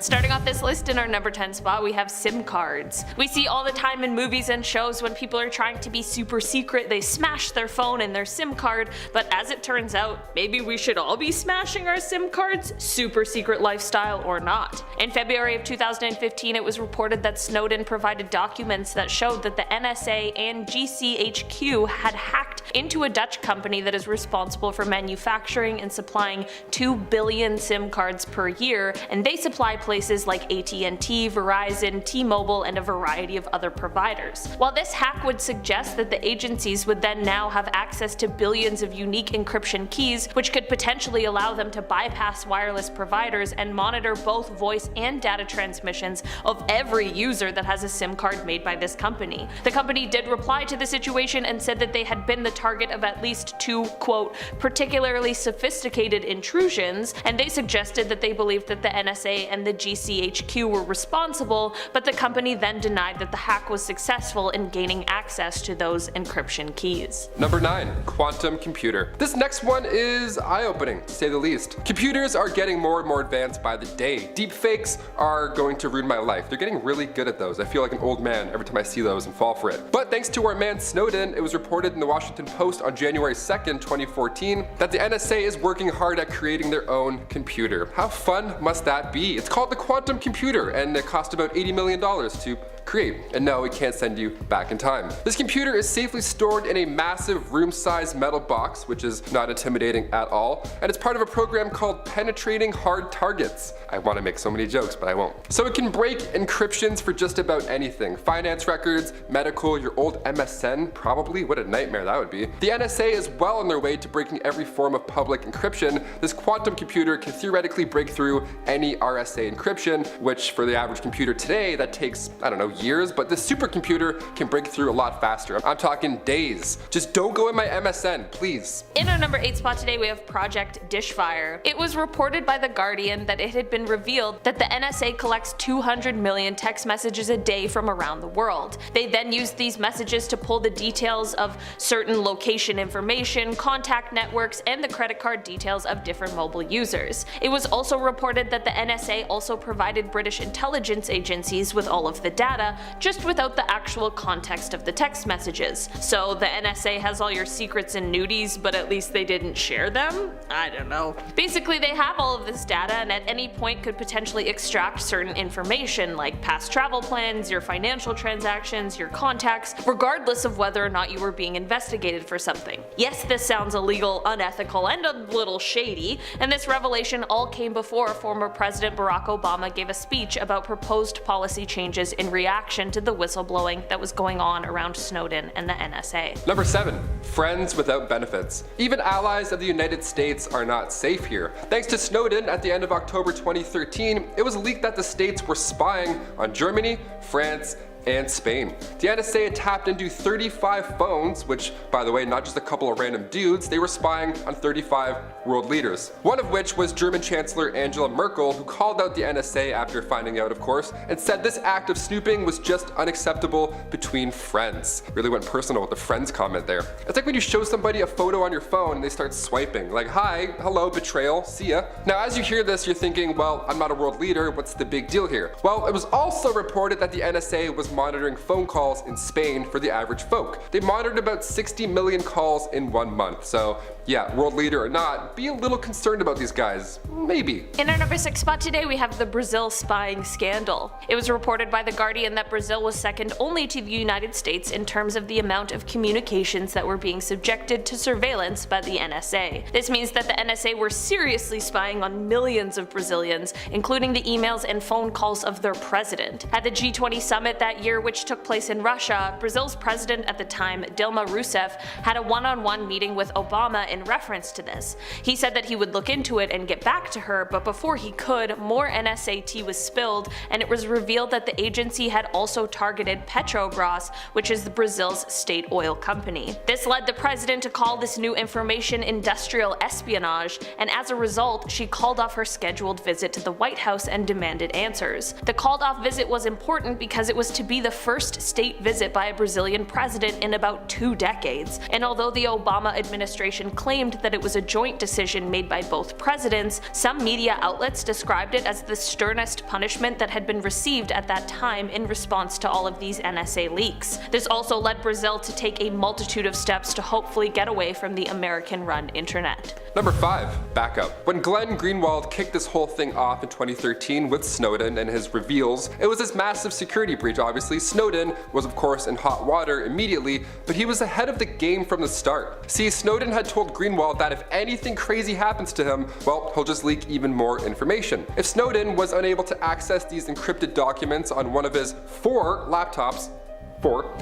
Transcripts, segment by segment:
Starting off this list in our number 10 spot, we have SIM cards. We see all the time in movies and shows when people are trying to be super secret, they smash their phone and their SIM card, but as it turns out, maybe we should all be smashing our SIM cards, super secret lifestyle or not. In February of 2015, it was reported that Snowden provided documents that showed that the NSA and GCHQ had hacked into a Dutch company that is responsible for manufacturing and supplying 2 billion SIM cards per year, and they supply places like AT&T, Verizon, T-Mobile, and a variety of other providers. While this hack would suggest that the agencies would then now have access to billions of unique encryption keys, which could potentially allow them to bypass wireless providers and monitor both voice and data transmissions of every user that has a SIM card made by this company. The company did reply to the situation and said that they had been the target of at least 2, quote, particularly sophisticated intrusions, and they suggested that they believed that the NSA and the GCHQ were responsible, but the company then denied that the hack was successful in gaining access to those encryption keys. Number 9. Quantum computer. This next one is eye-opening, to say the least. Computers are getting more and more advanced by the day. Deepfakes are going to ruin my life. They're getting really good at those. I feel like an old man every time I see those and fall for it. But thanks to our man Snowden, it was reported in the Washington Post on January 2nd, 2014, that the NSA is working hard at creating their own computer. How fun must that be? It's called the quantum computer, and it cost about $80 million to create. And no, it can't send you back in time. This computer is safely stored in a massive room-sized metal box, which is not intimidating at all, and it's part of a program called Penetrating Hard Targets. I want to make so many jokes, but I won't. So it can break encryptions for just about anything. Finance records, medical, your old MSN, probably. What a nightmare that would be. The NSA is well on their way to breaking every form of public encryption. This quantum computer can theoretically break through any RSA encryption, which for the average computer today, that takes, I don't know, years, but this supercomputer can break through a lot faster. I'm talking days. Just don't go in my MSN, please. In our number 8 spot today, we have Project Dishfire. It was reported by The Guardian that it had been revealed that the NSA collects 200 million text messages a day from around the world. They then use these messages to pull the details of certain location information, contact networks, and the credit card details of different mobile users. It was also reported that the NSA also provided British intelligence agencies with all of the data, just without the actual context of the text messages. So the NSA has all your secrets and nudies, but at least they didn't share them? I don't know. Basically, they have all of this data and at any point could potentially extract certain information like past travel plans, your financial transactions, your contacts, regardless of whether or not you were being investigated for something. Yes, this sounds illegal, unethical, and a little shady, and this revelation all came before former President Barack Obama gave a speech about proposed policy changes in reaction to the whistleblowing that was going on around Snowden and the NSA. Number 7. Friends without benefits. Even allies of the United States are not safe here. Thanks to Snowden, at the end of October 2013, it was leaked that the states were spying on Germany, France, and Spain. The NSA had tapped into 35 phones, which, by the way, not just a couple of random dudes, they were spying on 35 world leaders. One of which was German Chancellor Angela Merkel, who called out the NSA after finding out, of course, and said this act of snooping was just unacceptable between friends. Really went personal with the friends comment there. It's like when you show somebody a photo on your phone and they start swiping, like, hi, hello, betrayal, see ya. Now, as you hear this, you're thinking, well, I'm not a world leader, what's the big deal here? Well, it was also reported that the NSA was monitoring phone calls in Spain for the average folk. They monitored about 60 million calls in 1 month, so yeah, world leader or not, be a little concerned about these guys. Maybe. In our number 6 spot today, we have the Brazil spying scandal. It was reported by The Guardian that Brazil was second only to the United States in terms of the amount of communications that were being subjected to surveillance by the NSA. This means that the NSA were seriously spying on millions of Brazilians, including the emails and phone calls of their president. At the G20 summit that year, which took place in Russia, Brazil's president at the time, Dilma Rousseff, had a one-on-one meeting with Obama in reference to this. He said that he would look into it and get back to her, but before he could, more NSA tea was spilled, and it was revealed that the agency had also targeted Petrobras, which is Brazil's state oil company. This led the president to call this new information industrial espionage, and as a result, she called off her scheduled visit to the White House and demanded answers. The called off visit was important because it was to be the first state visit by a Brazilian president in about 2 decades, and although the Obama administration claimed that it was a joint decision made by both presidents, some media outlets described it as the sternest punishment that had been received at that time in response to all of these NSA leaks. This also led Brazil to take a multitude of steps to hopefully get away from the American-run internet. Number 5. Backup. When Glenn Greenwald kicked this whole thing off in 2013 with Snowden and his reveals, it was this massive security breach obviously. Snowden was of course in hot water immediately, but he was ahead of the game from the start. See, Snowden had told Greenwald that if anything crazy happens to him, well, he'll just leak even more information. If Snowden was unable to access these encrypted documents on one of his 4 laptops,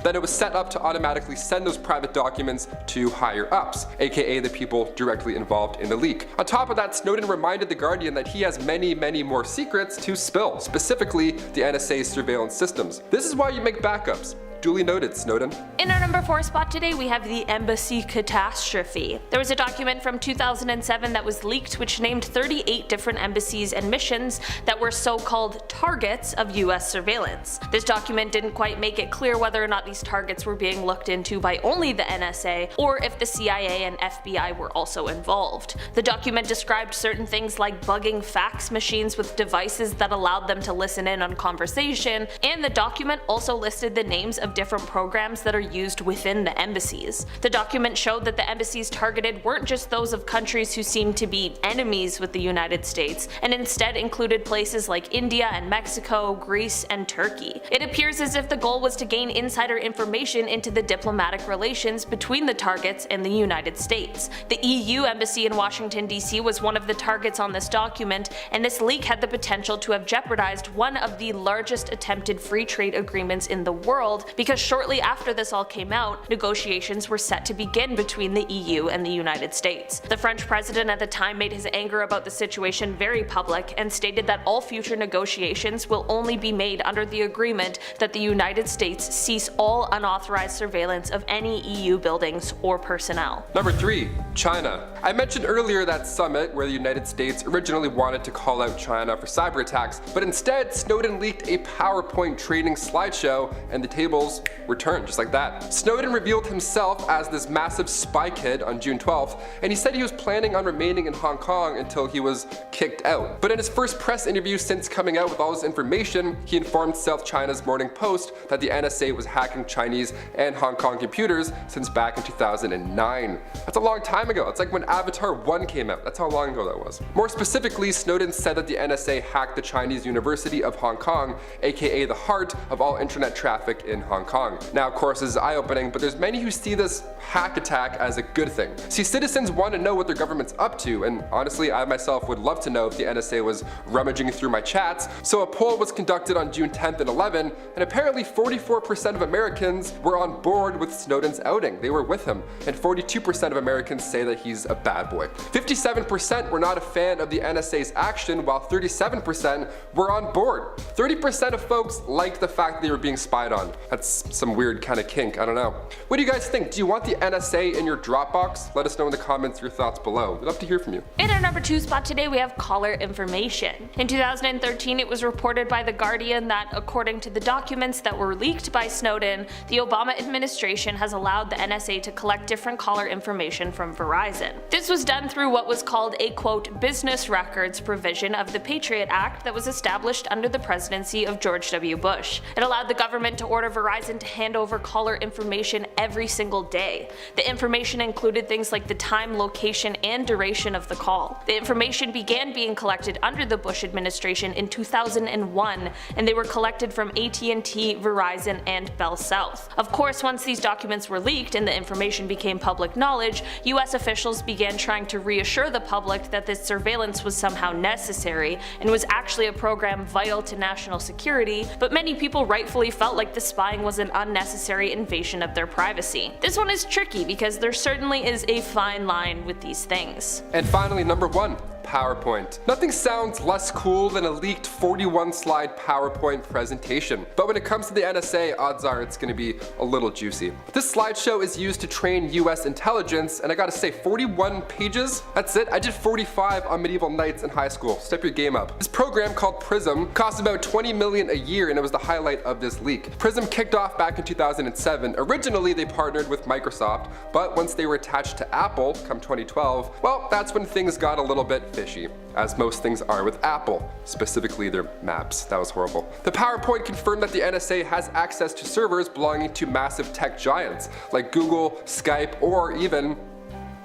then it was set up to automatically send those private documents to higher ups, aka the people directly involved in the leak. On top of that, Snowden reminded The Guardian that he has many more secrets to spill, specifically the NSA's surveillance systems. This is why you make backups. Duly noted, Snowden. In our number 4 spot today, we have the embassy catastrophe. There was a document from 2007 that was leaked which named 38 different embassies and missions that were so-called targets of US surveillance. This document didn't quite make it clear whether or not these targets were being looked into by only the NSA or if the CIA and FBI were also involved. The document described certain things like bugging fax machines with devices that allowed them to listen in on conversation, and the document also listed the names of different programs that are used within the embassies. The document showed that the embassies targeted weren't just those of countries who seemed to be enemies with the United States, and instead included places like India and Mexico, Greece, and Turkey. It appears as if the goal was to gain insider information into the diplomatic relations between the targets and the United States. The EU embassy in Washington, D.C. was one of the targets on this document, and this leak had the potential to have jeopardized one of the largest attempted free trade agreements in the world, because shortly after this all came out, negotiations were set to begin between the EU and the United States. The French president at the time made his anger about the situation very public and stated that all future negotiations will only be made under the agreement that the United States cease all unauthorized surveillance of any EU buildings or personnel. Number 3. China. I mentioned earlier that summit where the United States originally wanted to call out China for cyber attacks, but instead Snowden leaked a PowerPoint training slideshow and the tables were turned just like that. Snowden revealed himself as this massive spy kid on June 12th, and he said he was planning on remaining in Hong Kong until he was kicked out. But in his first press interview since coming out with all this information, he informed South China's Morning Post that the NSA was hacking Chinese and Hong Kong computers since back in 2009. That's a long time ago. It's like when Avatar 1 came out. That's how long ago that was. More specifically, Snowden said that the NSA hacked the Chinese University of Hong Kong, aka the heart of all internet traffic in Hong Kong. Now of course this is eye-opening, but there's many who see this hack attack as a good thing. See, citizens want to know what their government's up to, and honestly I myself would love to know if the NSA was rummaging through my chats. So a poll was conducted on June 10th and 11, and apparently 44% of Americans were on board with Snowden's outing. They were with him, and 42% of Americans say that he's a bad boy. 57% were not a fan of the NSA's action, while 37% were on board. 30% of folks liked the fact that they were being spied on. That's some weird kind of kink, I don't know. What do you guys think? Do you want the NSA in your Dropbox? Let us know in the comments your thoughts below. We'd love to hear from you. In our number 2 spot today, we have caller information. In 2013, it was reported by The Guardian that, according to the documents that were leaked by Snowden, the Obama administration has allowed the NSA to collect different caller information from Verizon. This was done through what was called a quote business records provision of the Patriot Act that was established under the presidency of George W. Bush. It allowed the government to order Verizon to hand over caller information every single day. The information included things like the time, location, and duration of the call. The information began being collected under the Bush administration in 2001, and they were collected from AT&T, Verizon, and Bell South. Of course, once these documents were leaked and the information became public knowledge, US officials began trying to reassure the public that this surveillance was somehow necessary and was actually a program vital to national security, but many people rightfully felt like the spying was an unnecessary invasion of their privacy. This one is tricky because there certainly is a fine line with these things. And finally, number 1. PowerPoint. Nothing sounds less cool than a leaked 41-slide PowerPoint presentation. But when it comes to the NSA, odds are it's going to be a little juicy. This slideshow is used to train US intelligence, and I gotta say, 41 pages? That's it? I did 45 on Medieval Knights in high school. Step your game up. This program called PRISM cost about $20 million a year, and it was the highlight of this leak. PRISM kicked off back in 2007. Originally, they partnered with Microsoft, but once they were attached to Apple come 2012, well, that's when things got a little bit fishy, as most things are with Apple, specifically their maps. That was horrible. The PowerPoint confirmed that the NSA has access to servers belonging to massive tech giants like Google, Skype, or even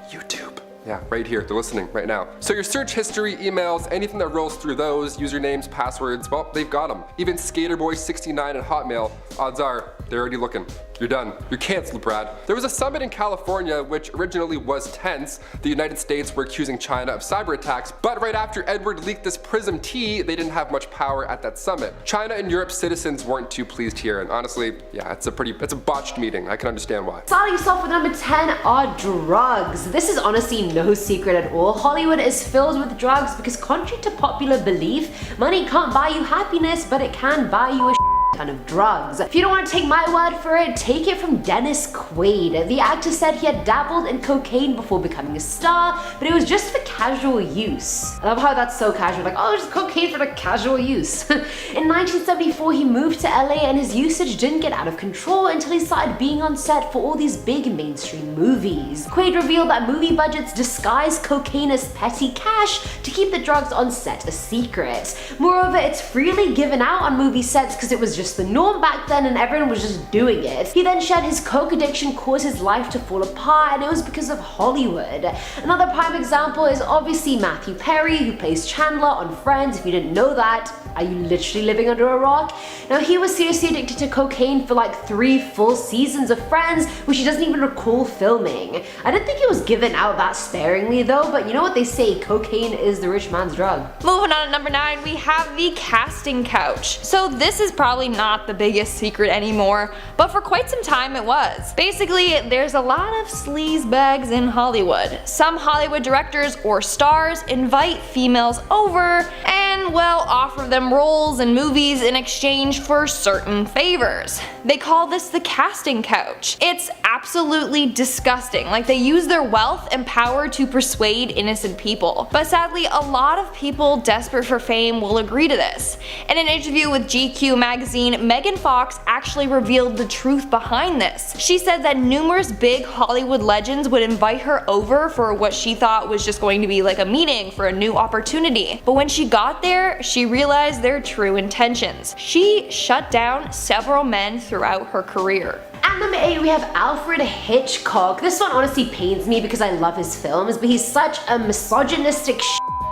YouTube. Yeah, right here, they're listening right now. So your search history, emails, anything that rolls through those, usernames, passwords, well, they've got them. Even Skaterboy69 at Hotmail, odds are they're already looking. You're done. You're canceled, Brad. There was a summit in California which originally was tense. The United States were accusing China of cyber attacks, but right after Edward leaked this PRISM tea, they didn't have much power at that summit. China and Europe's citizens weren't too pleased here, and honestly, yeah, it's a botched meeting. I can understand why. Starting us off with number 10 are drugs. This is honestly no secret at all. Hollywood is filled with drugs because contrary to popular belief, money can't buy you happiness, but it can buy you a ton of drugs. If you don't want to take my word for it, take it from Dennis Quaid. The actor said he had dabbled in cocaine before becoming a star, but it was just for casual use. I love how that's so casual, like, oh, just cocaine for the casual use. In 1974, he moved to LA and his usage didn't get out of control until he started being on set for all these big mainstream movies. Quaid revealed that movie budgets disguise cocaine as petty cash to keep the drugs on set a secret. Moreover, it's freely given out on movie sets because it was just the norm back then and everyone was just doing it. He then shared his coke addiction caused his life to fall apart, and it was because of Hollywood. Another prime example is obviously Matthew Perry, who plays Chandler on Friends. If you didn't know that, are you literally living under a rock? Now, he was seriously addicted to cocaine for like 3 full seasons of Friends, which he doesn't even recall filming. I didn't think it was given out that sparingly though, but you know what they say, cocaine is the rich man's drug. Moving on at number 9, we have the casting couch. So this is probably not the biggest secret anymore, but for quite some time it was. Basically, there's a lot of sleazebags in Hollywood. Some Hollywood directors or stars invite females over and, well, offer them roles in movies in exchange for certain favors. They call this the casting couch. It's absolutely disgusting. Like, they use their wealth and power to persuade innocent people. But sadly, a lot of people desperate for fame will agree to this. In an interview with GQ magazine, Megan Fox actually revealed the truth behind this. She said that numerous big Hollywood legends would invite her over for what she thought was just going to be like a meeting for a new opportunity. But when she got there, she realized their true intentions. She shut down several men throughout her career. At number 8, we have Alfred Hitchcock. This one honestly pains me because I love his films, but he's such a misogynistic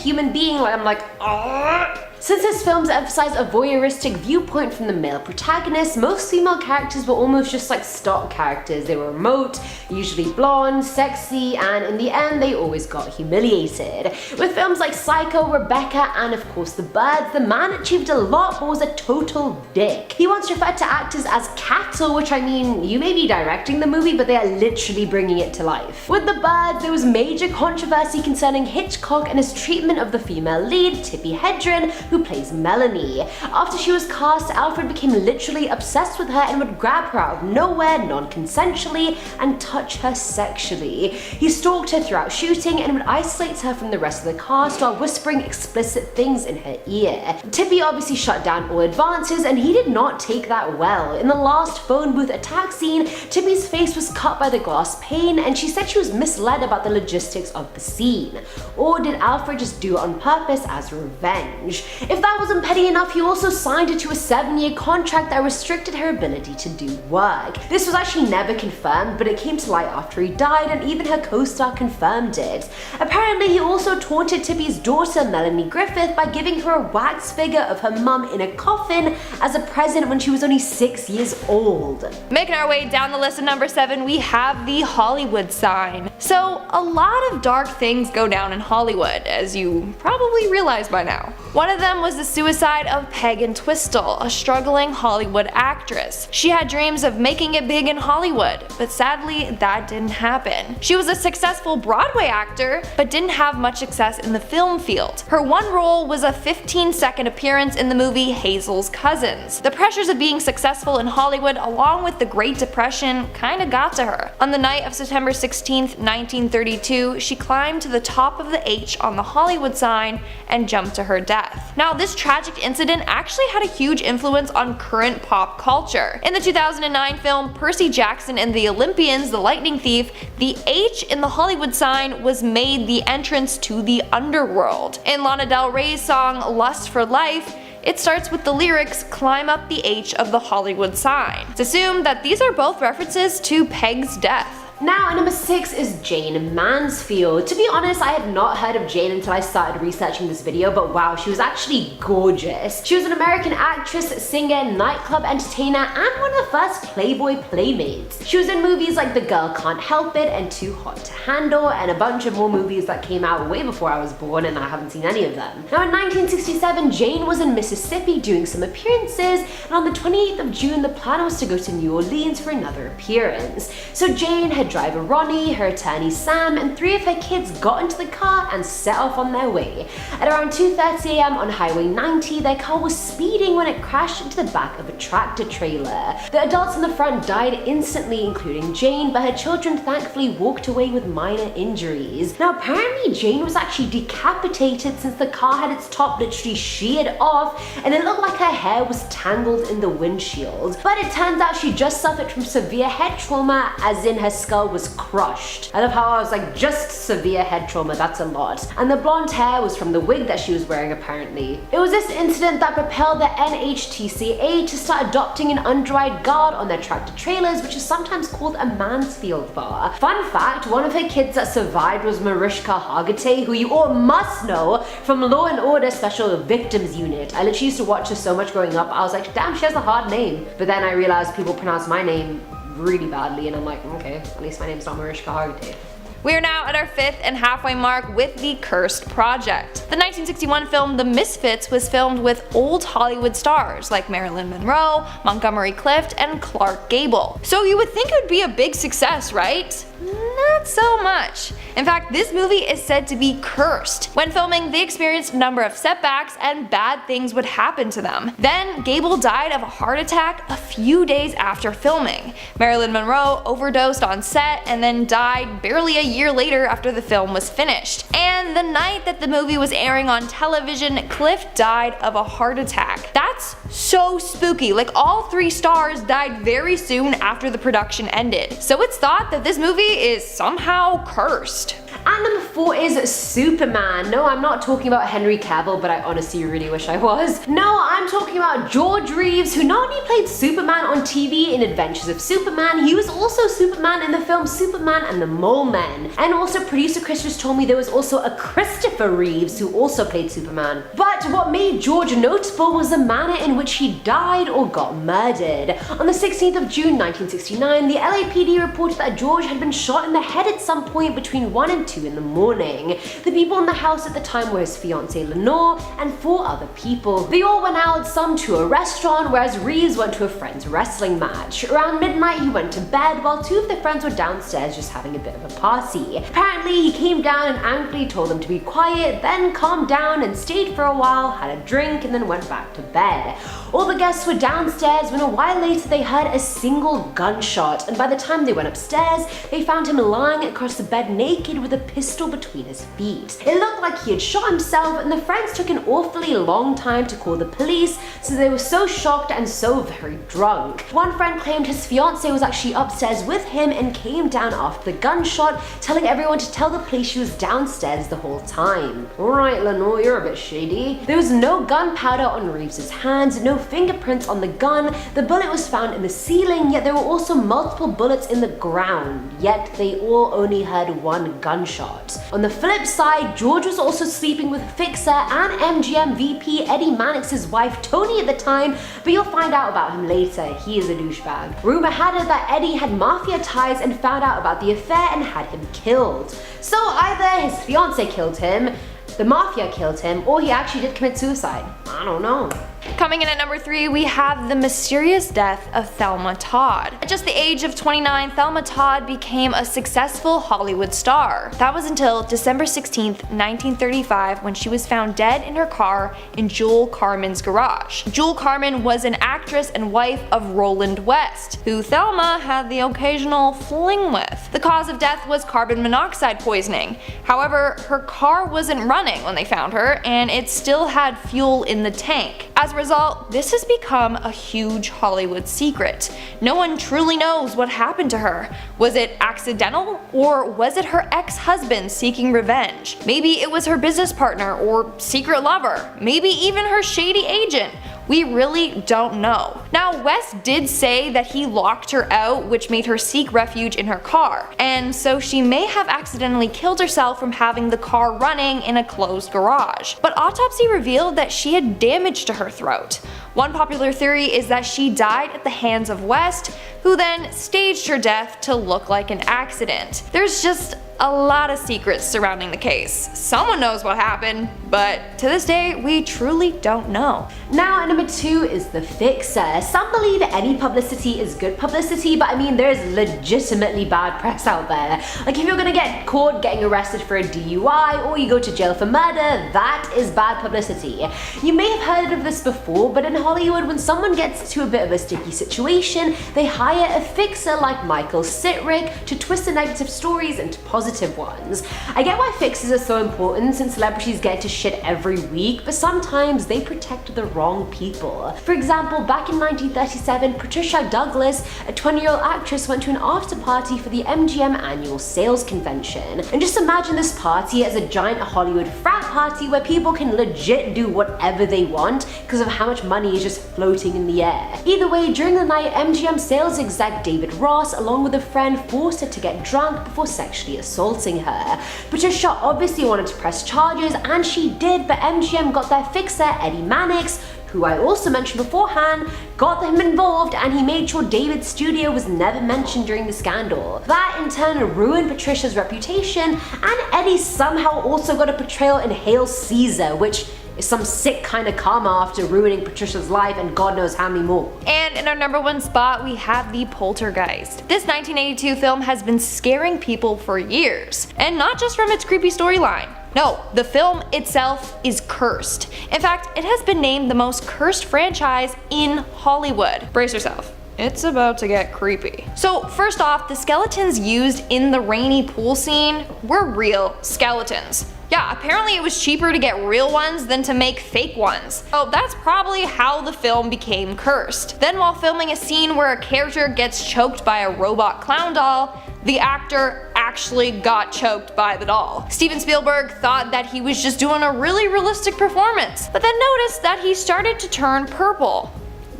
human being. Like, I'm like, ugh. Since his films emphasize a voyeuristic viewpoint from the male protagonist, most female characters were almost just like stock characters. They were remote, usually blonde, sexy, and in the end they always got humiliated. With films like Psycho, Rebecca, and of course The Birds, the man achieved a lot but was a total dick. He once referred to actors as cattle, which I mean, you may be directing the movie, but they are literally bringing it to life. With The Birds, there was major controversy concerning Hitchcock and his treatment of the female lead, Tippi Hedren, who plays Melanie. After she was cast, Alfred became literally obsessed with her and would grab her out of nowhere, non-consensually, and touch her sexually. He stalked her throughout shooting and would isolate her from the rest of the cast while whispering explicit things in her ear. Tippi obviously shut down all advances, and he did not take that well. In the last phone booth attack scene, Tippi's face was cut by the glass pane, and she said she was misled about the logistics of the scene. Or did Alfred just do it on purpose as revenge? If that wasn't petty enough, he also signed her to a 7-year contract that restricted her ability to do work. This was actually never confirmed, but it came to light after he died, and even her co-star confirmed it. Apparently, he also taunted Tippi's daughter, Melanie Griffith, by giving her a wax figure of her mum in a coffin as a present when she was only 6 years old. Making our way down the list of number 7, we have the Hollywood sign. So, a lot of dark things go down in Hollywood, as you probably realize by now. One of them them was the suicide of Peggy Twistle, a struggling Hollywood actress. She had dreams of making it big in Hollywood, but sadly that didn't happen. She was a successful Broadway actor, but didn't have much success in the film field. Her one role was a 15-second appearance in the movie Hazel's Cousins. The pressures of being successful in Hollywood along with the Great Depression kinda got to her. On the night of September 16th, 1932, she climbed to the top of the H on the Hollywood sign and jumped to her death. Now, this tragic incident actually had a huge influence on current pop culture. In the 2009 film Percy Jackson and the Olympians, The Lightning Thief, the H in the Hollywood sign was made the entrance to the underworld. In Lana Del Rey's song Lust for Life, it starts with the lyrics, "Climb up the H of the Hollywood sign." It's assumed that these are both references to Peg's death. Now, at number 6 is Jayne Mansfield. To be honest, I had not heard of Jane until I started researching this video, but wow, she was actually gorgeous. She was an American actress, singer, nightclub entertainer, and one of the first Playboy playmates. She was in movies like The Girl Can't Help It and Too Hot to Handle, and a bunch of more movies that came out way before I was born, and I haven't seen any of them. Now, in 1967, Jane was in Mississippi doing some appearances, and on the 28th of June, the plan was to go to New Orleans for another appearance. So Jane had driver Ronnie, her attorney Sam, and 3 of her kids got into the car and set off on their way. At around 2:30 a.m. on Highway 90, their car was speeding when it crashed into the back of a tractor trailer. The adults in the front died instantly, including Jane, but her children thankfully walked away with minor injuries. Now, apparently Jane was actually decapitated since the car had its top literally sheared off, and it looked like her hair was tangled in the windshield. But it turns out she just suffered from severe head trauma, as in her skull was crushed. I love how I was like, just severe head trauma, that's a lot. And the blonde hair was from the wig that she was wearing apparently. It was this incident that propelled the NHTSA to start adopting an under-eyed guard on their tractor trailers, which is sometimes called a Mansfield bar. Fun fact, one of her kids that survived was Mariska Hargitay, who you all must know from Law & Order Special Victims Unit. I literally used to watch her so much growing up, I was like, damn, she has a hard name. But then I realized people pronounce my name really badly, and I'm like, okay, at least my name's not Mariska Hargitay. We are now at our 5th and halfway mark with The Cursed Project. The 1961 film The Misfits was filmed with old Hollywood stars like Marilyn Monroe, Montgomery Clift, and Clark Gable. So you would think it would be a big success, right? Not so much. In fact, this movie is said to be cursed. When filming, they experienced a number of setbacks and bad things would happen to them. Then, Gable died of a heart attack a few days after filming. Marilyn Monroe overdosed on set and then died barely a year later after the film was finished. And the night that the movie was airing on television, Clift died of a heart attack. That's so spooky. Like, all 3 stars died very soon after the production ended. So it's thought that this movie is somehow cursed. And number 4 is Superman. No, I'm not talking about Henry Cavill, but I honestly really wish I was. No, I'm talking about George Reeves, who not only played Superman on TV in Adventures of Superman, he was also Superman in the film Superman and the Mole Men. And also producer Chris just told me there was also a Christopher Reeves who also played Superman. But what made George notable was the manner in which he died or got murdered. On the 16th of June 1969, the LAPD reported that George had been shot in the head at some point between 1 and 2 in the morning. The people in the house at the time were his fiancée Lenore and 4 other people. They all went out, some to a restaurant, whereas Reeves went to a friend's wrestling match. Around midnight he went to bed while 2 of the friends were downstairs just having a bit of a party. Apparently he came down and angrily told them to be quiet, then calmed down and stayed for a while, had a drink, and then went back to bed. All the guests were downstairs when a while later they heard a single gunshot, and by the time they went upstairs, they found him lying across the bed naked with a pistol between his feet. It looked like he had shot himself, and the friends took an awfully long time to call the police since they were so shocked and so very drunk. One friend claimed his fiancée was actually upstairs with him and came down after the gunshot, telling everyone to tell the police she was downstairs the whole time. Alright, Lenore, you're a bit shady. There was no gunpowder on Reeves' hands, no fingerprints on the gun, the bullet was found in the ceiling, yet there were also multiple bullets in the ground, yet they all only had 1 gunshot. On the flip side, George was also sleeping with Fixer and MGM VP Eddie Mannix's wife Toni at the time, but you'll find out about him later, he is a douchebag. Rumor had it that Eddie had mafia ties and found out about the affair and had him killed. So either his fiancée killed him, the mafia killed him, or he actually did commit suicide. I don't know. Coming in at number 3, we have the mysterious death of Thelma Todd. At just the age of 29, Thelma Todd became a successful Hollywood star. That was until December 16th, 1935, when she was found dead in her car in Jewel Carmen's garage. Jewel Carmen was an actress and wife of Roland West, who Thelma had the occasional fling with. The cause of death was carbon monoxide poisoning. However, her car wasn't running when they found her, and it still had fuel in the tank. As a result, this has become a huge Hollywood secret. No one truly knows what happened to her. Was it accidental, or was it her ex-husband seeking revenge? Maybe it was her business partner or secret lover, maybe even her shady agent. We really don't know. Now, West did say that he locked her out, which made her seek refuge in her car, and so she may have accidentally killed herself from having the car running in a closed garage. But autopsy revealed that she had damage to her throat. One popular theory is that she died at the hands of West, who then staged her death to look like an accident. There's just a lot of secrets surrounding the case. Someone knows what happened, but to this day, we truly don't know. Now, at number 2 is The Fixer. Some believe any publicity is good publicity, but I mean, there's legitimately bad press out there. Like, if you're gonna get caught getting arrested for a DUI, or you go to jail for murder, that is bad publicity. You may have heard of this before, but in Hollywood, when someone gets to a bit of a sticky situation, they hire a fixer like Michael Sittrick to twist the negative stories into positive ones. I get why fixers are so important, since celebrities get to shit every week, but sometimes they protect the wrong people. For example, back in 1937, Patricia Douglas, a 20-year-old actress, went to an after party for the MGM annual sales convention. And just imagine this party as a giant Hollywood frat party where people can legit do whatever they want because of how much money is just floating in the air. Either way, during the night, MGM sales exec David Ross, along with a friend, forced her to get drunk before sexually assaulting her. Patricia obviously wanted to press charges, and she did, but MGM got their fixer, Eddie Mannix, who I also mentioned beforehand, got him involved, and he made sure David's studio was never mentioned during the scandal. That in turn ruined Patricia's reputation, and Eddie somehow also got a portrayal in Hail Caesar, which is some sick kind of karma after ruining Patricia's life and God knows how many more. And in our number 1 spot, we have The Poltergeist. This 1982 film has been scaring people for years, and not just from its creepy storyline. No, the film itself is cursed. In fact, it has been named the most cursed franchise in Hollywood. Brace yourself. It's about to get creepy. So first off, the skeletons used in the rainy pool scene were real skeletons. Yeah, apparently it was cheaper to get real ones than to make fake ones. Oh, that's probably how the film became cursed. Then while filming a scene where a character gets choked by a robot clown doll, the actor actually got choked by the doll. Steven Spielberg thought that he was just doing a really realistic performance, but then noticed that he started to turn purple.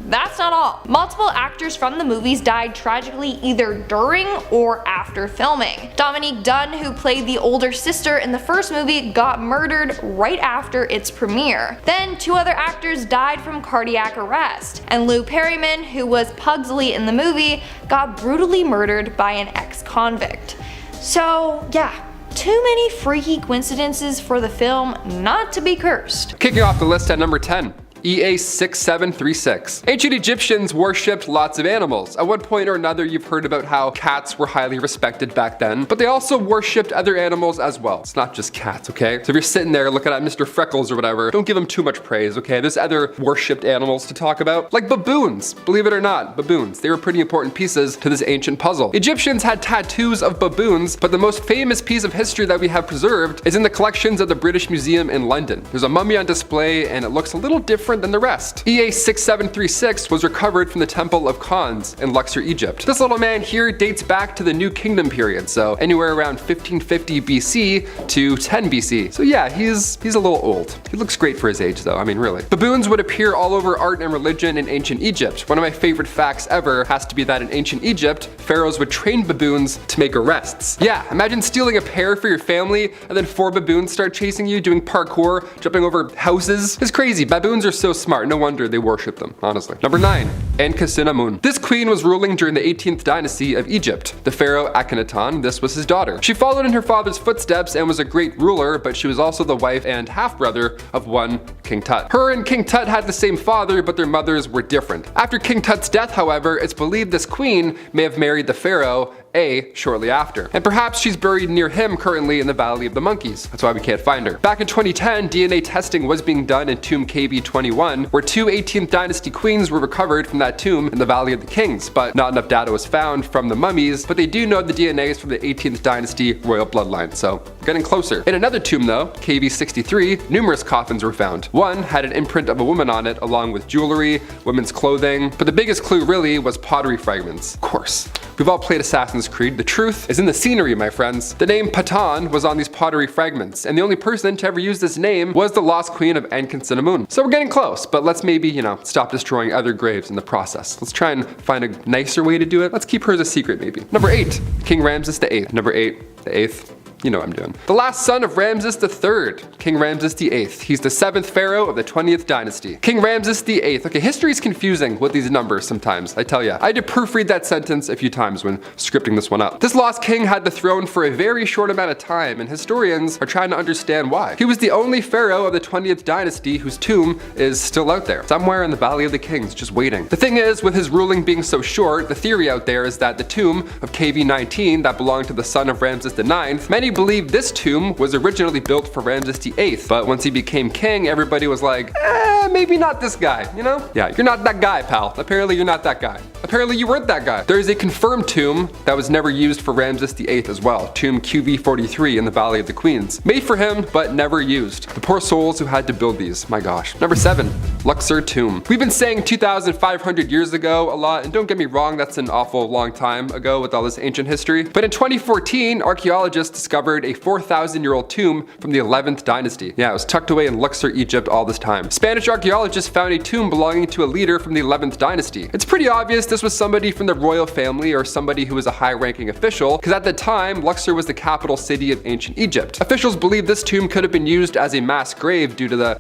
That's not all. Multiple actors from the movies died tragically either during or after filming. Dominique Dunne, who played the older sister in the first movie, got murdered right after its premiere. Then 2 other actors died from cardiac arrest. And Lou Perryman, who was Pugsley in the movie, got brutally murdered by an ex-convict. So yeah, too many freaky coincidences for the film not to be cursed. Kicking off the list at number 10. EA6736. Ancient Egyptians worshipped lots of animals. At one point or another, you've heard about how cats were highly respected back then, but they also worshipped other animals as well. It's not just cats, okay? So if you're sitting there looking at Mr. Freckles or whatever, don't give him too much praise, okay? There's other worshipped animals to talk about, like baboons. Believe it or not, baboons. They were pretty important pieces to this ancient puzzle. Egyptians had tattoos of baboons, but the most famous piece of history that we have preserved is in the collections of the British Museum in London. There's a mummy on display, and it looks a little different than the rest. EA6736 was recovered from the Temple of Khans in Luxor, Egypt. This little man here dates back to the New Kingdom period, so anywhere around 1550 BC to 10 BC. So yeah, he's a little old. He looks great for his age though, I mean really. Baboons would appear all over art and religion in ancient Egypt. One of my favorite facts ever has to be that in ancient Egypt, pharaohs would train baboons to make arrests. Yeah, imagine stealing a pair for your family and then 4 baboons start chasing you doing parkour, jumping over houses. It's crazy. Baboons are so smart. No wonder they worship them, honestly. Number 9. Ankhesenamun. This queen was ruling during the 18th dynasty of Egypt. The pharaoh Akhenaton, this was his daughter. She followed in her father's footsteps and was a great ruler, but she was also the wife and half-brother of one King Tut. Her and King Tut had the same father, but their mothers were different. After King Tut's death, however, it's believed this queen may have married the pharaoh shortly after. And perhaps she's buried near him currently in the Valley of the Monkeys. That's why we can't find her. Back in 2010, DNA testing was being done in tomb KV21, where 2 18th dynasty queens were recovered from that tomb in the Valley of the Kings, but not enough data was found from the mummies, but they do know the DNA is from the 18th dynasty royal bloodline, so getting closer. In another tomb though, KV63, numerous coffins were found. One had an imprint of a woman on it, along with jewelry, women's clothing, but the biggest clue really was pottery fragments. Of course. We've all played Assassin's Creed. The truth is in the scenery, my friends. The name Patan was on these pottery fragments, and the only person to ever use this name was the lost queen of Ankhesenamun. So we're getting close, but let's maybe, stop destroying other graves in the process. Let's try and find a nicer way to do it. Let's keep hers a secret, maybe. Number 8, King Ramses VIII. Number 8, the 8th. You know what I'm doing. The last son of Ramses III, King Ramses VIII. He's the 7th pharaoh of the 20th dynasty. King Ramses VIII. Okay, history's confusing with these numbers sometimes, I tell ya. I had to proofread that sentence a few times when scripting this one up. This lost king had the throne for a very short amount of time, and historians are trying to understand why. He was the only pharaoh of the 20th dynasty whose tomb is still out there, somewhere in the Valley of the Kings, just waiting. The thing is, with his ruling being so short, the theory out there is that the tomb of KV19 that belonged to the son of Ramses IX, many believe this tomb was originally built for Ramses VIII, but once he became king, everybody was like, maybe not this guy, Yeah, you're not that guy, pal. Apparently you're not that guy. Apparently you weren't that guy. There is a confirmed tomb that was never used for Ramses VIII as well, tomb QV43 in the Valley of the Queens. Made for him, but never used. The poor souls who had to build these, my gosh. Number 7, Luxor tomb. We've been saying 2,500 years ago a lot, and don't get me wrong, that's an awful long time ago with all this ancient history. But in 2014, archaeologists discovered a 4,000-year-old tomb from the 11th dynasty. Yeah, it was tucked away in Luxor, Egypt all this time. Spanish archaeologists found a tomb belonging to a leader from the 11th dynasty. It's pretty obvious this was somebody from the royal family or somebody who was a high-ranking official, because at the time, Luxor was the capital city of ancient Egypt. Officials believe this tomb could have been used as a mass grave due to the,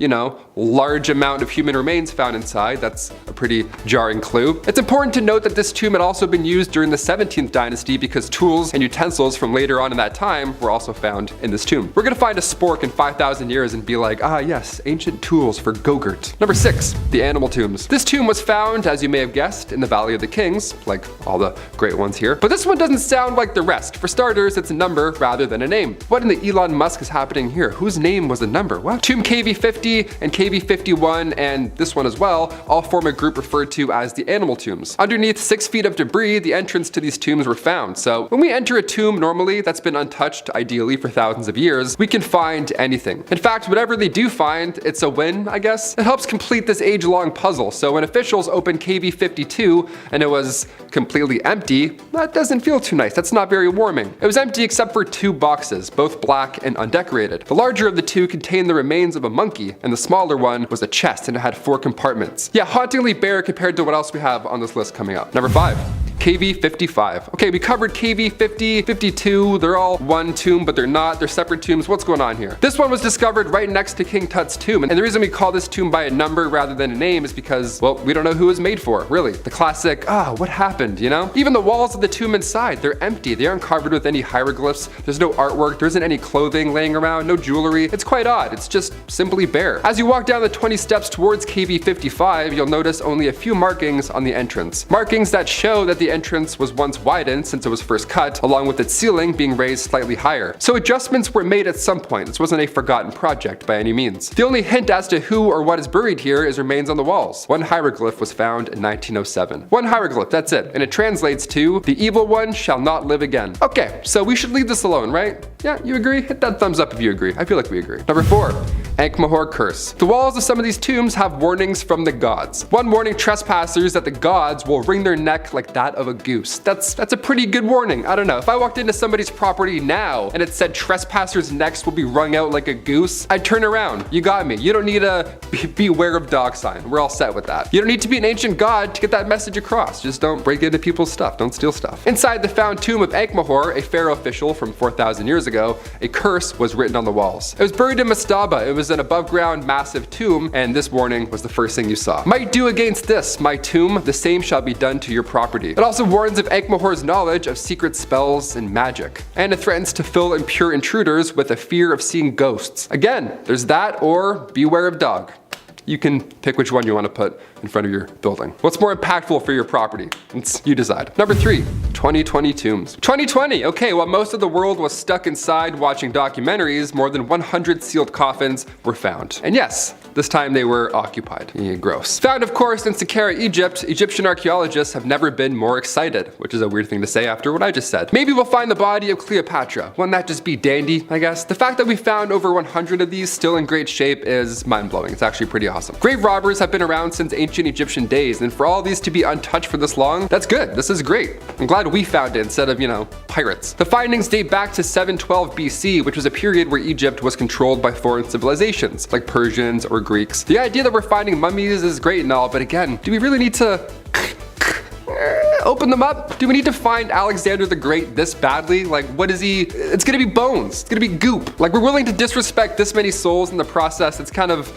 large amount of human remains found inside. That's a pretty jarring clue. It's important to note that this tomb had also been used during the 17th dynasty because tools and utensils from later on in that time were also found in this tomb. We're gonna find a spork in 5,000 years and be like, yes, ancient tools for Gogurt. Number 6, the animal tombs. This tomb was found, as you may have guessed, in the Valley of the Kings, like all the great ones here. But this one doesn't sound like the rest. For starters, it's a number rather than a name. What in the Elon Musk is happening here? Whose name was a number? What? Tomb KV50 and KV51 and this one as well all form a group referred to as the animal tombs. Underneath 6 feet of debris, the entrance to these tombs were found. So when we enter a tomb normally that's been untouched, ideally for thousands of years, we can find anything. In fact, whatever they do find, it's a win, I guess. It helps complete this age-long puzzle. So when officials opened KV52 and it was completely empty, that doesn't feel too nice. That's not very warming. It was empty except for 2 boxes, both black and undecorated. The larger of the 2 contained the remains of a monkey, and the smaller one was a chest and it had 4 compartments. Yeah, hauntingly bare compared to what else we have on this list coming up. Number 5. KV55. Okay, we covered KV50, 52, they're all one tomb, but they're not, they're separate tombs. What's going on here? This one was discovered right next to King Tut's tomb, and the reason we call this tomb by a number rather than a name is because, well, we don't know who it was made for, really. The classic, what happened, Even the walls of the tomb inside, they're empty. They aren't covered with any hieroglyphs. There's no artwork, there isn't any clothing laying around, no jewelry. It's quite odd, it's just simply bare. As you walk down the 20 steps towards KV55, you'll notice only a few markings on the entrance. Markings that show that the entrance was once widened since it was first cut, along with its ceiling being raised slightly higher. So adjustments were made at some point. This wasn't a forgotten project by any means. The only hint as to who or what is buried here is remains on the walls. One hieroglyph was found in 1907. One hieroglyph, that's it. And it translates to, "The evil one shall not live again." Okay, so we should leave this alone, right? Yeah, you agree? Hit that thumbs up if you agree. I feel like we agree. Number 4. Ankh-Mahor curse. The walls of some of these tombs have warnings from the gods. One warning trespassers that the gods will wring their neck like that of a goose. That's a pretty good warning. I don't know. If I walked into somebody's property now and it said trespassers' necks will be wrung out like a goose, I'd turn around. You got me. You don't need a beware of dog sign. We're all set with that. You don't need to be an ancient god to get that message across. Just don't break into people's stuff. Don't steal stuff. Inside the found tomb of Ankh-Mahor, a pharaoh official from 4,000 years ago, a curse was written on the walls. It was buried in mastaba. It was was an above ground massive tomb, and this warning was the first thing you saw. Might do against this, my tomb, the same shall be done to your property. It also warns of Ankh-Mahor's knowledge of secret spells and magic, and it threatens to fill impure intruders with a fear of seeing ghosts. Again, there's that or beware of dog. You can pick which one you want to put in front of your building. What's more impactful for your property? You decide. Number 3, 2020 tombs. 2020, okay, while most of the world was stuck inside watching documentaries, more than 100 sealed coffins were found. And yes, this time they were occupied. Gross. Found, of course, in Saqqara, Egypt, Egyptian archaeologists have never been more excited, which is a weird thing to say after what I just said. Maybe we'll find the body of Cleopatra. Wouldn't that just be dandy, I guess? The fact that we found over 100 of these still in great shape is mind-blowing. It's actually pretty awesome. Grave robbers have been around since ancient Egyptian days, and for all these to be untouched for this long, that's good. This is great. I'm glad we found it instead of, pirates. The findings date back to 712 BC, which was a period where Egypt was controlled by foreign civilizations, like Persians or Greeks. The idea that we're finding mummies is great and all, but again, do we really need to open them up? Do we need to find Alexander the Great this badly? Like, what is he? It's gonna be bones. It's gonna be goop. Like, we're willing to disrespect this many souls in the process. It's kind of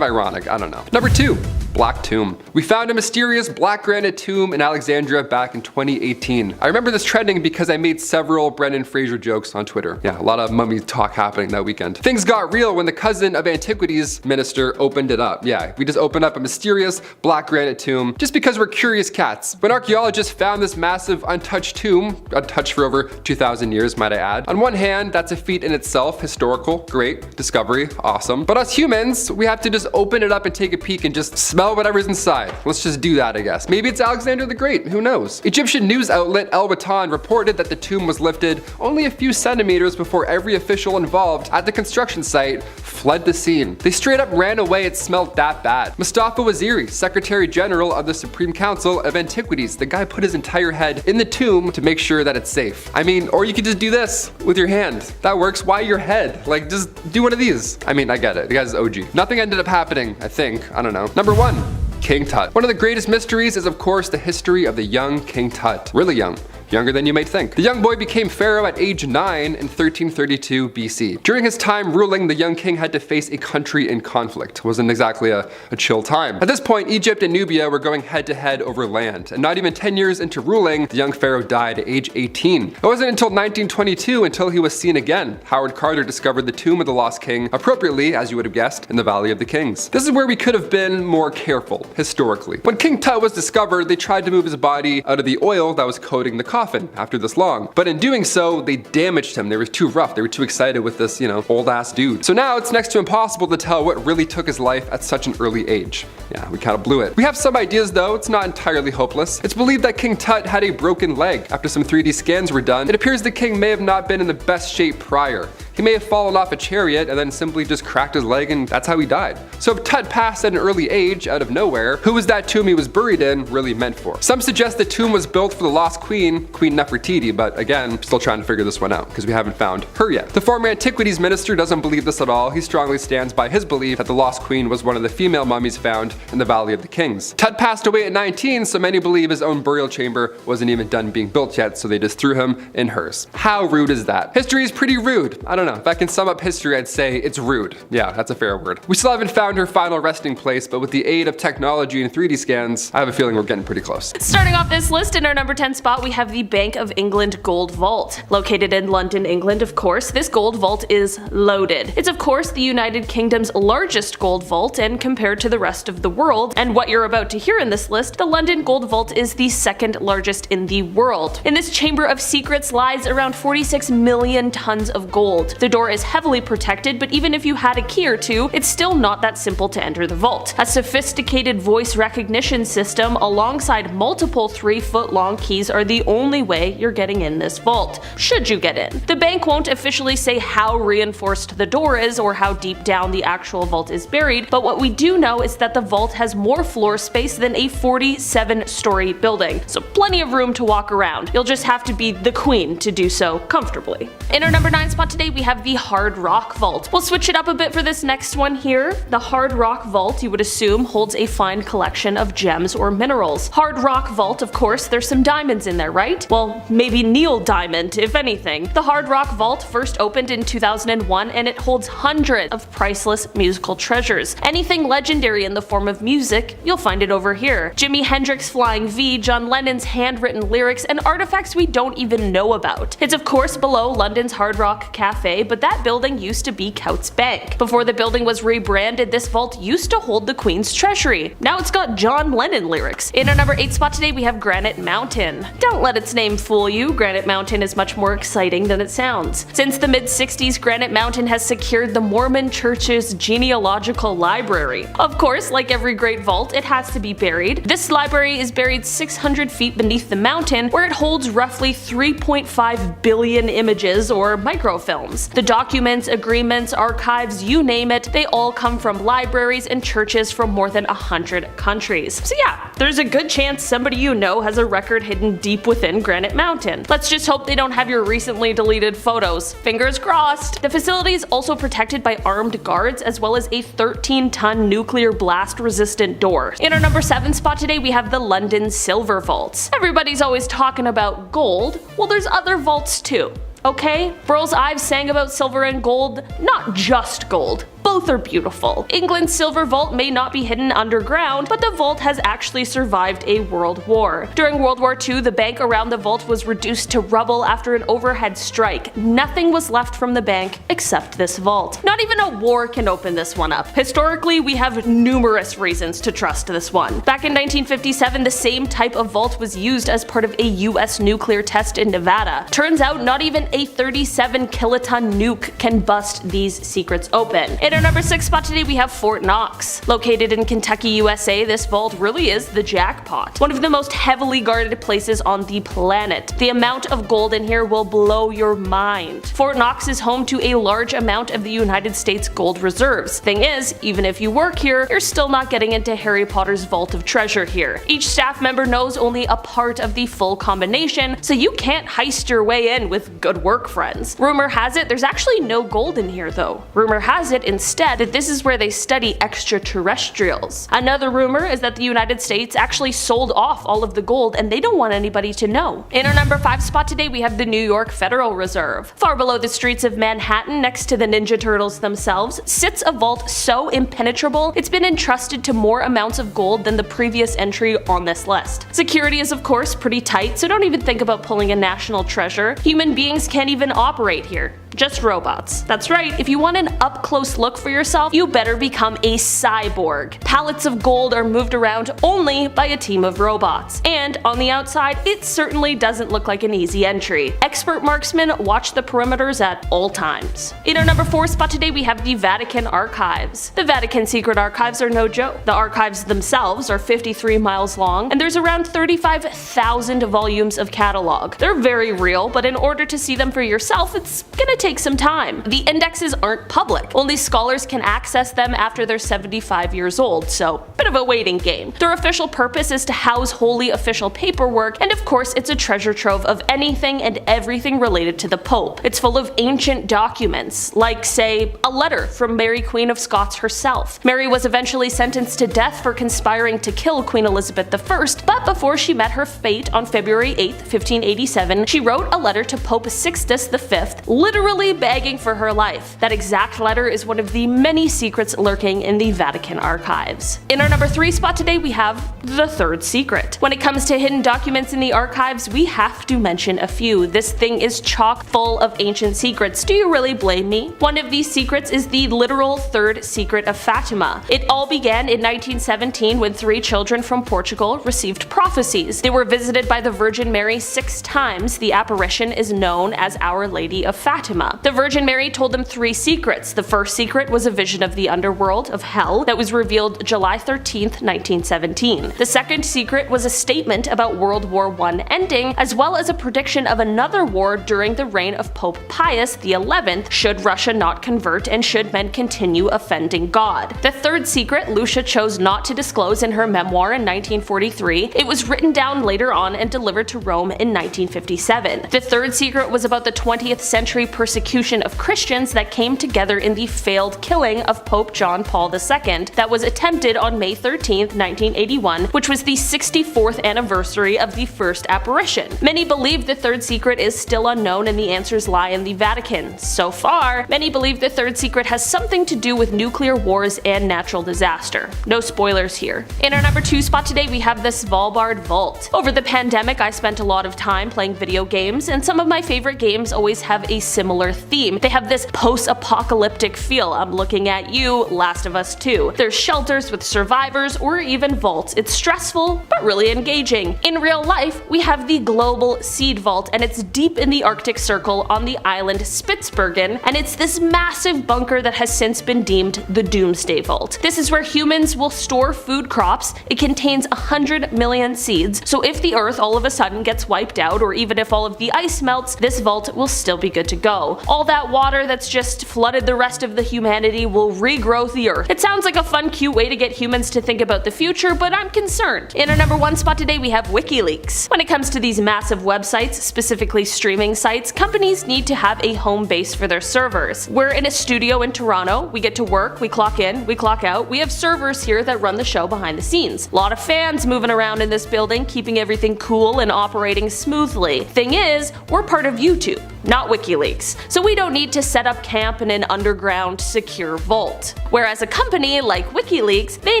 ironic. I don't know. Number 2, Black Tomb. We found a mysterious black granite tomb in Alexandria back in 2018. I remember this trending because I made several Brendan Fraser jokes on Twitter. Yeah, a lot of mummy talk happening that weekend. Things got real when the cousin of Antiquities minister opened it up. Yeah, we just opened up a mysterious black granite tomb just because we're curious cats. When archaeologists found this massive untouched tomb, untouched for over 2,000 years, might I add. On one hand, that's a feat in itself, historical, great, discovery, awesome. But us humans, we have to just open it up and take a peek and just smell whatever's inside. Let's just do that, I guess. Maybe it's Alexander the Great, who knows? Egyptian news outlet El Watan reported that the tomb was lifted only a few centimeters before every official involved at the construction site fled the scene. They straight up ran away, it smelled that bad. Mustafa Waziri, Secretary General of the Supreme Council of Antiquities, the guy put his entire head in the tomb to make sure that it's safe. I mean, or you could just do this with your hand. That works. Why your head? Like, just do one of these. I mean, I get it. The guy's OG. Nothing ended up happening, I think. I don't know. Number 1, King Tut. One of the greatest mysteries is, of course, the history of the young King Tut. Really young. Younger than you might think. The young boy became pharaoh at age 9 in 1332 BC. During his time ruling, the young king had to face a country in conflict. It wasn't exactly a chill time. At this point, Egypt and Nubia were going head to head over land, and not even 10 years into ruling, the young pharaoh died at age 18. It wasn't until 1922 until he was seen again. Howard Carter discovered the tomb of the lost king, appropriately, as you would have guessed, in the Valley of the Kings. This is where we could have been more careful, historically. When King Tut was discovered, they tried to move his body out of the oil that was coating the coffin after this long. But in doing so, they damaged him. They were too rough. They were too excited with this, old ass dude. So now it's next to impossible to tell what really took his life at such an early age. Yeah, we kind of blew it. We have some ideas though. It's not entirely hopeless. It's believed that King Tut had a broken leg. After some 3D scans were done, it appears the king may have not been in the best shape prior. He may have fallen off a chariot and then simply just cracked his leg, and that's how he died. So if Tut passed at an early age out of nowhere, who was that tomb he was buried in really meant for? Some suggest the tomb was built for the lost queen, Queen Nefertiti, but again, still trying to figure this one out because we haven't found her yet. The former Antiquities minister doesn't believe this at all. He strongly stands by his belief that the lost queen was one of the female mummies found in the Valley of the Kings. Tut passed away at 19, so many believe his own burial chamber wasn't even done being built yet, so they just threw him in hers. How rude is that? History is pretty rude. I don't know. If I can sum up history, I'd say it's rude. Yeah, that's a fair word. We still haven't found her final resting place, but with the aid of technology and 3D scans, I have a feeling we're getting pretty close. Starting off this list, in our number 10 spot, we have the Bank of England Gold Vault. Located in London, England, of course, this gold vault is loaded. It's of course the United Kingdom's largest gold vault, and compared to the rest of the world, and what you're about to hear in this list, the London Gold Vault is the second largest in the world. In this chamber of secrets lies around 46 million tons of gold. The door is heavily protected, but even if you had a key or two, it's still not that simple to enter the vault. A sophisticated voice recognition system alongside multiple 3-foot-long keys are the only way you're getting in this vault, should you get in. The bank won't officially say how reinforced the door is or how deep down the actual vault is buried, but what we do know is that the vault has more floor space than a 47-story building, so plenty of room to walk around. You'll just have to be the queen to do so comfortably. In our number 9 spot today, we have the Hard Rock Vault. We'll switch it up a bit for this next one here. The Hard Rock Vault, you would assume, holds a fine collection of gems or minerals. Hard Rock Vault, of course, there's some diamonds in there, right? right? Well, maybe Neil Diamond, if anything. The Hard Rock Vault first opened in 2001 and it holds hundreds of priceless musical treasures. Anything legendary in the form of music, you'll find it over here. Jimi Hendrix' Flying V, John Lennon's handwritten lyrics, and artifacts we don't even know about. It's of course below London's Hard Rock Cafe, but that building used to be Coutts Bank. Before the building was rebranded, this vault used to hold the Queen's treasury. Now it's got John Lennon lyrics. In our number 8 spot today, we have Granite Mountain. Don't let its name fool you, Granite Mountain is much more exciting than it sounds. Since the mid-60s, Granite Mountain has secured the Mormon Church's genealogical library. Of course, like every great vault, it has to be buried. This library is buried 600 feet beneath the mountain, where it holds roughly 3.5 billion images or microfilms. The documents, agreements, archives, you name it, they all come from libraries and churches from more than 100 countries. So yeah, there's a good chance somebody you know has a record hidden deep within Granite Mountain. Let's just hope they don't have your recently deleted photos. Fingers crossed! The facility is also protected by armed guards as well as a 13-ton nuclear blast-resistant door. In our number 7 spot today, we have the London Silver Vaults. Everybody's always talking about gold. Well, there's other vaults too. Okay? Burls Ives sang about silver and gold, not just gold. Both are beautiful. England's Silver Vault may not be hidden underground, but the vault has actually survived a world war. During World War II, the bank around the vault was reduced to rubble after an overhead strike. Nothing was left from the bank except this vault. Not even a war can open this one up. Historically, we have numerous reasons to trust this one. Back in 1957, the same type of vault was used as part of a US nuclear test in Nevada. Turns out not even a 37 kiloton nuke can bust these secrets open. In our number 6 spot today, we have Fort Knox. Located in Kentucky, USA, this vault really is the jackpot. One of the most heavily guarded places on the planet. The amount of gold in here will blow your mind. Fort Knox is home to a large amount of the United States gold reserves. Thing is, even if you work here, you're still not getting into Harry Potter's vault of treasure here. Each staff member knows only a part of the full combination, so you can't heist your way in with good work friends. Rumor has it there's actually no gold in here though. Rumor has it instead that this is where they study extraterrestrials. Another rumor is that the United States actually sold off all of the gold and they don't want anybody to know. In our number 5 spot today, we have the New York Federal Reserve. Far below the streets of Manhattan, next to the Ninja Turtles themselves, sits a vault so impenetrable it's been entrusted to more amounts of gold than the previous entry on this list. Security is of course pretty tight, so don't even think about pulling a national treasure. Human beings can't even operate here. Just robots. That's right, if you want an up-close look for yourself, you better become a cyborg. Pallets of gold are moved around only by a team of robots. And on the outside, it certainly doesn't look like an easy entry. Expert marksmen watch the perimeters at all times. In our number 4 spot today, we have the Vatican Archives. The Vatican Secret Archives are no joke. The archives themselves are 53 miles long, and there's around 35,000 volumes of catalog. They're very real, but in order to see them for yourself, it's gonna take some time. The indexes aren't public. Only scholars can access them after they're 75 years old, so bit of a waiting game. Their official purpose is to house wholly official paperwork, and of course it's a treasure trove of anything and everything related to the Pope. It's full of ancient documents, like say, a letter from Mary Queen of Scots herself. Mary was eventually sentenced to death for conspiring to kill Queen Elizabeth I, but before she met her fate on February 8, 1587, she wrote a letter to Pope Sixtus V, literally begging for her life. That exact letter is one of the many secrets lurking in the Vatican archives. In our number 3 spot today, we have the third secret. When it comes to hidden documents in the archives, we have to mention a few. This thing is chock full of ancient secrets. Do you really blame me? One of these secrets is the literal third secret of Fatima. It all began in 1917 when 3 children from Portugal received prophecies. They were visited by the Virgin Mary 6 times. The apparition is known as Our Lady of Fatima. The Virgin Mary told them 3 secrets. The first secret was a vision of the underworld, of hell, that was revealed July 13th, 1917. The second secret was a statement about World War I ending, as well as a prediction of another war during the reign of Pope Pius XI, should Russia not convert and should men continue offending God. The third secret Lucia chose not to disclose in her memoir in 1943. It was written down later on and delivered to Rome in 1957. The third secret was about the 20th century persecution of Christians that came together in the failed failed killing of Pope John Paul II that was attempted on May 13, 1981, which was the 64th anniversary of the first apparition. Many believe the third secret is still unknown and the answers lie in the Vatican. So far, many believe the third secret has something to do with nuclear wars and natural disaster. No spoilers here. In our number 2 spot today, we have the Svalbard Vault. Over the pandemic, I spent a lot of time playing video games, and some of my favorite games always have a similar theme. They have this post-apocalyptic feel. I'm looking at you, Last of Us 2. There's shelters with survivors or even vaults. It's stressful, but really engaging. In real life, we have the Global Seed Vault, and it's deep in the Arctic Circle on the island Spitsbergen, and it's this massive bunker that has since been deemed the Doomsday Vault. This is where humans will store food crops. It contains 100 million seeds, so if the Earth all of a sudden gets wiped out, or even if all of the ice melts, this vault will still be good to go. All that water that's just flooded the rest of the humanity will regrow the Earth. It sounds like a fun, cute way to get humans to think about the future, but I'm concerned. In our number 1 spot today, we have WikiLeaks. When it comes to these massive websites, specifically streaming sites, companies need to have a home base for their servers. We're in a studio in Toronto, we get to work, we clock in, we clock out, we have servers here that run the show behind the scenes. A lot of fans moving around in this building, keeping everything cool and operating smoothly. Thing is, we're part of YouTube, not WikiLeaks, so we don't need to set up camp in an underground secure vault. Whereas a company like WikiLeaks, they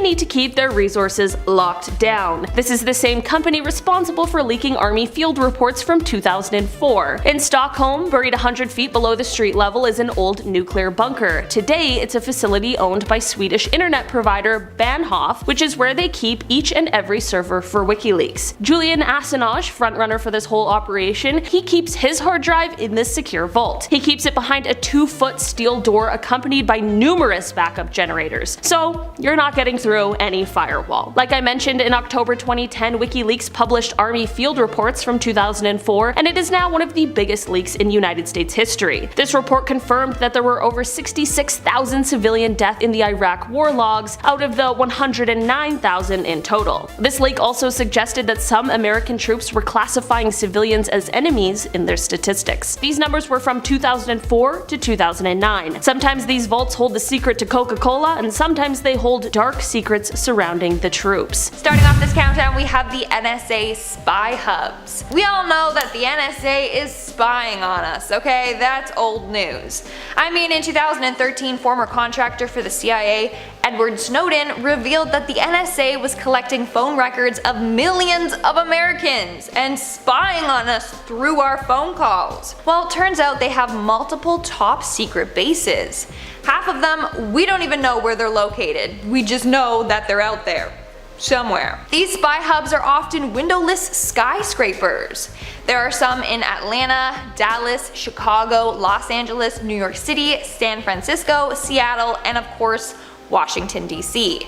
need to keep their resources locked down. This is the same company responsible for leaking Army field reports from 2004. In Stockholm, buried 100 feet below the street level, is an old nuclear bunker. Today, it's a facility owned by Swedish internet provider Bahnhof, which is where they keep each and every server for WikiLeaks. Julian Assange, frontrunner for this whole operation, he keeps his hard drive in this secure vault. He keeps it behind a 2-foot steel door accompanied by numerous backup generators, so you're not getting through any firewall. Like I mentioned, in October 2010, WikiLeaks published Army field reports from 2004, and it is now one of the biggest leaks in United States history. This report confirmed that there were over 66,000 civilian deaths in the Iraq war logs out of the 109,000 in total. This leak also suggested that some American troops were classifying civilians as enemies in their statistics. These numbers were from 2004 to 2009. Sometimes these vaults hold the secret to Coca-Cola, and sometimes they hold dark secrets surrounding the troops. Starting off this countdown, we have the NSA spy hubs. We all know that the NSA is spying on us, okay? That's old news. I mean, in 2013, former contractor for the CIA, Edward Snowden, revealed that the NSA was collecting phone records of millions of Americans and spying on us through our phone calls. Well, it turns out they have multiple top secret bases. Half of them, we don't even know where they're located. We just know that they're out there. Somewhere. These spy hubs are often windowless skyscrapers. There are some in Atlanta, Dallas, Chicago, Los Angeles, New York City, San Francisco, Seattle, and of course, Washington, D.C.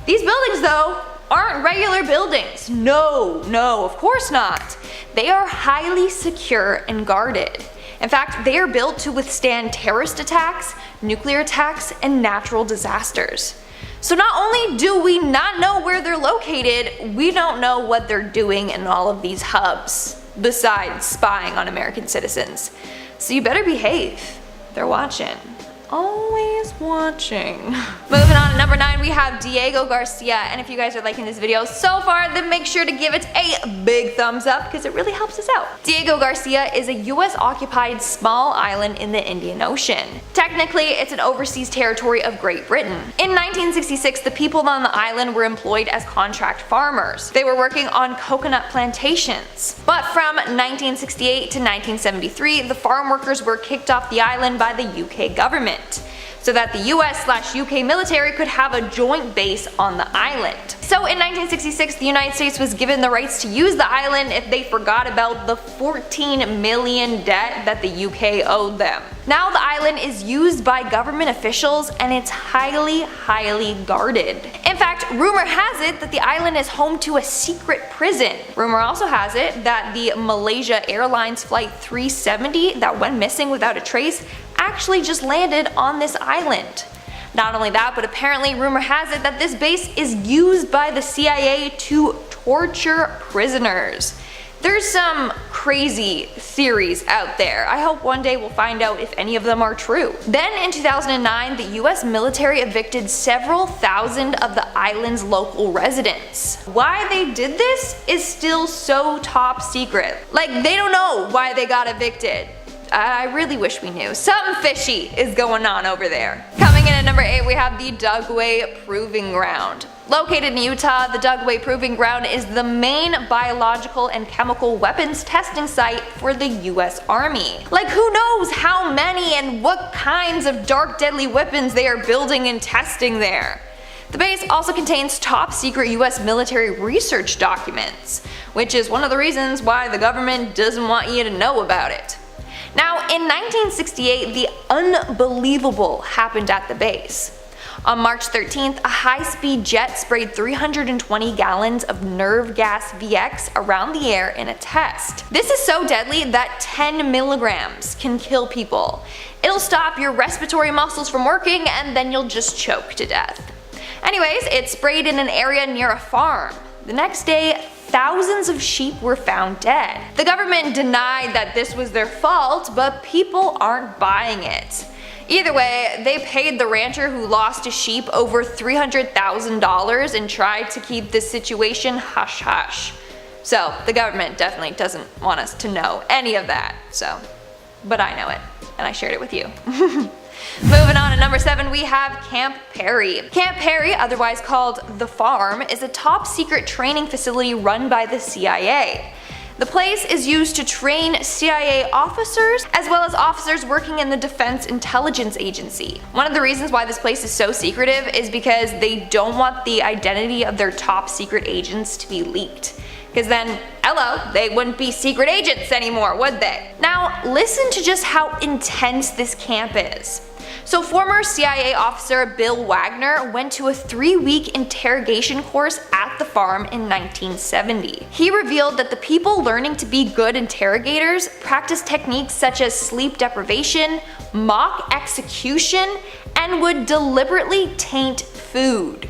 These buildings, though, aren't regular buildings. No, of course not. They are highly secure and guarded. In fact, they are built to withstand terrorist attacks, nuclear attacks, and natural disasters. So not only do we not know where they're located, we don't know what they're doing in all of these hubs, besides spying on American citizens. So you better behave. They're watching. Always watching. Moving on to number 9, we have Diego Garcia, and if you guys are liking this video so far, then make sure to give it a big thumbs up because it really helps us out. Diego Garcia is a US occupied small island in the Indian Ocean. Technically, it's an overseas territory of Great Britain. In 1966, the people on the island were employed as contract farmers. They were working on coconut plantations. But from 1968 to 1973, the farm workers were kicked off the island by the UK government, so that the US/UK military could have a joint base on the island. So in 1966, the United States was given the rights to use the island if they forgot about the $14 million debt that the UK owed them. Now the island is used by government officials and it's highly guarded. In fact, rumor has it that the island is home to a secret prison. Rumor also has it that the Malaysia Airlines Flight 370 that went missing without a trace actually just landed on this island. Not only that, but apparently rumor has it that this base is used by the CIA to torture prisoners. There's some crazy theories out there. I hope one day we'll find out if any of them are true. Then in 2009, the US military evicted several thousand of the island's local residents. Why they did this is still so top secret. Like, they don't know why they got evicted. I really wish we knew. Something fishy is going on over there. Coming in at number 8, we have the Dugway Proving Ground. Located in Utah, the Dugway Proving Ground is the main biological and chemical weapons testing site for the US Army. Like, who knows how many and what kinds of dark deadly weapons they are building and testing there. The base also contains top secret US military research documents, which is one of the reasons why the government doesn't want you to know about it. Now, in 1968, the unbelievable happened at the base. On March 13th, a high-speed jet sprayed 320 gallons of nerve gas VX around the air in a test. This is so deadly that 10 milligrams can kill people. It'll stop your respiratory muscles from working and then you'll just choke to death. Anyways, it sprayed in an area near a farm. The next day, thousands of sheep were found dead. The government denied that this was their fault, but people aren't buying it. Either way, they paid the rancher who lost a sheep over $300,000 and tried to keep this situation hush-hush. So the government definitely doesn't want us to know any of that, but I know it, and I shared it with you. Moving on to number 7, we have Camp Perry. Camp Perry, otherwise called The Farm, is a top secret training facility run by the CIA. The place is used to train CIA officers as well as officers working in the Defense Intelligence Agency. One of the reasons why this place is so secretive is because they don't want the identity of their top secret agents to be leaked. Because then, hello, they wouldn't be secret agents anymore, would they? Now, listen to just how intense this camp is. So former CIA officer Bill Wagner went to a 3-week interrogation course at the farm in 1970. He revealed that the people learning to be good interrogators practice techniques such as sleep deprivation, mock execution, and would deliberately taint food,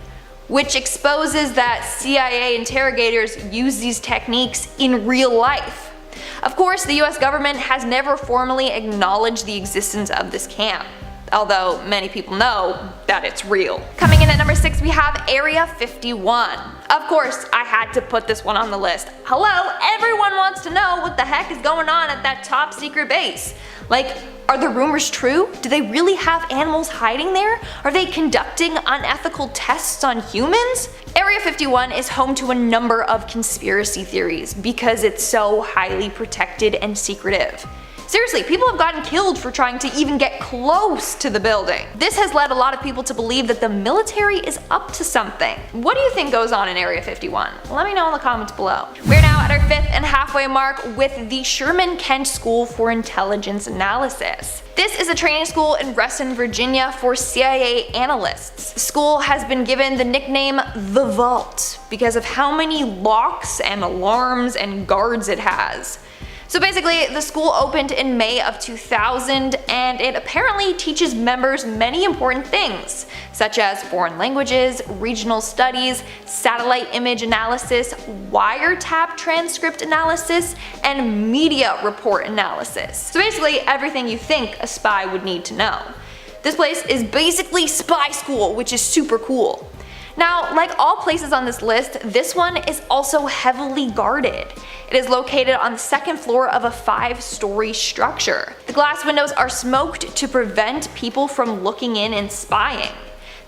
which exposes that CIA interrogators use these techniques in real life. Of course, the US government has never formally acknowledged the existence of this camp, although many people know that it's real. Coming in at number 6, we have Area 51. Of course, I had to put this one on the list. Hello, everyone wants to know what the heck is going on at that top secret base. Like, are the rumors true? Do they really have animals hiding there? Are they conducting unethical tests on humans? Area 51 is home to a number of conspiracy theories because it's so highly protected and secretive. Seriously, people have gotten killed for trying to even get close to the building. This has led a lot of people to believe that the military is up to something. What do you think goes on in Area 51? Let me know in the comments below. We're now at our 5th and halfway mark with the Sherman Kent School for Intelligence Analysis. This is a training school in Reston, Virginia for CIA analysts. The school has been given the nickname The Vault because of how many locks and alarms and guards it has. So basically, the school opened in May of 2000 and it apparently teaches members many important things, such as foreign languages, regional studies, satellite image analysis, wiretap transcript analysis, and media report analysis. So basically everything you think a spy would need to know. This place is basically spy school, which is super cool. Now, like all places on this list, this one is also heavily guarded. It is located on the 2nd floor of a 5-story structure. The glass windows are smoked to prevent people from looking in and spying.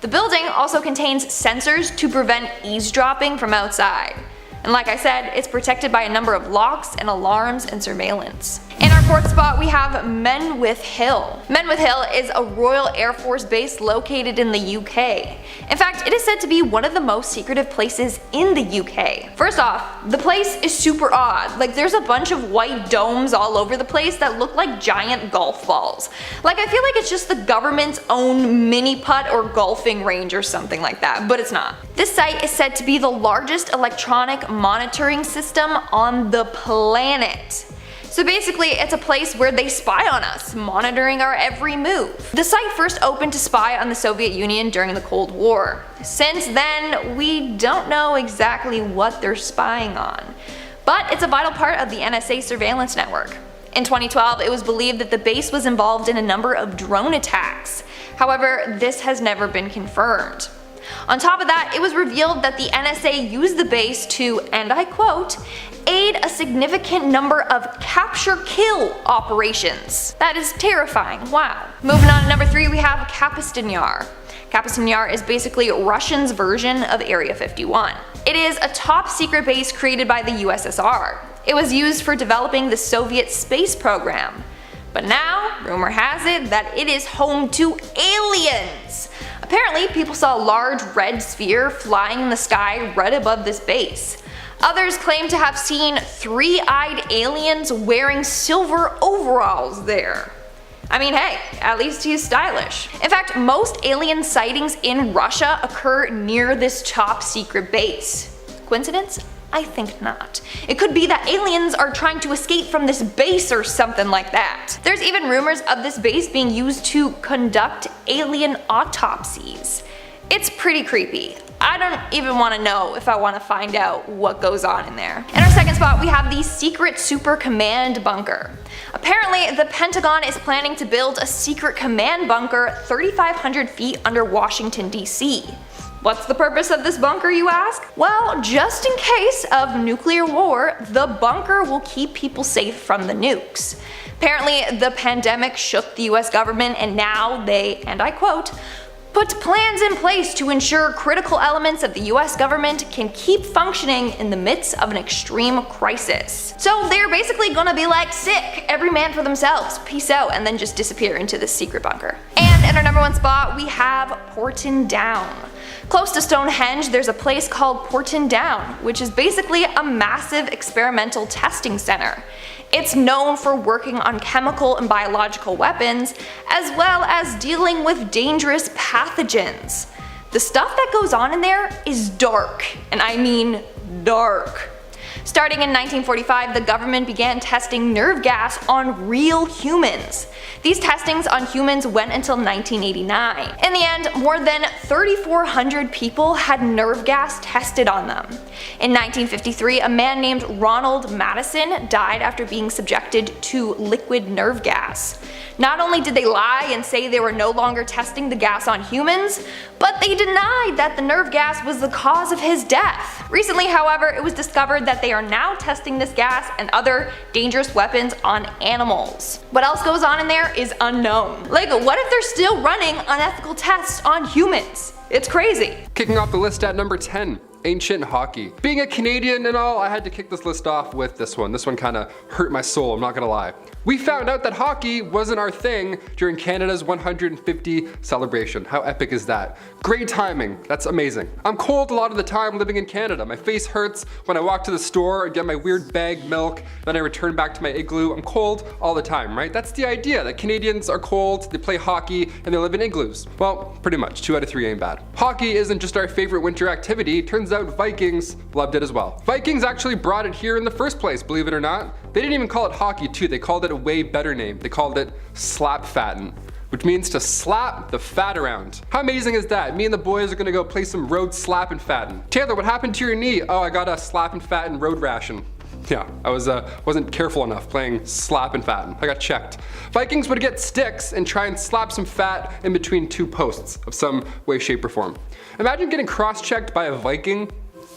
The building also contains sensors to prevent eavesdropping from outside. And like I said, it's protected by a number of locks and alarms and surveillance. In our 4th spot, we have Menwith Hill. Menwith Hill is a Royal Air Force base located in the UK. In fact, it is said to be one of the most secretive places in the UK. First off, the place is super odd. Like, there's a bunch of white domes all over the place that look like giant golf balls. Like, I feel like it's just the government's own mini putt or golfing range or something like that, but it's not. This site is said to be the largest electronic monitoring system on the planet. So basically, it's a place where they spy on us, monitoring our every move. The site first opened to spy on the Soviet Union during the Cold War. Since then, we don't know exactly what they're spying on. but it's a vital part of the NSA surveillance network. In 2012, it was believed that the base was involved in a number of drone attacks. However, this has never been confirmed. On top of that, it was revealed that the NSA used the base to, and I quote, aid a significant number of capture-kill operations. That is terrifying, wow. Moving on to number 3, we have Kapustin Yar. Kapustin Yar is basically Russians' version of Area 51. It is a top secret base created by the USSR. It was used for developing the Soviet space program. But now, rumor has it that it is home to aliens. Apparently, people saw a large red sphere flying in the sky right above this base. Others claim to have seen 3-eyed aliens wearing silver overalls there. I mean, hey, at least he's stylish. In fact, most alien sightings in Russia occur near this top secret base. Coincidence? I think not. It could be that aliens are trying to escape from this base or something like that. There's even rumors of this base being used to conduct alien autopsies. It's pretty creepy. I don't even want to know if I want to find out what goes on in there. In our second spot, we have the secret super command bunker. Apparently, the Pentagon is planning to build a secret command bunker 3,500 feet under Washington, D.C. What's the purpose of this bunker, you ask? Well, just in case of nuclear war, the bunker will keep people safe from the nukes. Apparently, the pandemic shook the US government and now they, and I quote, put plans in place to ensure critical elements of the US government can keep functioning in the midst of an extreme crisis. So they're basically gonna be like, sick, every man for themselves, peace out, and then just disappear into this secret bunker. And in our number 1 spot, we have Porton Down. Close to Stonehenge, there's a place called Porton Down, which is basically a massive experimental testing center. It's known for working on chemical and biological weapons, as well as dealing with dangerous pathogens. The stuff that goes on in there is dark, and I mean dark. Starting in 1945, the government began testing nerve gas on real humans. These testings on humans went until 1989. In the end, more than 3,400 people had nerve gas tested on them. In 1953, a man named Ronald Madison died after being subjected to liquid nerve gas. Not only did they lie and say they were no longer testing the gas on humans, but they denied that the nerve gas was the cause of his death. Recently, however, it was discovered that they are now testing this gas and other dangerous weapons on animals. What else goes on in there is unknown. Like, what if they're still running unethical tests on humans? It's crazy. Kicking off the list at number 10. Ancient hockey. Being a Canadian and all, I had to kick this list off with this one. This one kind of hurt my soul, I'm not gonna lie. We found out that hockey wasn't our thing during Canada's 150 celebration. How epic is that? Great timing, that's amazing. I'm cold a lot of the time living in Canada. My face hurts when I walk to the store and get my weird bagged milk, then I return back to my igloo. I'm cold all the time, right? That's the idea, that Canadians are cold, they play hockey, and they live in igloos. Well, pretty much, 2 out of 3 ain't bad. Hockey isn't just our favorite winter activity, turns out Vikings loved it as well. Vikings actually brought it here in the first place, believe it or not. They didn't even call it hockey too, they called it a way better name. They called it slapfatten, which means to slap the fat around. How amazing is that? Me and the boys are gonna go play some road slap and fatten. Taylor, what happened to your knee? Oh, I got a slap and fatten road ration. Yeah, I wasn't careful enough playing slap and fatten. I got checked. Vikings would get sticks and try and slap some fat in between 2 posts of some way, shape, or form. Imagine getting cross-checked by a Viking.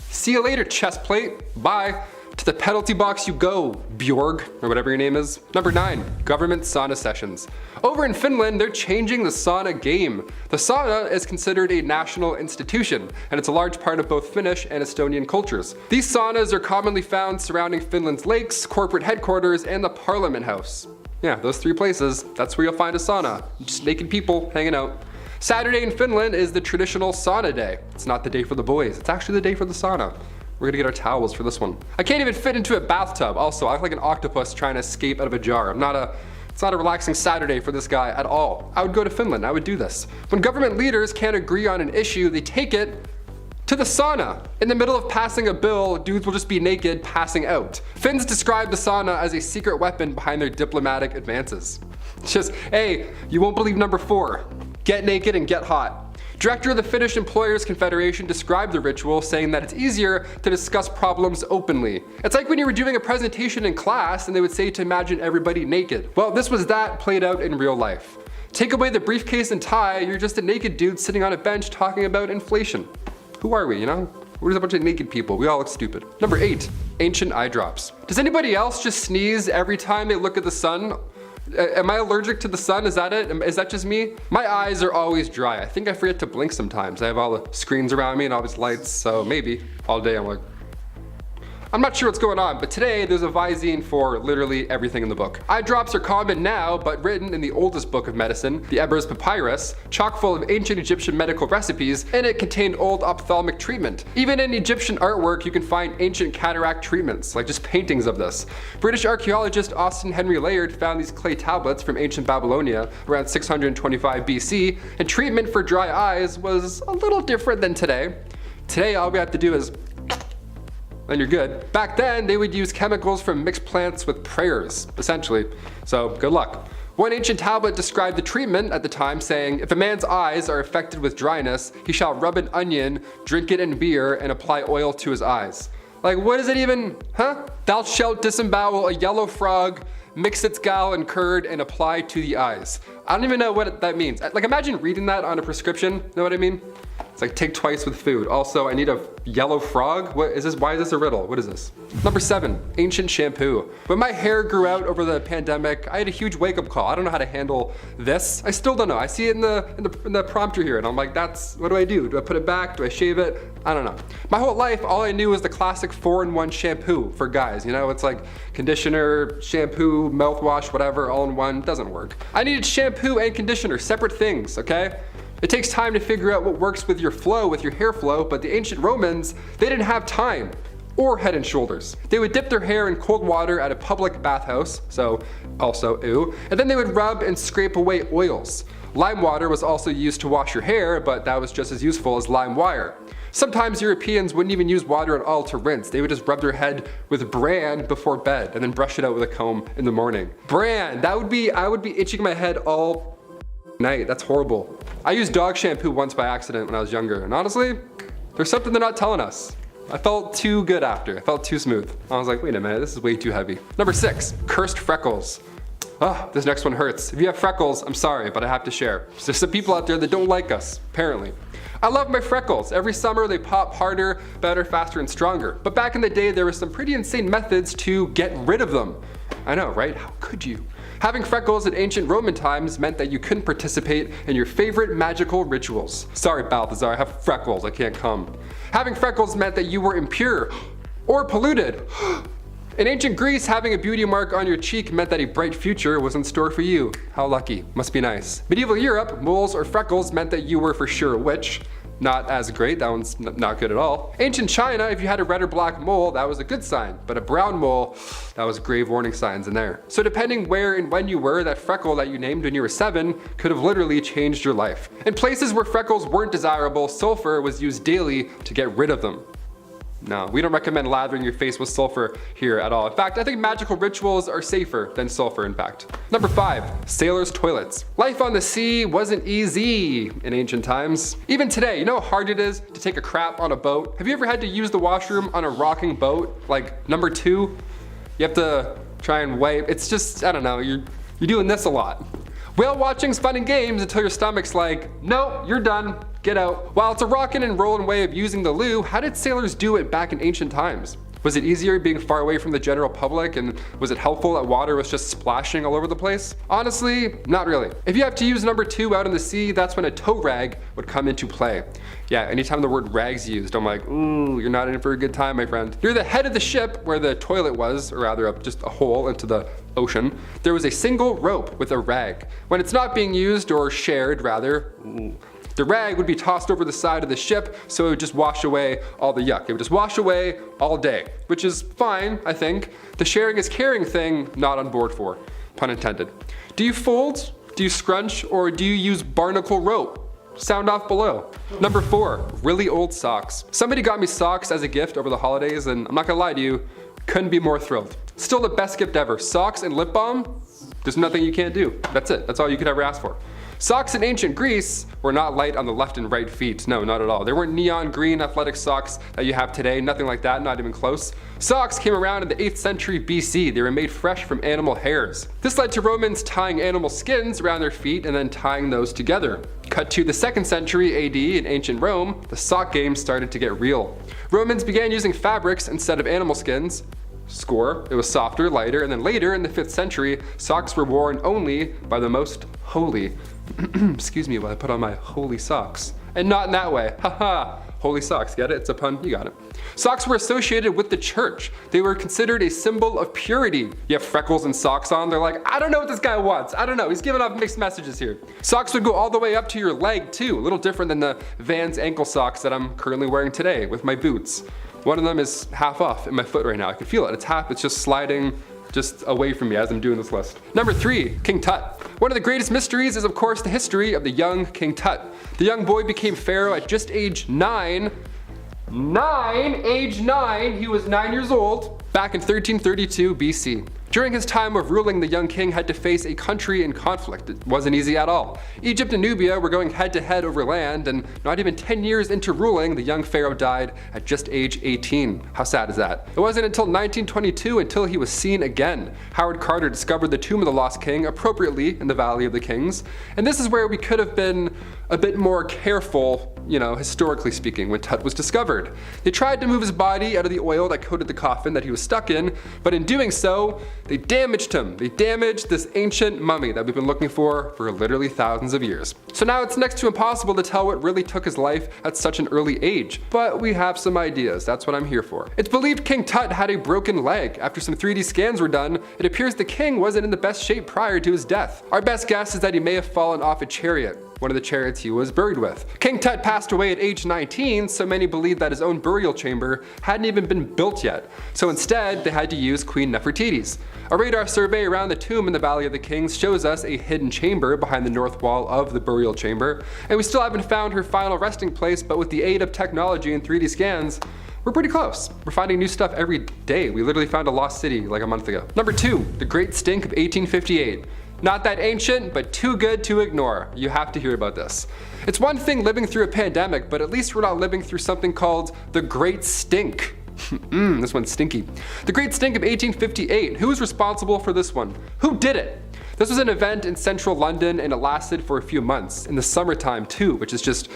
See you later, chest plate. Bye. To the penalty box you go, Bjorg, or whatever your name is. Number 9, government sauna sessions. Over in Finland, they're changing the sauna game. The sauna is considered a national institution, and it's a large part of both Finnish and Estonian cultures. These saunas are commonly found surrounding Finland's lakes, corporate headquarters, and the Parliament House. Yeah, those 3 places, that's where you'll find a sauna. Just naked people hanging out. Saturday in Finland is the traditional sauna day. It's not the day for the boys, it's actually the day for the sauna. We're gonna get our towels for this one. I can't even fit into a bathtub. Also, I look like an octopus trying to escape out of a jar. It's not a relaxing Saturday for this guy at all. I would go to Finland, I would do this. When government leaders can't agree on an issue, they take it to the sauna. In the middle of passing a bill, dudes will just be naked passing out. Finns describe the sauna as a secret weapon behind their diplomatic advances. It's just, hey, you won't believe number 4. Get naked and get hot. Director of the Finnish Employers Confederation described the ritual, saying that it's easier to discuss problems openly. It's like when you were doing a presentation in class and they would say to imagine everybody naked. Well, this was that played out in real life. Take away the briefcase and tie, you're just a naked dude sitting on a bench talking about inflation. Who are we, you know? We're just a bunch of naked people. We all look stupid. Number 8, ancient eye drops. Does anybody else just sneeze every time they look at the sun? Am I allergic to the sun? Is that it? Is that just me? My eyes are always dry. I think I forget to blink sometimes. I have all the screens around me and all these lights, so maybe all day I'm like, I'm not sure what's going on, but today there's a Visine for literally everything in the book. Eye drops are common now, but written in the oldest book of medicine, the Ebers Papyrus, chock full of ancient Egyptian medical recipes, and it contained old ophthalmic treatment. Even in Egyptian artwork, you can find ancient cataract treatments, like just paintings of this. British archaeologist Austin Henry Layard found these clay tablets from ancient Babylonia around 625 BC, and treatment for dry eyes was a little different than today. Today, all we have to do is and you're good. Back then, they would use chemicals from mixed plants with prayers, essentially. So good luck. One ancient tablet described the treatment at the time, saying, if a man's eyes are affected with dryness, he shall rub an onion, drink it in beer, and apply oil to his eyes. Like, what is it even, huh? Thou shalt disembowel a yellow frog, mix its gall and curd, and apply to the eyes. I don't even know what that means. Like, imagine reading that on a prescription, know what I mean? It's like take twice with food. Also, I need a yellow frog. What is this? Why is this a riddle? What is this? Number 7, ancient shampoo. When my hair grew out over the pandemic, I had a huge wake-up call. I don't know how to handle this. I still don't know. I see it in the prompter here, and I'm like, what do I do? Do I put it back? Do I shave it? I don't know. My whole life, all I knew was the classic 4-in-1 shampoo for guys. You know, it's like conditioner, shampoo, mouthwash, whatever, all in one. Doesn't work. I needed shampoo and conditioner, separate things, okay? It takes time to figure out what works with your flow, with your hair flow, but the ancient Romans, they didn't have time or Head and Shoulders. They would dip their hair in cold water at a public bathhouse, so also ew, and then they would rub and scrape away oils. Lime water was also used to wash your hair, but that was just as useful as lime wire. Sometimes Europeans wouldn't even use water at all to rinse. They would just rub their head with bran before bed and then brush it out with a comb in the morning. Bran, I would be itching my head all night. That's horrible. I used dog shampoo once by accident when I was younger, and honestly, there's something they're not telling us. I felt too good after. I felt too smooth. I was like, wait a minute, this is way too heavy. Number 6, cursed freckles. This next one hurts. If you have freckles, I'm sorry, but I have to share. There's some people out there that don't like us, apparently. I love my freckles. Every summer they pop harder, better, faster, and stronger. But back in the day, there were some pretty insane methods to get rid of them. I know, right? How could you? Having freckles in ancient Roman times meant that you couldn't participate in your favorite magical rituals. Sorry, Balthazar, I have freckles, I can't come. Having freckles meant that you were impure or polluted. In ancient Greece, having a beauty mark on your cheek meant that a bright future was in store for you. How lucky, must be nice. Medieval Europe, moles or freckles meant that you were for sure a witch. Not as great, that one's not good at all. Ancient China, if you had a red or black mole, that was a good sign, but a brown mole, that was grave warning signs in there. So depending where and when you were, that freckle that you named when you were 7 could have literally changed your life. In places where freckles weren't desirable, sulfur was used daily to get rid of them. No, we don't recommend lathering your face with sulfur here at all. In fact, I think magical rituals are safer than sulfur, in fact. Number 5, sailors' toilets. Life on the sea wasn't easy in ancient times. Even today, you know how hard it is to take a crap on a boat? Have you ever had to use the washroom on a rocking boat? Like number 2? You have to try and wipe. It's just, I don't know, you're doing this a lot. Whale watching's fun and games until your stomach's like, no, you're done. Get out. While it's a rockin' and rollin' way of using the loo, how did sailors do it back in ancient times? Was it easier being far away from the general public, and was it helpful that water was just splashing all over the place? Honestly, not really. If you have to use number 2 out in the sea, that's when a tow rag would come into play. Yeah, anytime the word rag's used, I'm like, ooh, you're not in for a good time, my friend. Near the head of the ship, where the toilet was, or rather just a hole into the ocean, there was a single rope with a rag. When it's not being used, or shared rather, the rag would be tossed over the side of the ship, so it would just wash away all the yuck. It would just wash away all day, which is fine, I think. The sharing is caring thing, not on board for, pun intended. Do you fold, do you scrunch, or do you use barnacle rope? Sound off below. Number 4, really old socks. Somebody got me socks as a gift over the holidays, and I'm not gonna lie to you, couldn't be more thrilled. Still the best gift ever. Socks and lip balm, there's nothing you can't do. That's it, that's all you could ever ask for. Socks in ancient Greece were not light on the left and right feet. No, not at all. There weren't neon green athletic socks that you have today. Nothing like that, not even close. Socks came around in the 8th century BC. They were made fresh from animal hairs. This led to Romans tying animal skins around their feet and then tying those together. Cut to the 2nd century AD in ancient Rome, the sock game started to get real. Romans began using fabrics instead of animal skins. Score, it was softer, lighter, and then later in the 5th century, socks were worn only by the most holy. Excuse me while I put on my holy socks. And not in that way, haha. Holy socks, get it? It's a pun, you got it. Socks were associated with the church. They were considered a symbol of purity. You have freckles and socks on, they're like, I don't know what this guy wants. I don't know, he's giving off mixed messages here. Socks would go all the way up to your leg too, a little different than the Vans ankle socks that I'm currently wearing today with my boots. One of them is half off in my foot right now. I can feel it, it's half, it's just sliding just away from me as I'm doing this list. Number 3, King Tut. One of the greatest mysteries is of course the history of the young King Tut. The young boy became pharaoh at just age 9. Age 9, he was 9 years old, back in 1332 BC. During his time of ruling, the young king had to face a country in conflict. It wasn't easy at all. Egypt and Nubia were going head to head over land, and not even 10 years into ruling, the young pharaoh died at just age 18. How sad is that? It wasn't until 1922 until he was seen again. Howard Carter discovered the tomb of the lost king appropriately in the Valley of the Kings, and this is where we could have been a bit more careful, historically speaking, when Tut was discovered. They tried to move his body out of the oil that coated the coffin that he was stuck in, but in doing so, they damaged him. They damaged this ancient mummy that we've been looking for literally thousands of years. So now it's next to impossible to tell what really took his life at such an early age, but we have some ideas. That's what I'm here for. It's believed King Tut had a broken leg. After some 3D scans were done, it appears the king wasn't in the best shape prior to his death. Our best guess is that he may have fallen off a chariot, one of the chariots he was buried with. King Tut passed away at age 19, so many believe that his own burial chamber hadn't even been built yet. So instead, they had to use Queen Nefertiti's. A radar survey around the tomb in the Valley of the Kings shows us a hidden chamber behind the north wall of the burial chamber, and we still haven't found her final resting place, but with the aid of technology and 3D scans, we're pretty close. We're finding new stuff every day. We literally found a lost city like a month ago. Number 2, the Great Stink of 1858. Not that ancient, but too good to ignore. You have to hear about this. It's one thing living through a pandemic, but at least we're not living through something called the Great Stink. This one's stinky. The Great Stink of 1858. Who was responsible for this one? Who did it? This was an event in central London and it lasted for a few months, in the summertime too, which is just,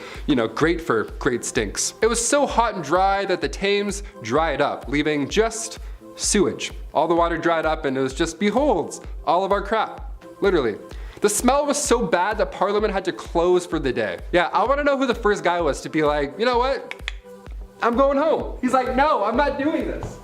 great for great stinks. It was so hot and dry that the Thames dried up, leaving just sewage. All the water dried up and it was just, behold, all of our crap. Literally. The smell was so bad that Parliament had to close for the day. Yeah, I want to know who the first guy was to be like, you know what? I'm going home. He's like, no, I'm not doing this.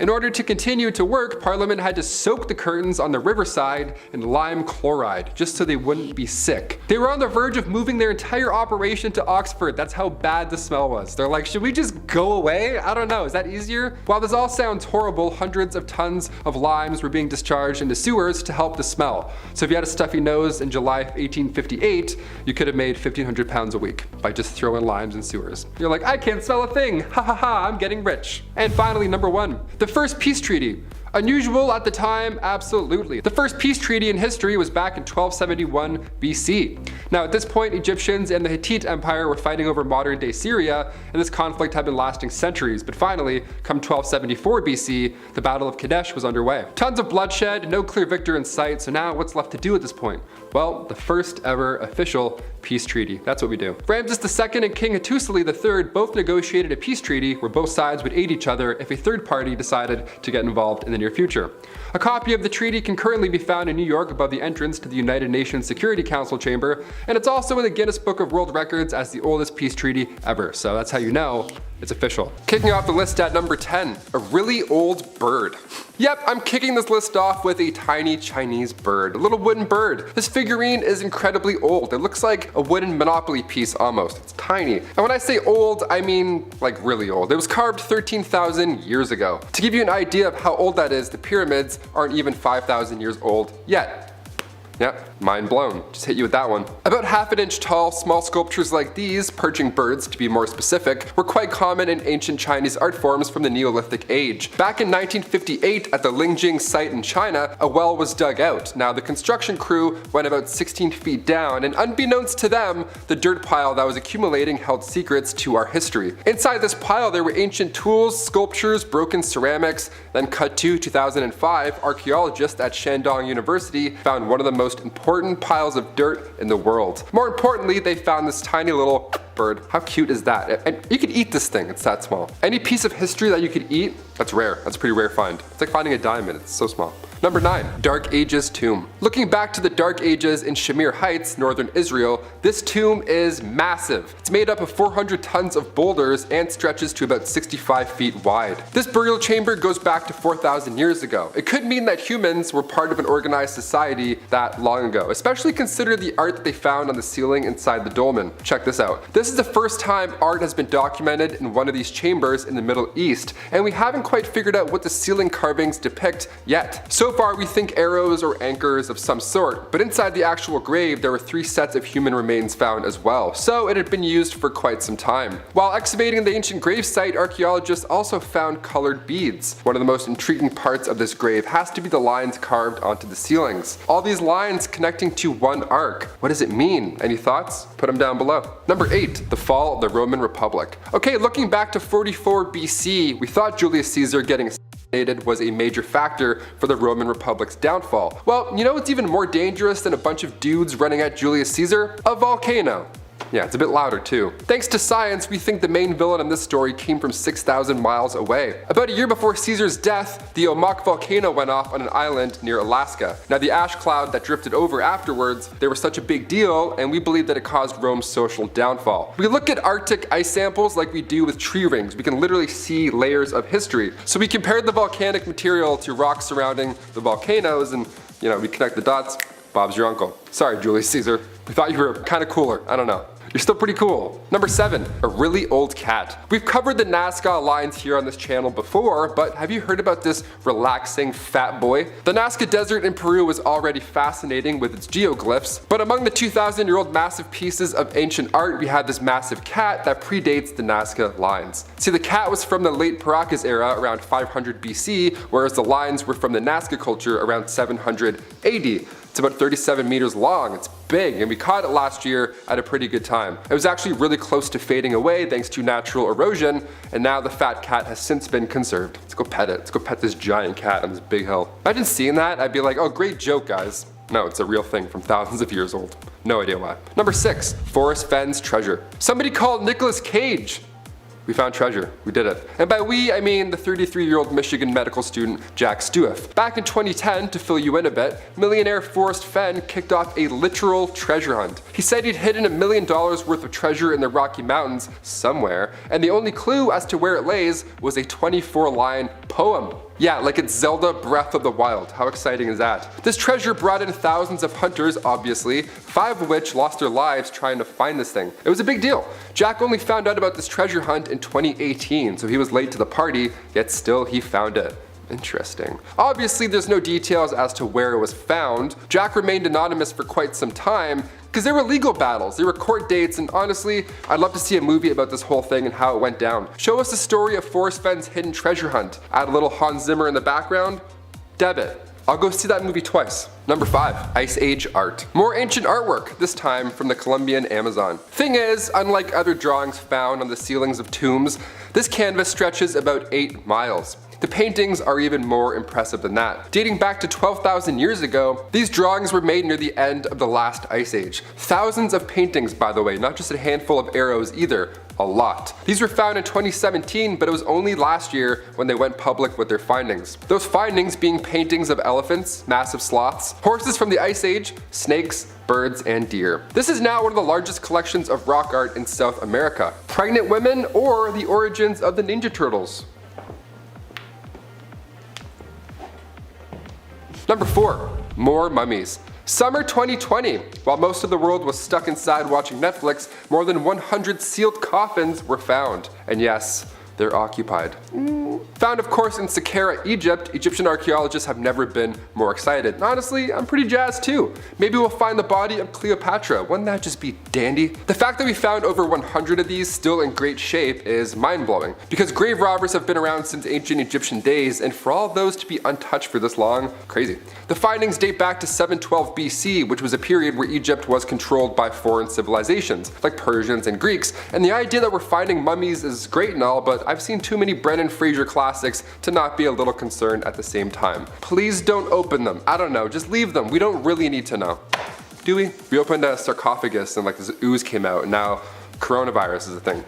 In order to continue to work, Parliament had to soak the curtains on the riverside in lime chloride, just so they wouldn't be sick. They were on the verge of moving their entire operation to Oxford. That's how bad the smell was. They're like, should we just go away? I don't know, is that easier? While this all sounds horrible, hundreds of tons of limes were being discharged into sewers to help the smell. So if you had a stuffy nose in July of 1858, you could have made 1,500 pounds a week by just throwing limes in sewers. You're like, I can't smell a thing. Ha ha ha, I'm getting rich. And finally, number 1. The first peace treaty. Unusual at the time, absolutely. The first peace treaty in history was back in 1271 BC. Now at this point, Egyptians and the Hittite Empire were fighting over modern day Syria, and this conflict had been lasting centuries, but finally, come 1274 BC, the Battle of Kadesh was underway. Tons of bloodshed, no clear victor in sight, so now what's left to do at this point? Well, the first ever official peace treaty. That's what we do. Ramses II and King Hattusili III both negotiated a peace treaty where both sides would aid each other if a third party decided to get involved in the near future. A copy of the treaty can currently be found in New York above the entrance to the United Nations Security Council chamber, and it's also in the Guinness Book of World Records as the oldest peace treaty ever, so that's how you know it's official. Kicking off the list at number 10, a really old bird. Yep, I'm kicking this list off with a tiny Chinese bird, a little wooden bird. This figurine is incredibly old. It looks like a wooden Monopoly piece almost. It's tiny. And when I say old, I mean like really old. It was carved 13,000 years ago. To give you an idea of how old that is, the pyramids aren't even 5,000 years old yet. Yep, mind blown. Just hit you with that one. About half an inch tall, small sculptures like these, perching birds to be more specific, were quite common in ancient Chinese art forms from the Neolithic age. Back in 1958 at the Lingjing site in China, a well was dug out. Now the construction crew went about 16 feet down, and unbeknownst to them, the dirt pile that was accumulating held secrets to our history. Inside this pile there were ancient tools, sculptures, broken ceramics. Then cut to 2005, archaeologists at Shandong University found one of the most important piles of dirt in the world. More importantly, they found this tiny little bird. How cute is that? And you could eat this thing, it's that small. Any piece of history that you could eat, that's rare. That's a pretty rare find. It's like finding a diamond, it's so small. Number 9, Dark Ages tomb. Looking back to the Dark Ages in Shamir Heights, northern Israel, this tomb is massive. It's made up of 400 tons of boulders and stretches to about 65 feet wide. This burial chamber goes back to 4,000 years ago. It could mean that humans were part of an organized society that long ago, especially consider the art that they found on the ceiling inside the dolmen. Check this out. This is the first time art has been documented in one of these chambers in the Middle East, and we haven't quite figured out what the ceiling carvings depict yet. So far we think arrows or anchors of some sort, but inside the actual grave there were 3 sets of human remains found as well, so it had been used for quite some time. While excavating the ancient grave site, archaeologists also found colored beads. One of the most intriguing parts of this grave has to be the lines carved onto the ceilings. All these lines connecting to one arc. What does it mean? Any thoughts? Put them down below. Number 8, the fall of the Roman Republic. Okay, looking back to 44 BC, we thought Julius Caesar getting was a major factor for the Roman Republic's downfall. Well, you know what's even more dangerous than a bunch of dudes running at Julius Caesar? A volcano. Yeah, it's a bit louder too. Thanks to science, we think the main villain in this story came from 6,000 miles away. About a year before Caesar's death, the Omak volcano went off on an island near Alaska. Now the ash cloud that drifted over afterwards, they were such a big deal, and we believe that it caused Rome's social downfall. We look at Arctic ice samples like we do with tree rings. We can literally see layers of history. So we compared the volcanic material to rocks surrounding the volcanoes, and we connect the dots. Bob's your uncle. Sorry, Julius Caesar. We thought you were kind of cooler. I don't know. You're still pretty cool. Number 7, a really old cat. We've covered the Nazca lines here on this channel before, but have you heard about this relaxing fat boy? The Nazca Desert in Peru was already fascinating with its geoglyphs, but among the 2,000-year-old massive pieces of ancient art, we had this massive cat that predates the Nazca lines. See, the cat was from the late Paracas era around 500 BC, whereas the lines were from the Nazca culture around 700 AD. It's about 37 meters long, it's big, and we caught it last year at a pretty good time. It was actually really close to fading away thanks to natural erosion, and now the fat cat has since been conserved. Let's go pet it. Let's go pet this giant cat on this big hill. Imagine seeing that, I'd be like, oh, great joke, guys. No, it's a real thing from thousands of years old. No idea why. Number 6, Forrest Fenn's treasure. Somebody called Nicolas Cage. We found treasure. We did it. And by we, I mean the 33-year-old Michigan medical student Jack Stueff. Back in 2010, to fill you in a bit, millionaire Forrest Fenn kicked off a literal treasure hunt. He said he'd hidden $1 million worth of treasure in the Rocky Mountains somewhere, and the only clue as to where it lays was a 24-line poem. Yeah, like it's Zelda Breath of the Wild. How exciting is that? This treasure brought in thousands of hunters, obviously, 5 of which lost their lives trying to find this thing. It was a big deal. Jack only found out about this treasure hunt in 2018, so he was late to the party, yet still he found it. Interesting. Obviously, there's no details as to where it was found. Jack remained anonymous for quite some time, because there were legal battles, there were court dates, and honestly, I'd love to see a movie about this whole thing and how it went down. Show us the story of Forrest Fenn's hidden treasure hunt. Add a little Hans Zimmer in the background. Debit. I'll go see that movie twice. Number 5, Ice Age art. More ancient artwork, this time from the Colombian Amazon. Thing is, unlike other drawings found on the ceilings of tombs, this canvas stretches about 8 miles. The paintings are even more impressive than that. Dating back to 12,000 years ago, these drawings were made near the end of the last ice age. Thousands of paintings, by the way, not just a handful of arrows either. A lot. These were found in 2017, but it was only last year when they went public with their findings. Those findings being paintings of elephants, massive sloths, horses from the Ice Age, snakes, birds, and deer. This is now one of the largest collections of rock art in South America. Pregnant women or the origins of the Ninja Turtles. Number 4, more mummies. Summer 2020. While most of the world was stuck inside watching Netflix, more than 100 sealed coffins were found. And yes, they're occupied. Found of course in Saqqara, Egypt, Egyptian archaeologists have never been more excited. And honestly, I'm pretty jazzed too. Maybe we'll find the body of Cleopatra. Wouldn't that just be dandy? The fact that we found over 100 of these still in great shape is mind-blowing, because grave robbers have been around since ancient Egyptian days, and for all of those to be untouched for this long, crazy. The findings date back to 712 BC, which was a period where Egypt was controlled by foreign civilizations, like Persians and Greeks, and the idea that we're finding mummies is great and all, but I've seen too many Brendan Fraser classics to not be a little concerned at the same time. Please don't open them. I don't know, just leave them. We don't really need to know. Do we? We opened a sarcophagus and like this ooze came out, and now coronavirus is a thing.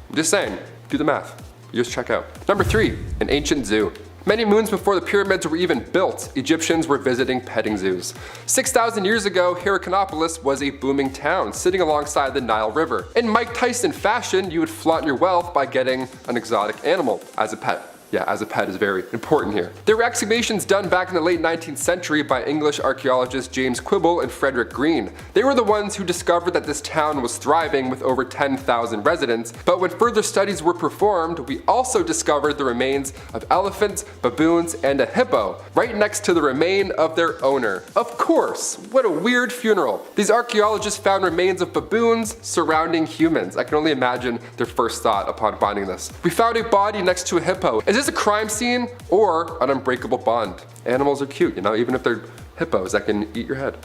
I'm just saying, do the math. You just check out. Number 3, an ancient zoo. Many moons before the pyramids were even built, Egyptians were visiting petting zoos. 6,000 years ago, Heracleopolis was a booming town sitting alongside the Nile River. In Mike Tyson fashion, you would flaunt your wealth by getting an exotic animal as a pet. Yeah, as a pet is very important here. There were excavations done back in the late 19th century by English archaeologists James Quibble and Frederick Green. They were the ones who discovered that this town was thriving with over 10,000 residents, but when further studies were performed, we also discovered the remains of elephants, baboons, and a hippo, right next to the remain of their owner. Of course, what a weird funeral. These archaeologists found remains of baboons surrounding humans. I can only imagine their first thought upon finding this. We found a body next to a hippo. Is this a crime scene or an unbreakable bond? Animals are cute, you know, even if they're hippos that can eat your head.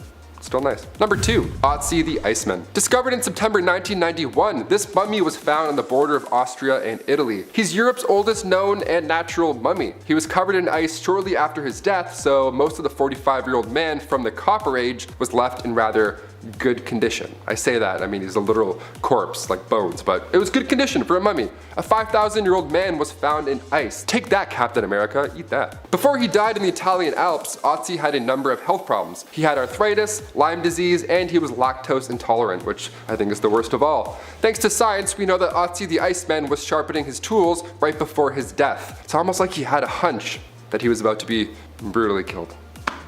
Still nice. Number 2, Otzi the Iceman. Discovered in September 1991, this mummy was found on the border of Austria and Italy. He's Europe's oldest known and natural mummy. He was covered in ice shortly after his death, so most of the 45-year-old man from the Copper Age was left in rather good condition. I say that, I mean he's a literal corpse, like bones, but it was good condition for a mummy. A 5,000-year-old man was found in ice. Take that, Captain America, eat that. Before he died in the Italian Alps, Otzi had a number of health problems. He had arthritis, Lyme disease, and he was lactose intolerant, which I think is the worst of all. Thanks to science, we know that Otzi the Iceman was sharpening his tools right before his death. It's almost like he had a hunch that he was about to be brutally killed.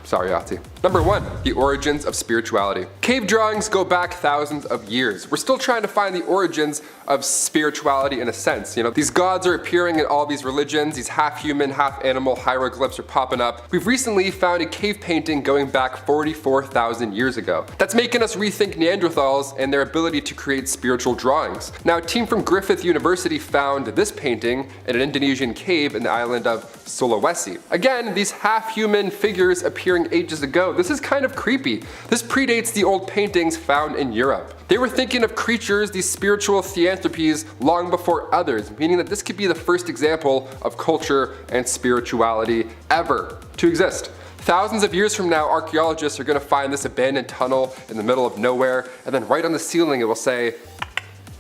Sorry, Otzi. Number 1, the origins of spirituality. Cave drawings go back thousands of years. We're still trying to find the origins of spirituality in a sense. You know, these gods are appearing in all these religions, these half human, half animal hieroglyphs are popping up. We've recently found a cave painting going back 44,000 years ago. That's making us rethink Neanderthals and their ability to create spiritual drawings. Now, a team from Griffith University found this painting in an Indonesian cave in the island of Sulawesi. Again, these half human figures appearing ages ago. This is kind of creepy. This predates the old paintings found in Europe. They were thinking of creatures, these spiritual theanthropies, long before others, meaning that this could be the first example of culture and spirituality ever to exist. Thousands of years from now, archaeologists are going to find this abandoned tunnel in the middle of nowhere, and then right on the ceiling it will say,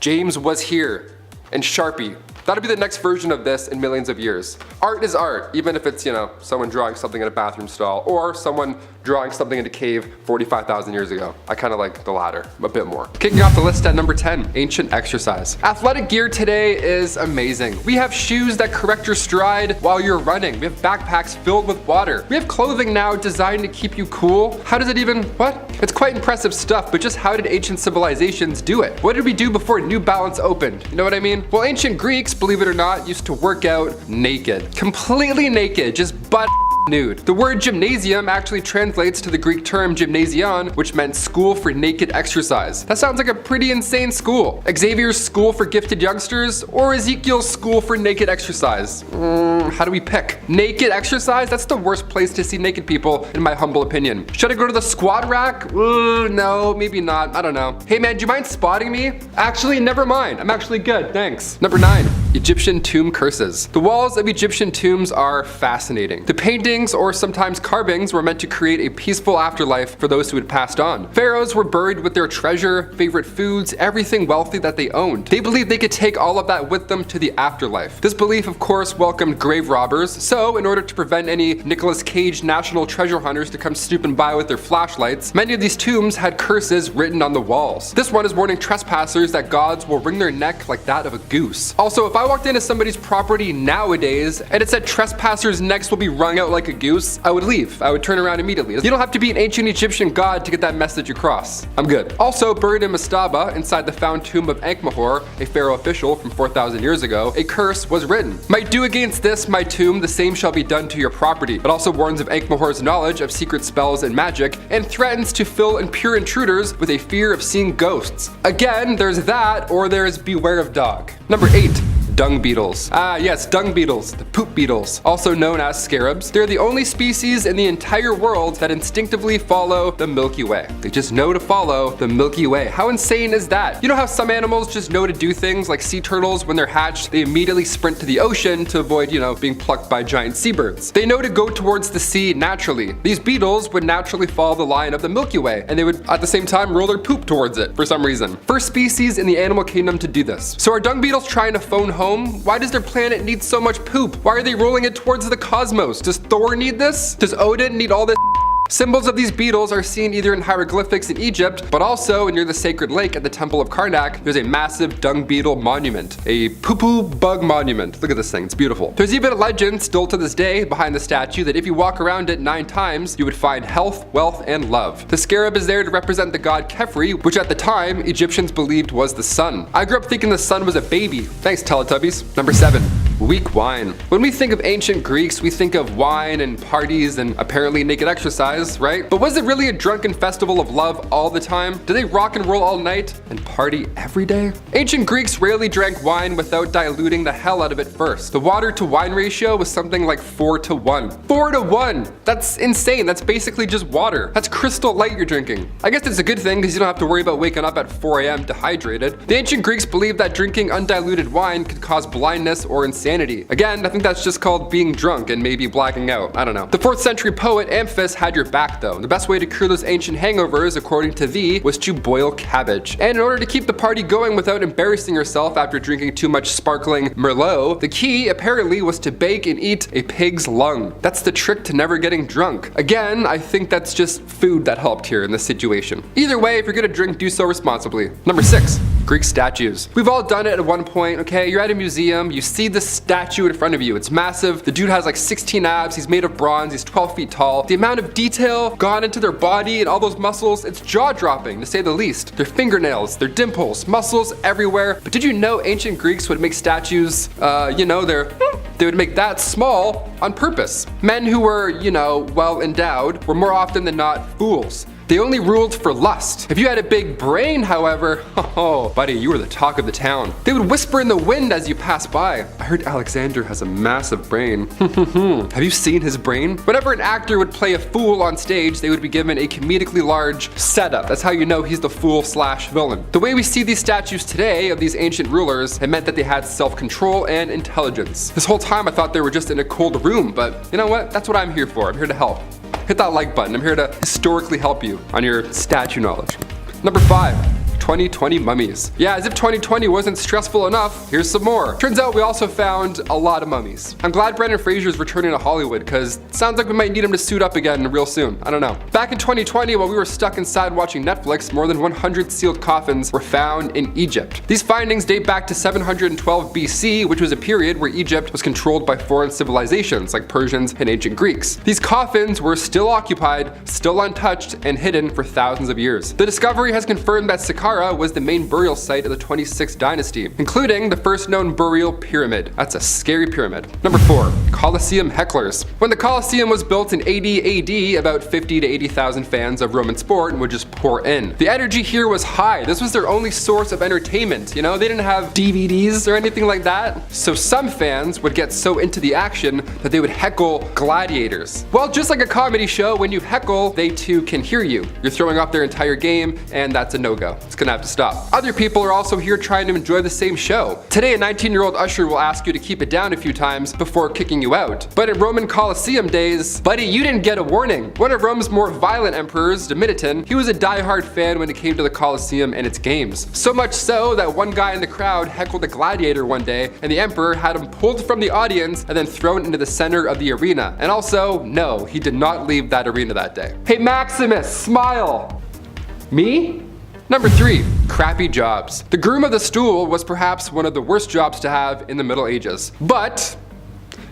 "James was here," and Sharpie. That'll be the next version of this in millions of years. Art is art, even if it's, you know, someone drawing something in a bathroom stall or someone drawing something in a cave 45,000 years ago. I kind of like the latter a bit more. Kicking off the list at number 10, ancient exercise. Athletic gear today is amazing. We have shoes that correct your stride while you're running. We have backpacks filled with water. We have clothing now designed to keep you cool. How does it even, what? It's quite impressive stuff, but just how did ancient civilizations do it? What did we do before New Balance opened? You know what I mean? Well, ancient Greeks, believe it or not, used to work out naked. Completely naked, just butt nude. The word gymnasium actually translates to the Greek term gymnasion, which meant school for naked exercise. That sounds like a pretty insane school. Xavier's school for gifted youngsters or Ezekiel's school for naked exercise? How do we pick? Naked exercise? That's the worst place to see naked people, in my humble opinion. Should I go to the squat rack? No, maybe not. I don't know. Hey man, do you mind spotting me? Actually, never mind. I'm actually good, thanks. Number 9, Egyptian tomb curses. The walls of Egyptian tombs are fascinating. The paintings or sometimes carvings were meant to create a peaceful afterlife for those who had passed on. Pharaohs were buried with their treasure, favorite foods, everything wealthy that they owned. They believed they could take all of that with them to the afterlife. This belief, of course, welcomed grave robbers, so in order to prevent any Nicolas Cage national treasure hunters to come snooping by with their flashlights, many of these tombs had curses written on the walls. This one is warning trespassers that gods will wring their neck like that of a goose. Also, if I I walked into somebody's property nowadays and it said trespassers next will be wrung out like a goose, I would leave. I would turn around immediately. You don't have to be an ancient Egyptian god to get that message across. I'm good. Also, buried in Mastaba, inside the found tomb of Ankh-Mahor, a pharaoh official from 4,000 years ago, a curse was written. Might do against this, my tomb, the same shall be done to your property. It also warns of Ankh-Mahor's knowledge of secret spells and magic, and threatens to fill impure intruders with a fear of seeing ghosts. Again, there's that, or there's beware of dog. Number 8. Dung beetles. Ah yes, dung beetles, the poop beetles, also known as scarabs. They're the only species in the entire world that instinctively follow the Milky Way. They just know to follow the Milky Way. How insane is that? You know how some animals just know to do things, like sea turtles, when they're hatched, they immediately sprint to the ocean to avoid, being plucked by giant seabirds. They know to go towards the sea naturally. These beetles would naturally follow the line of the Milky Way, and they would at the same time roll their poop towards it for some reason. First species in the animal kingdom to do this. So are dung beetles trying to phone home? Why does their planet need so much poop? Why are they rolling it towards the cosmos? Does Thor need this? Does Odin need all this? Symbols of these beetles are seen either in hieroglyphics in Egypt, but also near the sacred lake at the Temple of Karnak, there's a massive dung beetle monument, a poo-poo bug monument. Look at this thing, it's beautiful. There's even a legend still to this day behind the statue that if you walk around it 9 times, you would find health, wealth, and love. The scarab is there to represent the god Khepri, which at the time, Egyptians believed was the sun. I grew up thinking the sun was a baby. Thanks, Teletubbies. Number 7. Weak wine. When we think of ancient Greeks, we think of wine and parties and apparently naked exercise, right? But was it really a drunken festival of love all the time? Did they rock and roll all night and party every day? Ancient Greeks rarely drank wine without diluting the hell out of it first. The water to wine ratio was something like 4:1. 4:1! That's insane. That's basically just water. That's crystal light you're drinking. I guess it's a good thing because you don't have to worry about waking up at 4 a.m. dehydrated. The ancient Greeks believed that drinking undiluted wine could cause blindness or insanity. Again, I think that's just called being drunk and maybe blacking out. I don't know. The 4th century poet Amphis had your back though. The best way to cure those ancient hangovers, according to thee, was to boil cabbage. And in order to keep the party going without embarrassing yourself after drinking too much sparkling Merlot, the key apparently was to bake and eat a pig's lung. That's the trick to never getting drunk. Again, I think that's just food that helped here in this situation. Either way, if you're gonna drink, do so responsibly. Number 6. Greek statues. We've all done it at one point, okay? You're at a museum, you see this statue in front of you. It's massive. The dude has like 16 abs, he's made of bronze, he's 12 feet tall. The amount of detail gone into their body and all those muscles, it's jaw-dropping to say the least. Their fingernails, their dimples, muscles everywhere. But did you know ancient Greeks would make statues, they would make that small on purpose. Men who were, well endowed were more often than not fools. They only ruled for lust. If you had a big brain, however, oh, buddy, you were the talk of the town. They would whisper in the wind as you pass by. I heard Alexander has a massive brain. Have you seen his brain? Whenever an actor would play a fool on stage, they would be given a comedically large setup. That's how you know he's the fool/villain. The way we see these statues today of these ancient rulers, it meant that they had self-control and intelligence. This whole time I thought they were just in a cold room, but you know what? That's what I'm here for. I'm here to help. Hit that like button. I'm here to historically help you on your statue knowledge. Number 5. 2020 mummies. Yeah, as if 2020 wasn't stressful enough, here's some more. Turns out we also found a lot of mummies. I'm glad Brendan Fraser's returning to Hollywood because it sounds like we might need him to suit up again real soon. I don't know. Back in 2020, while we were stuck inside watching Netflix, more than 100 sealed coffins were found in Egypt. These findings date back to 712 BC, which was a period where Egypt was controlled by foreign civilizations like Persians and ancient Greeks. These coffins were still occupied, still untouched, and hidden for thousands of years. The discovery has confirmed that Saqqara was the main burial site of the 26th dynasty, including the first known burial pyramid. That's a scary pyramid. Number 4. Colosseum hecklers. When the Colosseum was built in 80 AD, about 50 to 80,000 fans of Roman sport would just pour in. The energy here was high. This was their only source of entertainment. They didn't have DVDs or anything like that. So some fans would get so into the action that they would heckle gladiators. Well, just like a comedy show, when you heckle, they too can hear you. You're throwing off their entire game, and that's a no-go. It's gonna have to stop. Other people are also here trying to enjoy the same show. Today, a 19-year-old usher will ask you to keep it down a few times before kicking you out. But in Roman Colosseum days, buddy, you didn't get a warning. One of Rome's more violent emperors, Domitian, he was a die-hard fan when it came to the Colosseum and its games. So much so that one guy in the crowd heckled a gladiator one day, and the emperor had him pulled from the audience and then thrown into the center of the arena. And also, no, he did not leave that arena that day. Hey Maximus, smile! Me? Number 3. crappy jobs. The groom of the stool was perhaps one of the worst jobs to have in the Middle Ages, but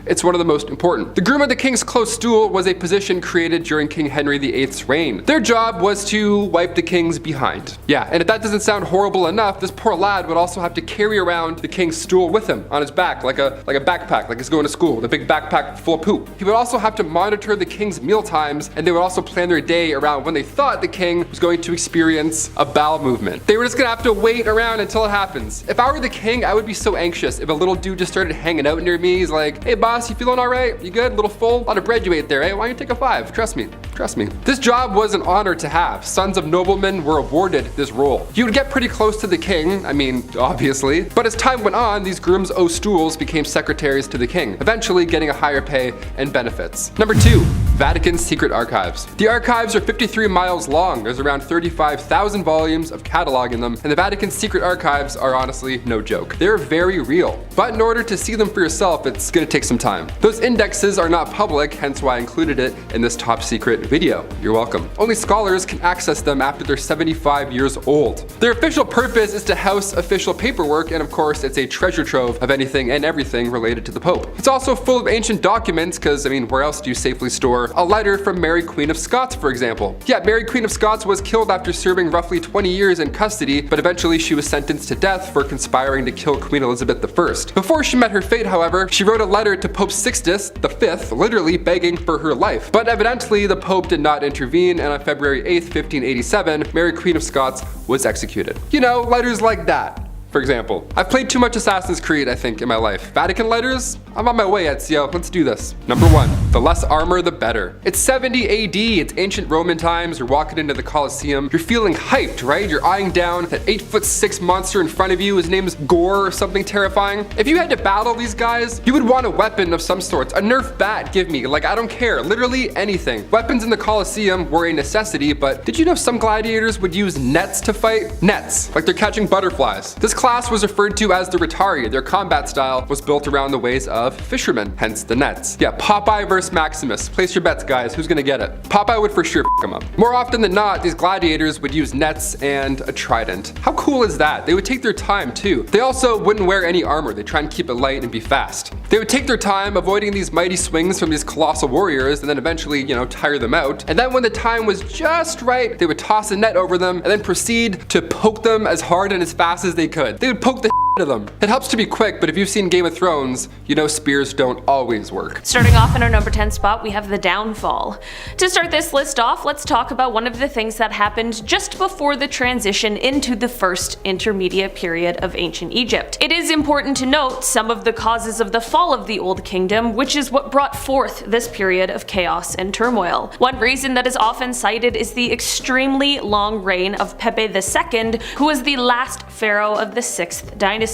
it's one of the most important. The groom of the king's close stool was a position created during King Henry VIII's reign. Their job was to wipe the king's behind. Yeah, and if that doesn't sound horrible enough, this poor lad would also have to carry around the king's stool with him on his back, like a backpack, like he's going to school, the big backpack full of poop. He would also have to monitor the king's meal times, and they would also plan their day around when they thought the king was going to experience a bowel movement. They were just gonna have to wait around until it happens. If I were the king, I would be so anxious if a little dude just started hanging out near me. He's like, hey boss, you feeling all right? You good? A little full? A lot of bread you ate there, eh? Why don't you take a 5? Trust me. Trust me. This job was an honor to have. Sons of noblemen were awarded this role. You would get pretty close to the king, I mean, obviously, but as time went on, these grooms o' stools became secretaries to the king, eventually getting a higher pay and benefits. Number 2, Vatican's secret archives. The archives are 53 miles long. There's around 35,000 volumes of catalog in them, and the Vatican's secret archives are honestly no joke. They're very real, but in order to see them for yourself, it's gonna take some time. Those indexes are not public, hence why I included it in this top secret video. You're welcome. Only scholars can access them after they're 75 years old. Their official purpose is to house official paperwork, and of course it's a treasure trove of anything and everything related to the Pope. It's also full of ancient documents, because I mean, where else do you safely store a letter from Mary Queen of Scots, for example? Yeah, Mary Queen of Scots was killed after serving roughly 20 years in custody, but eventually she was sentenced to death for conspiring to kill Queen Elizabeth I. Before she met her fate, however, she wrote a letter to Pope Sixtus V, literally begging for her life. But evidently, the Pope did not intervene, and on February 8th, 1587, Mary Queen of Scots was executed. You know, letters like that. For example, I've played too much Assassin's Creed, I think, in my life. Vatican letters? I'm on my way, Ezio. Let's do this. Number 1, the less armor, the better. It's 70 AD, it's ancient Roman times, you're walking into the Colosseum, you're feeling hyped, right? You're eyeing down that 8'6" monster in front of you, his name's Gore or something terrifying. If you had to battle these guys, you would want a weapon of some sort. A Nerf bat, give me, like I don't care, literally anything. Weapons in the Colosseum were a necessity, but did you know some gladiators would use nets to fight? Nets, like they're catching butterflies. This class was referred to as the Retiari. Their combat style was built around the ways of fishermen, hence the nets. Yeah, Popeye versus Maximus. Place your bets, guys. Who's gonna get it? Popeye would for sure f him up. More often than not, these gladiators would use nets and a trident. How cool is that? They would take their time too. They also wouldn't wear any armor. They try and keep it light and be fast. They would take their time avoiding these mighty swings from these colossal warriors and then eventually, you know, tire them out. And then when the time was just right, they would toss a net over them and then proceed to poke them as hard and as fast as they could. They would poke the of them. It helps to be quick, but if you've seen Game of Thrones, you know spears don't always work. Starting off in our number 10 spot, we have the downfall. To start this list off, let's talk about one of the things that happened just before the transition into the first intermediate period of ancient Egypt. It is important to note some of the causes of the fall of the Old Kingdom, which is what brought forth this period of chaos and turmoil. One reason that is often cited is the extremely long reign of Pepe II, who was the last pharaoh of the 6th dynasty.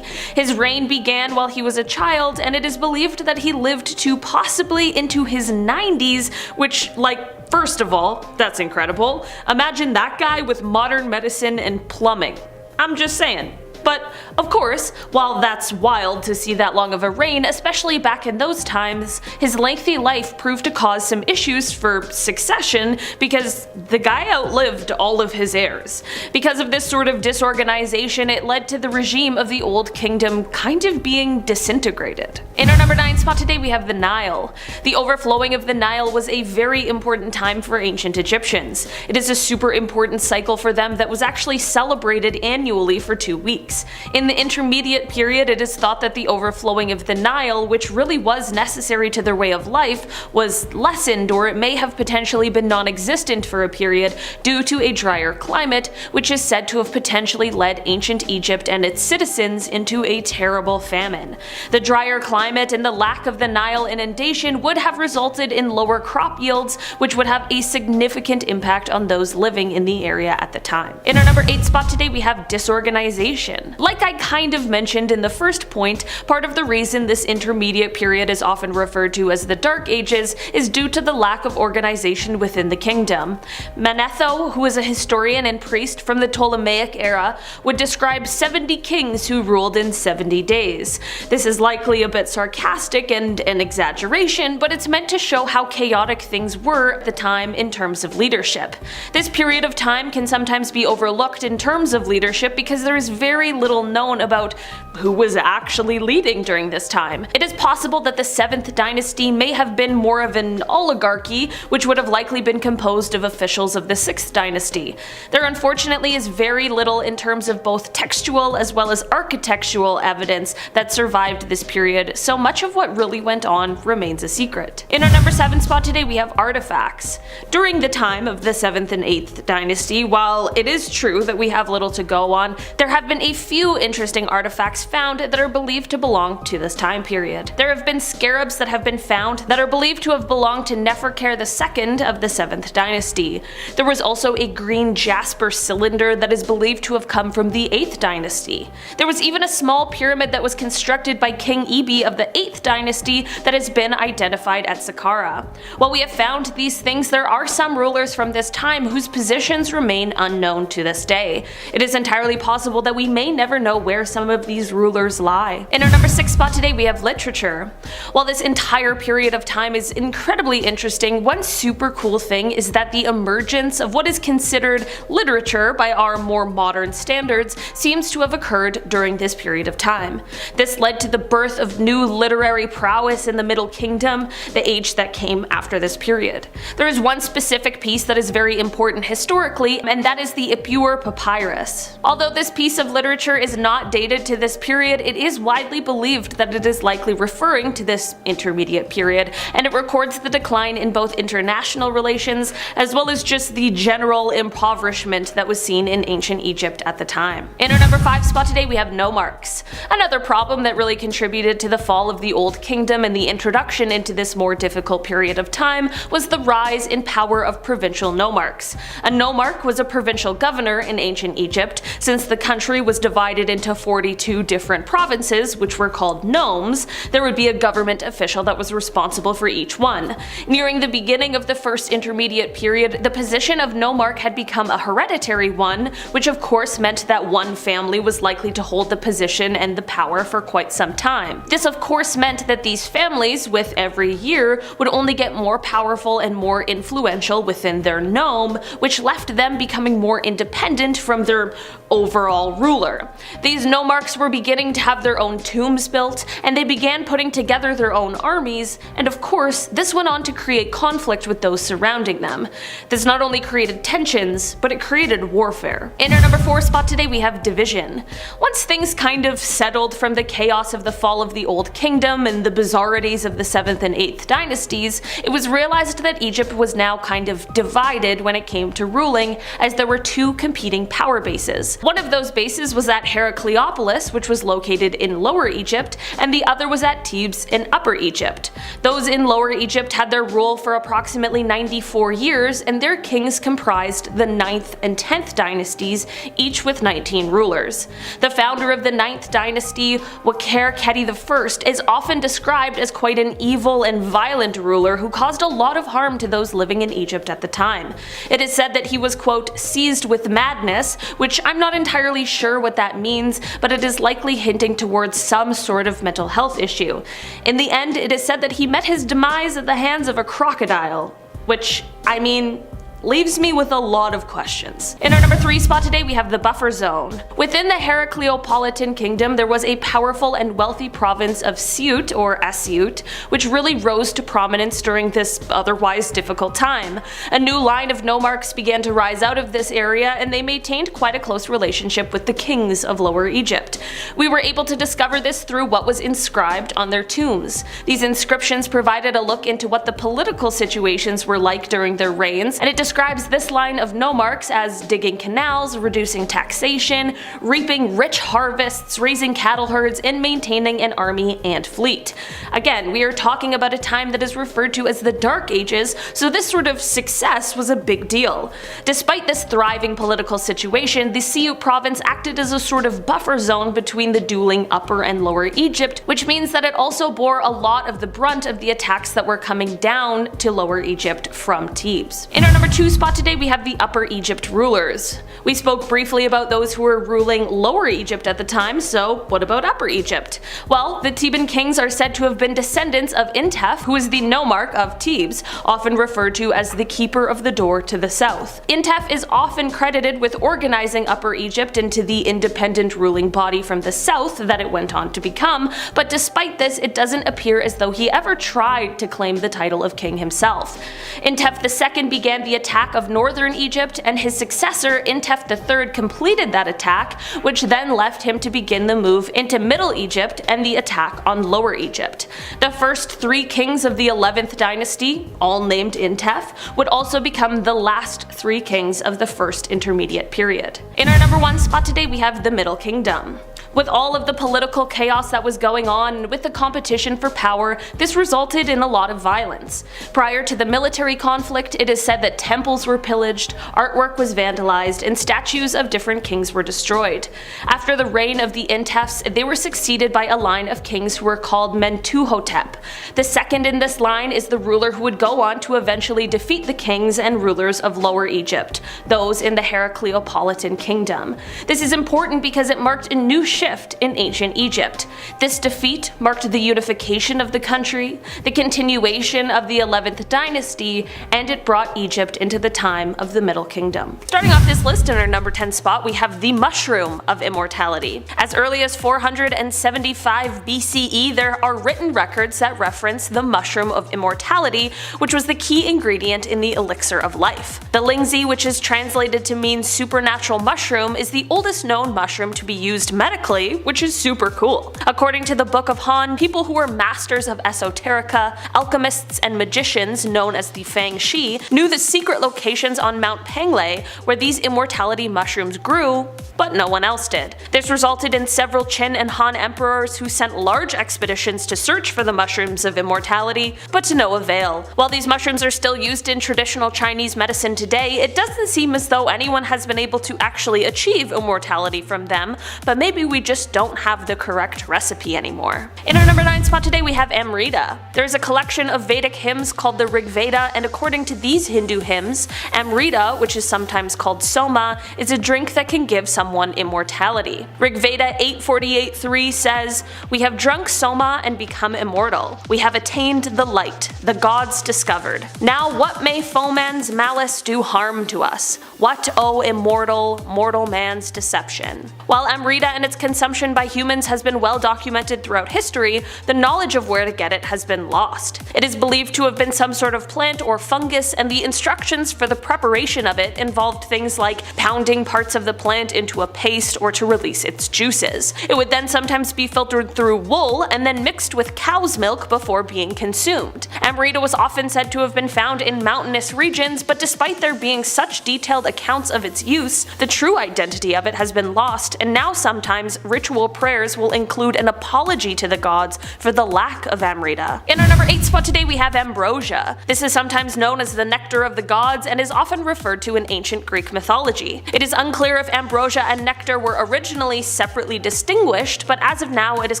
His reign began while he was a child, and it is believed that he lived to possibly into his 90s, which, like, first of all, that's incredible. Imagine that guy with modern medicine and plumbing. I'm just saying. But, of course, while that's wild to see that long of a reign, especially back in those times, his lengthy life proved to cause some issues for succession because the guy outlived all of his heirs. Because of this sort of disorganization, it led to the regime of the Old Kingdom kind of being disintegrated. In our number 9 spot today, we have the Nile. The overflowing of the Nile was a very important time for ancient Egyptians. It is a super important cycle for them that was actually celebrated annually for 2 weeks. In the intermediate period, it is thought that the overflowing of the Nile, which really was necessary to their way of life, was lessened, or it may have potentially been non-existent for a period due to a drier climate, which is said to have potentially led ancient Egypt and its citizens into a terrible famine. The drier climate and the lack of the Nile inundation would have resulted in lower crop yields, which would have a significant impact on those living in the area at the time. In our number 8 spot today, we have disorganization. happen. Like I kind of mentioned in the first point, part of the reason this intermediate period is often referred to as the Dark Ages is due to the lack of organization within the kingdom. Manetho, who is a historian and priest from the Ptolemaic era, would describe 70 kings who ruled in 70 days. This is likely a bit sarcastic and an exaggeration, but it's meant to show how chaotic things were at the time in terms of leadership. This period of time can sometimes be overlooked in terms of leadership because there is very little known about who was actually leading during this time. It is possible that the 7th dynasty may have been more of an oligarchy, which would have likely been composed of officials of the 6th dynasty. There unfortunately is very little in terms of both textual as well as architectural evidence that survived this period, so much of what really went on remains a secret. In our number 7 spot today we have artifacts. During the time of the 7th and 8th dynasty, while it is true that we have little to go on, there have been a few interesting artifacts found that are believed to belong to this time period. There have been scarabs that have been found that are believed to have belonged to Neferker II of the 7th dynasty. There was also a green jasper cylinder that is believed to have come from the 8th dynasty. There was even a small pyramid that was constructed by King Ebi of the 8th dynasty that has been identified at Saqqara. While we have found these things, there are some rulers from this time whose positions remain unknown to this day. It is entirely possible that we may never know where some of these rulers lie. In our number 6 spot today we have literature. While this entire period of time is incredibly interesting, one super cool thing is that the emergence of what is considered literature by our more modern standards seems to have occurred during this period of time. This led to the birth of new literary prowess in the Middle Kingdom, the age that came after this period. There is one specific piece that is very important historically, and that is the Ipuwer Papyrus. Although this piece of literature is not dated to this period, it is widely believed that it is likely referring to this intermediate period, and it records the decline in both international relations as well as just the general impoverishment that was seen in ancient Egypt at the time. In our number 5 spot today we have nomarchs. Another problem that really contributed to the fall of the Old Kingdom and the introduction into this more difficult period of time was the rise in power of provincial nomarchs. A nomarch was a provincial governor in ancient Egypt. Since the country was divided into 42 different provinces, which were called nomes, there would be a government official that was responsible for each one. Nearing the beginning of the first intermediate period, the position of nomarch had become a hereditary one, which of course meant that one family was likely to hold the position and the power for quite some time. This of course meant that these families, with every year, would only get more powerful and more influential within their nome, which left them becoming more independent from their overall ruler. These nomarchs were beginning to have their own tombs built, and they began putting together their own armies, and of course, this went on to create conflict with those surrounding them. This not only created tensions, but it created warfare. In our number 4 spot today we have division. Once things kind of settled from the chaos of the fall of the Old Kingdom and the bizarrities of the 7th and 8th dynasties, it was realized that Egypt was now kind of divided when it came to ruling, as there were two competing power bases. One of those bases was at Heracleopolis, which was located in Lower Egypt, and the other was at Thebes in Upper Egypt. Those in Lower Egypt had their rule for approximately 94 years, and their kings comprised the 9th and 10th dynasties, each with 19 rulers. The founder of the 9th dynasty, Wakher Khedi I, is often described as quite an evil and violent ruler who caused a lot of harm to those living in Egypt at the time. It is said that he was, quote, seized with madness, which I'm not entirely sure what that means, but it is likely hinting towards some sort of mental health issue. In the end, it is said that he met his demise at the hands of a crocodile, which, I mean, leaves me with a lot of questions. In our number 3 spot today we have the buffer zone. Within the Heracleopolitan kingdom there was a powerful and wealthy province of Siut, or Asiut, which really rose to prominence during this otherwise difficult time. A new line of nomarchs began to rise out of this area, and they maintained quite a close relationship with the kings of Lower Egypt. We were able to discover this through what was inscribed on their tombs. These inscriptions provided a look into what the political situations were like during their reigns, and it describes this line of nomarchs as digging canals, reducing taxation, reaping rich harvests, raising cattle herds, and maintaining an army and fleet. Again, we are talking about a time that is referred to as the Dark Ages, so this sort of success was a big deal. Despite this thriving political situation, the Siut province acted as a sort of buffer zone between the dueling Upper and Lower Egypt, which means that it also bore a lot of the brunt of the attacks that were coming down to Lower Egypt from Thebes. In our number 2 spot today, we have the Upper Egypt rulers. We spoke briefly about those who were ruling Lower Egypt at the time, so what about Upper Egypt? Well, the Theban kings are said to have been descendants of Intef, who is the nomarch of Thebes, often referred to as the keeper of the door to the south. Intef is often credited with organizing Upper Egypt into the independent ruling body from the south that it went on to become, but despite this, it doesn't appear as though he ever tried to claim the title of king himself. Intef II began the attack of northern Egypt, and his successor Intef III completed that attack, which then left him to begin the move into Middle Egypt and the attack on Lower Egypt. The first 3 kings of the 11th dynasty, all named Intef, would also become the last 3 kings of the first intermediate period. In our number 1 spot today, we have the Middle Kingdom. With all of the political chaos that was going on and with the competition for power, this resulted in a lot of violence. Prior to the military conflict, it is said that temples were pillaged, artwork was vandalized, and statues of different kings were destroyed. After the reign of the Intefs, they were succeeded by a line of kings who were called Mentuhotep. The second in this line is the ruler who would go on to eventually defeat the kings and rulers of Lower Egypt, those in the Heracleopolitan kingdom. This is important because it marked a new shift in ancient Egypt. This defeat marked the unification of the country, the continuation of the 11th dynasty, and it brought Egypt into the time of the Middle Kingdom. Starting off this list in our number 10 spot, we have the mushroom of immortality. As early as 475 BCE, there are written records that reference the mushroom of immortality, which was the key ingredient in the elixir of life. The Lingzi, which is translated to mean supernatural mushroom, is the oldest known mushroom to be used medically, which is super cool. According to the Book of Han, people who were masters of esoterica, alchemists, and magicians known as the Fang Shi knew the secret locations on Mount Penglei where these immortality mushrooms grew, but no one else did. This resulted in several Qin and Han emperors who sent large expeditions to search for the mushrooms of immortality, but to no avail. While these mushrooms are still used in traditional Chinese medicine today, it doesn't seem as though anyone has been able to actually achieve immortality from them, but maybe we just don't have the correct recipe anymore. In our number 9 spot today, we have Amrita. There's a collection of Vedic hymns called the Rig Veda, and according to these Hindu hymns, Amrita, which is sometimes called Soma, is a drink that can give someone immortality. Rig Veda 8:48-3 says, "We have drunk Soma and become immortal. We have attained the light, the gods discovered. Now what may foeman's malice do harm to us? What, O immortal, mortal man's deception?" While Amrita and its consumption by humans has been well documented throughout history, the knowledge of where to get it has been lost. It is believed to have been some sort of plant or fungus, and the instructions for the preparation of it involved things like pounding parts of the plant into a paste or to release its juices. It would then sometimes be filtered through wool and then mixed with cow's milk before being consumed. Amrita was often said to have been found in mountainous regions, but despite there being such detailed accounts of its use, the true identity of it has been lost, and now sometimes ritual prayers will include an apology to the gods for the lack of Amrita. In our number 8 spot today, we have ambrosia. This is sometimes known as the nectar of the gods and is often referred to in ancient Greek mythology. It is unclear if ambrosia and nectar were originally separately distinguished, but as of now it is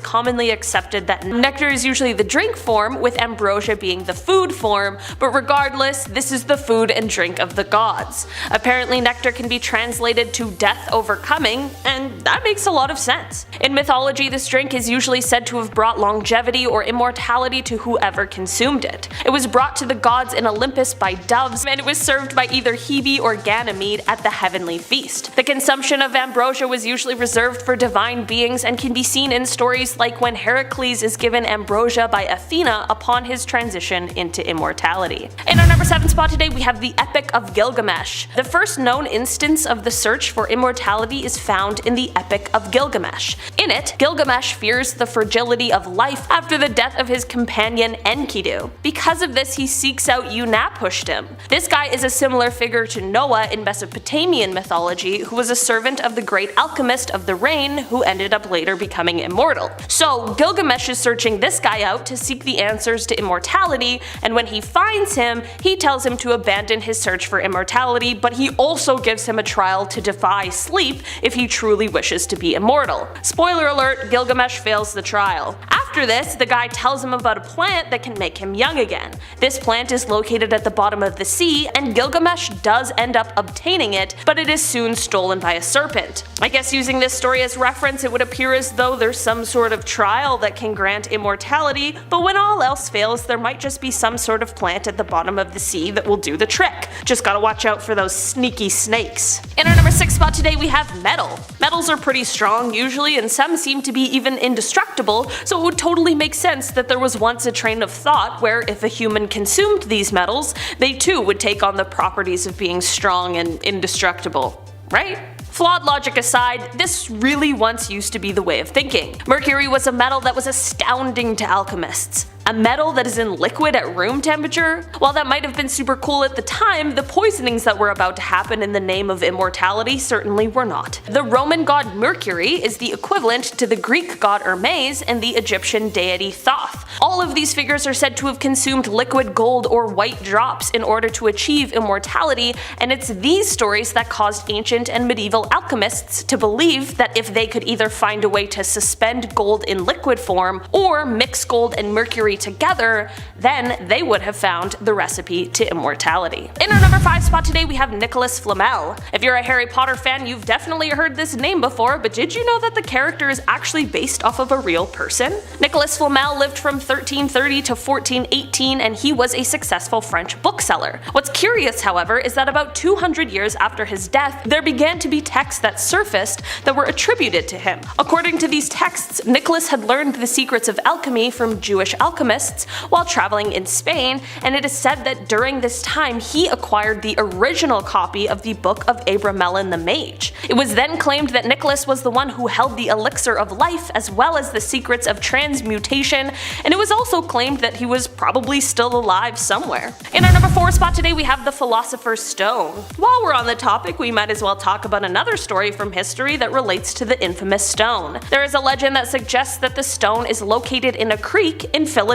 commonly accepted that nectar is usually the drink form, with ambrosia being the food form, but regardless, this is the food and drink of the gods. Apparently nectar can be translated to death overcoming, and that makes a lot of sense. In mythology, this drink is usually said to have brought longevity or immortality to whoever consumed it. It was brought to the gods in Olympus by doves, and it was served by either Hebe or Ganymede at the heavenly feast. The consumption of ambrosia was usually reserved for divine beings and can be seen in stories like when Heracles is given ambrosia by Athena upon his transition into immortality. In our number 7 spot today, we have the Epic of Gilgamesh. The first known instance of the search for immortality is found in the Epic of Gilgamesh. In it, Gilgamesh fears the fragility of life after the death of his companion Enkidu. Because of this, he seeks out Unapushtim. This guy is a similar figure to Noah in Mesopotamian mythology, who was a servant of the great alchemist of the rain who ended up later becoming immortal. So Gilgamesh is searching this guy out to seek the answers to immortality, and when he finds him, he tells him to abandon his search for immortality, but he also gives him a trial to defy sleep if he truly wishes to be immortal. Spoiler alert, Gilgamesh fails the trial. After this, the guy tells him about a plant that can make him young again. This plant is located at the bottom of the sea, and Gilgamesh does end up obtaining it, but it is soon stolen by a serpent. I guess using this story as reference, it would appear as though there's some sort of trial that can grant immortality, but when all else fails, there might just be some sort of plant at the bottom of the sea that will do the trick. Just gotta watch out for those sneaky snakes. In our number 6 spot today, we have metal. Metals are pretty strong usually, and some seem to be even indestructible, so it would totally make sense that there was once a train of thought where if a human consumed these metals, they too would take on the properties of being strong and indestructible, right? Flawed logic aside, this really once used to be the way of thinking. Mercury was a metal that was astounding to alchemists. A metal that is in liquid at room temperature? While that might have been super cool at the time, the poisonings that were about to happen in the name of immortality certainly were not. The Roman god Mercury is the equivalent to the Greek god Hermes and the Egyptian deity Thoth. All of these figures are said to have consumed liquid gold or white drops in order to achieve immortality, and it's these stories that caused ancient and medieval alchemists to believe that if they could either find a way to suspend gold in liquid form or mix gold and mercury together, then they would have found the recipe to immortality. In our number 5 spot today, we have Nicholas Flamel. If you're a Harry Potter fan, you've definitely heard this name before, but did you know that the character is actually based off of a real person? Nicholas Flamel lived from 1330 to 1418, and he was a successful French bookseller. What's curious, however, is that about 200 years after his death, there began to be texts that surfaced that were attributed to him. According to these texts, Nicholas had learned the secrets of alchemy from Jewish alchemists while traveling in Spain, and it is said that during this time he acquired the original copy of the Book of Abramelin the Mage. It was then claimed that Nicholas was the one who held the elixir of life as well as the secrets of transmutation, and it was also claimed that he was probably still alive somewhere. In our number 4 spot today, we have the Philosopher's Stone. While we're on the topic, we might as well talk about another story from history that relates to the infamous stone. There is a legend that suggests that the stone is located in a creek in Philadelphia.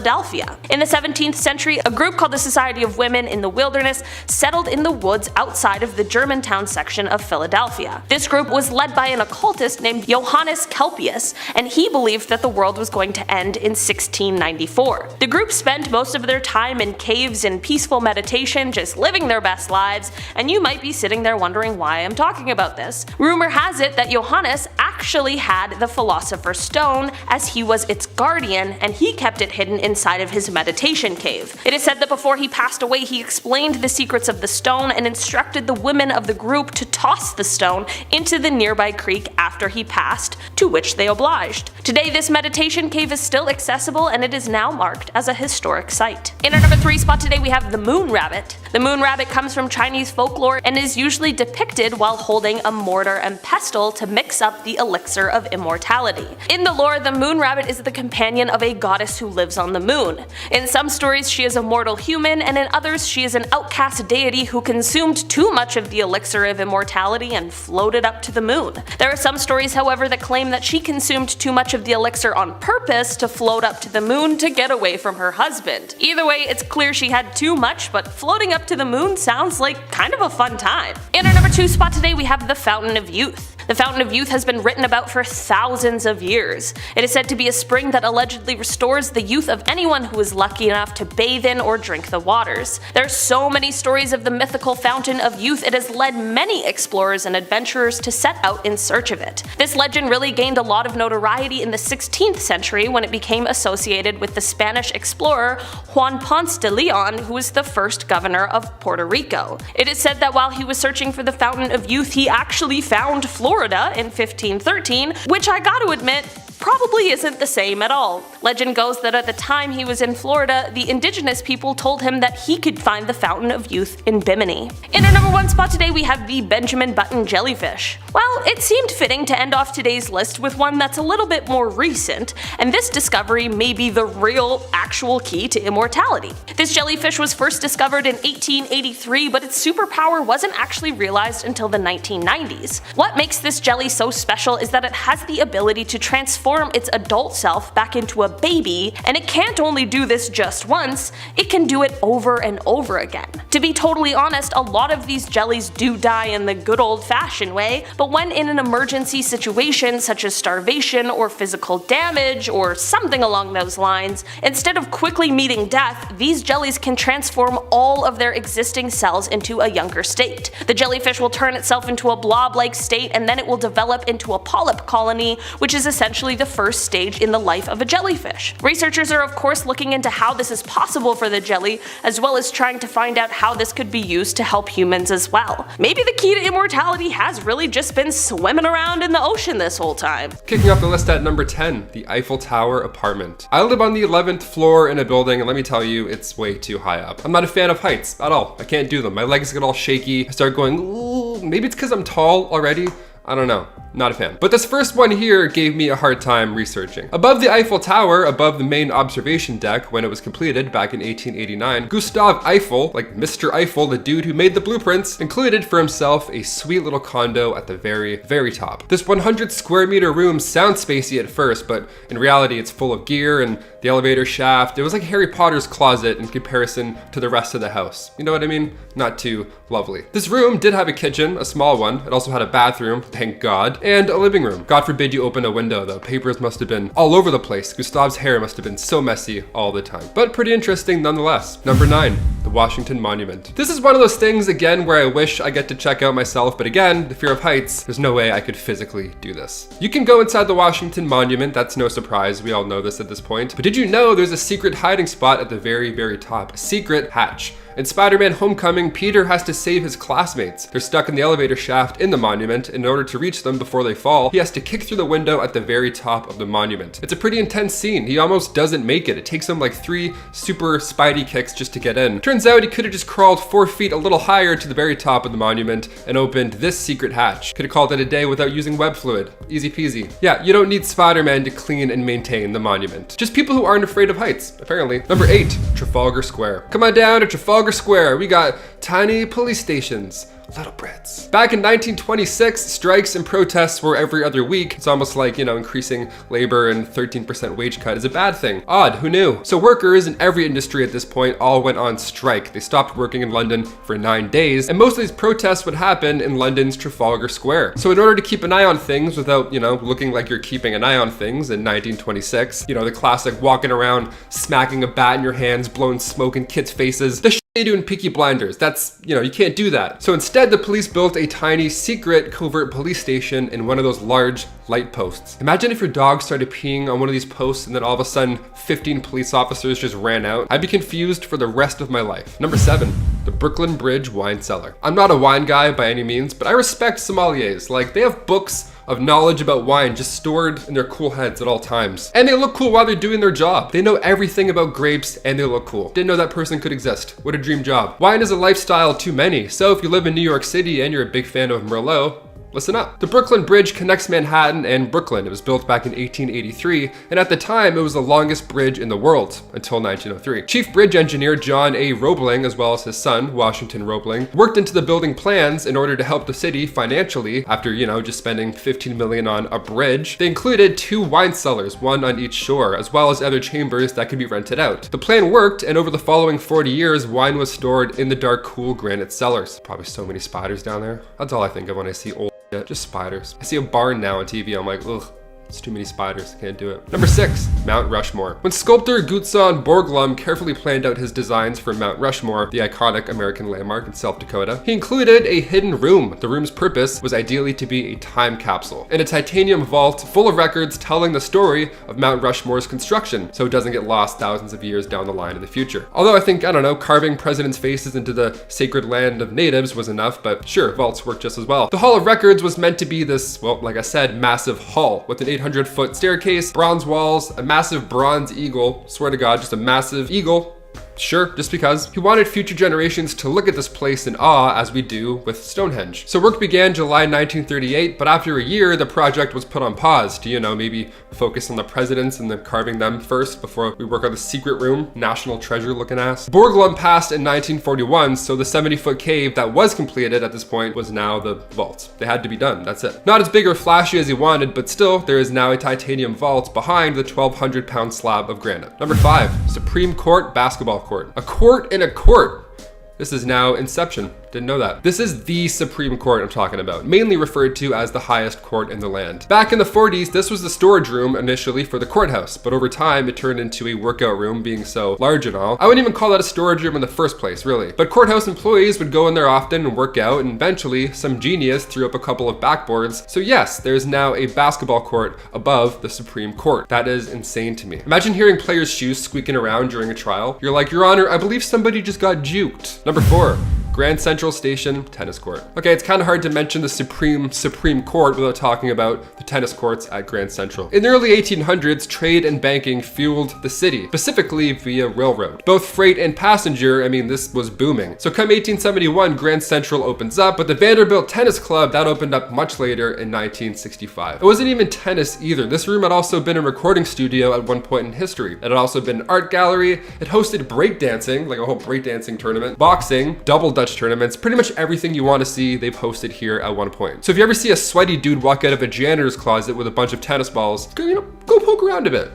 In the 17th century, a group called the Society of Women in the Wilderness settled in the woods outside of the Germantown section of Philadelphia. This group was led by an occultist named Johannes Kelpius, and he believed that the world was going to end in 1694. The group spent most of their time in caves and peaceful meditation, just living their best lives, and you might be sitting there wondering why I'm talking about this. Rumor has it that Johannes actually had the Philosopher's Stone, as he was its guardian, and he kept it hidden inside of his meditation cave. It is said that before he passed away, he explained the secrets of the stone and instructed the women of the group to toss the stone into the nearby creek after he passed, to which they obliged. Today, this meditation cave is still accessible, and it is now marked as a historic site. In our number 3 spot today, we have the Moon Rabbit. The Moon Rabbit comes from Chinese folklore and is usually depicted while holding a mortar and pestle to mix up the elixir of immortality. In the lore, the Moon Rabbit is the companion of a goddess who lives on the moon. In some stories, she is a mortal human, and in others, she is an outcast deity who consumed too much of the elixir of immortality and floated up to the moon. There are some stories, however, that claim that she consumed too much of the elixir on purpose to float up to the moon to get away from her husband. Either way, it's clear she had too much, but floating up to the moon sounds like kind of a fun time. In our number 2 spot today, we have the Fountain of Youth. The Fountain of Youth has been written about for thousands of years. It is said to be a spring that allegedly restores the youth of anyone who is lucky enough to bathe in or drink the waters. There are so many stories of the mythical Fountain of Youth, it has led many explorers and adventurers to set out in search of it. This legend really gained a lot of notoriety in the 16th century when it became associated with the Spanish explorer Juan Ponce de Leon, who was the first governor of Puerto Rico. It is said that while he was searching for the Fountain of Youth, he actually found Florida in 1513, which I gotta admit, probably isn't the same at all. Legend goes that at the time he was in Florida, the indigenous people told him that he could find the Fountain of Youth in Bimini. In our number 1 spot today we have the Benjamin Button jellyfish. Well, it seemed fitting to end off today's list with one that's a little bit more recent, and this discovery may be the real, actual key to immortality. This jellyfish was first discovered in 1883, but its superpower wasn't actually realized until the 1990s. What makes this jelly so special is that it has the ability to transform its adult self back into a baby, and it can't only do this just once, it can do it over and over again. To be totally honest, a lot of these jellies do die in the good old-fashioned way, but when in an emergency situation such as starvation or physical damage or something along those lines, instead of quickly meeting death, these jellies can transform all of their existing cells into a younger state. The jellyfish will turn itself into a blob-like state, and then it will develop into a polyp colony, which is essentially the first stage in the life of a jellyfish. Researchers are of course looking into how this is possible for the jelly, as well as trying to find out how this could be used to help humans as well. Maybe the key to immortality has really just been swimming around in the ocean this whole time. Kicking off the list at number 10, the Eiffel Tower apartment. I live on the 11th floor in a building, and let me tell you, it's way too high up. I'm not a fan of heights at all. I can't do them. My legs get all shaky. I start going, ooh, maybe it's because I'm tall already. I don't know. Not a fan. But this first one here gave me a hard time researching. Above the Eiffel Tower, above the main observation deck when it was completed back in 1889, Gustave Eiffel, like Mr. Eiffel, the dude who made the blueprints, included for himself a sweet little condo at the very, very top. This 100 square meter room sounds spacey at first, but in reality it's full of gear and the elevator shaft. It was like Harry Potter's closet in comparison to the rest of the house. You know what I mean? Not too lovely. This room did have a kitchen, a small one. It also had a bathroom, thank God, and a living room. God forbid you open a window though. Papers must have been all over the place. Gustave's hair must have been so messy all the time. But pretty interesting nonetheless. Number 9, the Washington Monument. This is one of those things again where I wish I get to check out myself, but again, the fear of heights, there's no way I could physically do this. You can go inside the Washington Monument, that's no surprise, we all know this at this point. But did you know there's a secret hiding spot at the very, very top? A secret hatch. In Spider-Man Homecoming, Peter has to save his classmates. They're stuck in the elevator shaft in the monument. In order to reach them before they fall, he has to kick through the window at the very top of the monument. It's a pretty intense scene. He almost doesn't make it. It takes him like 3 super Spidey kicks just to get in. Turns out he could have just crawled 4 feet a little higher to the very top of the monument and opened this secret hatch. Could have called it a day without using web fluid. Easy peasy. Yeah, you don't need Spider-Man to clean and maintain the monument. Just people who aren't afraid of heights, apparently. Number 8, Trafalgar Square. Come on down to Trafalgar Square. We got tiny police stations. Little Brits. Back in 1926, strikes and protests were every other week. It's almost like, increasing labor and 13% wage cut is a bad thing. Odd, who knew? So workers in every industry at this point all went on strike. They stopped working in London for 9 days, and most of these protests would happen in London's Trafalgar Square. So in order to keep an eye on things without, looking like you're keeping an eye on things in 1926, the classic walking around, smacking a bat in your hands, blowing smoke in kids' faces, the they do in Peaky Blinders. That's, you can't do that. So instead, the police built a tiny secret covert police station in one of those large light posts. Imagine if your dog started peeing on one of these posts and then all of a sudden 15 police officers just ran out. I'd be confused for the rest of my life. Number 7, the Brooklyn Bridge wine cellar. I'm not a wine guy by any means, but I respect sommeliers. Like, they have books of knowledge about wine just stored in their cool heads at all times. And they look cool while they're doing their job. They know everything about grapes and they look cool. Didn't know that person could exist. What a dream job. Wine is a lifestyle to many. So if you live in New York City and you're a big fan of Merlot, listen up. The Brooklyn Bridge connects Manhattan and Brooklyn. It was built back in 1883, and at the time, it was the longest bridge in the world until 1903. Chief bridge engineer John A. Roebling, as well as his son, Washington Roebling, worked into the building plans in order to help the city financially after, just spending $15 million on a bridge. They included 2 wine cellars, one on each shore, as well as other chambers that could be rented out. The plan worked, and over the following 40 years, wine was stored in the dark, cool granite cellars. Probably so many spiders down there. That's all I think of when I see old just spiders. I see a barn now on TV, I'm like, ugh. It's too many spiders, can't do it. Number 6, Mount Rushmore. When sculptor Gutzon Borglum carefully planned out his designs for Mount Rushmore, the iconic American landmark in South Dakota, he included a hidden room. The room's purpose was ideally to be a time capsule, in a titanium vault full of records telling the story of Mount Rushmore's construction, so it doesn't get lost thousands of years down the line in the future. Although I think, carving presidents' faces into the sacred land of natives was enough, but sure, vaults work just as well. The Hall of Records was meant to be this, well, like I said, massive hall with an 2,800-foot staircase, bronze walls, a massive bronze eagle, swear to God, just a massive eagle. Sure, just because. He wanted future generations to look at this place in awe as we do with Stonehenge. So work began July 1938, but after a year, the project was put on pause to, maybe focus on the presidents and then carving them first before we work on the secret room, national treasure looking ass. Borglum passed in 1941, so the 70-foot cave that was completed at this point was now the vault. They had to be done, that's it. Not as big or flashy as he wanted, but still, there is now a titanium vault behind the 1,200-pound slab of granite. Number 5, Supreme Court basketball court. A court in a court. This is now Inception. Didn't know that. This is the Supreme Court I'm talking about, mainly referred to as the highest court in the land. Back in the 40s, this was the storage room initially for the courthouse, but over time it turned into a workout room, being so large and all. I wouldn't even call that a storage room in the first place, really. But courthouse employees would go in there often and work out, and eventually some genius threw up a couple of backboards. So yes, there's now a basketball court above the Supreme Court. That is insane to me. Imagine hearing players' shoes squeaking around during a trial. You're like, Your Honor, I believe somebody just got juked. Number 4. Grand Central Station tennis court. Okay, it's kind of hard to mention the Supreme Court without talking about the tennis courts at Grand Central. In the early 1800s, trade and banking fueled the city, specifically via railroad. Both freight and passenger, this was booming. So come 1871, Grand Central opens up, but the Vanderbilt Tennis Club, that opened up much later in 1965. It wasn't even tennis either. This room had also been a recording studio at one point in history. It had also been an art gallery. It hosted breakdancing, like a whole breakdancing tournament, boxing, double Dutch tournaments, pretty much everything you want to see, they've hosted here at one point. So if you ever see a sweaty dude walk out of a janitor's closet with a bunch of tennis balls, go poke around a bit.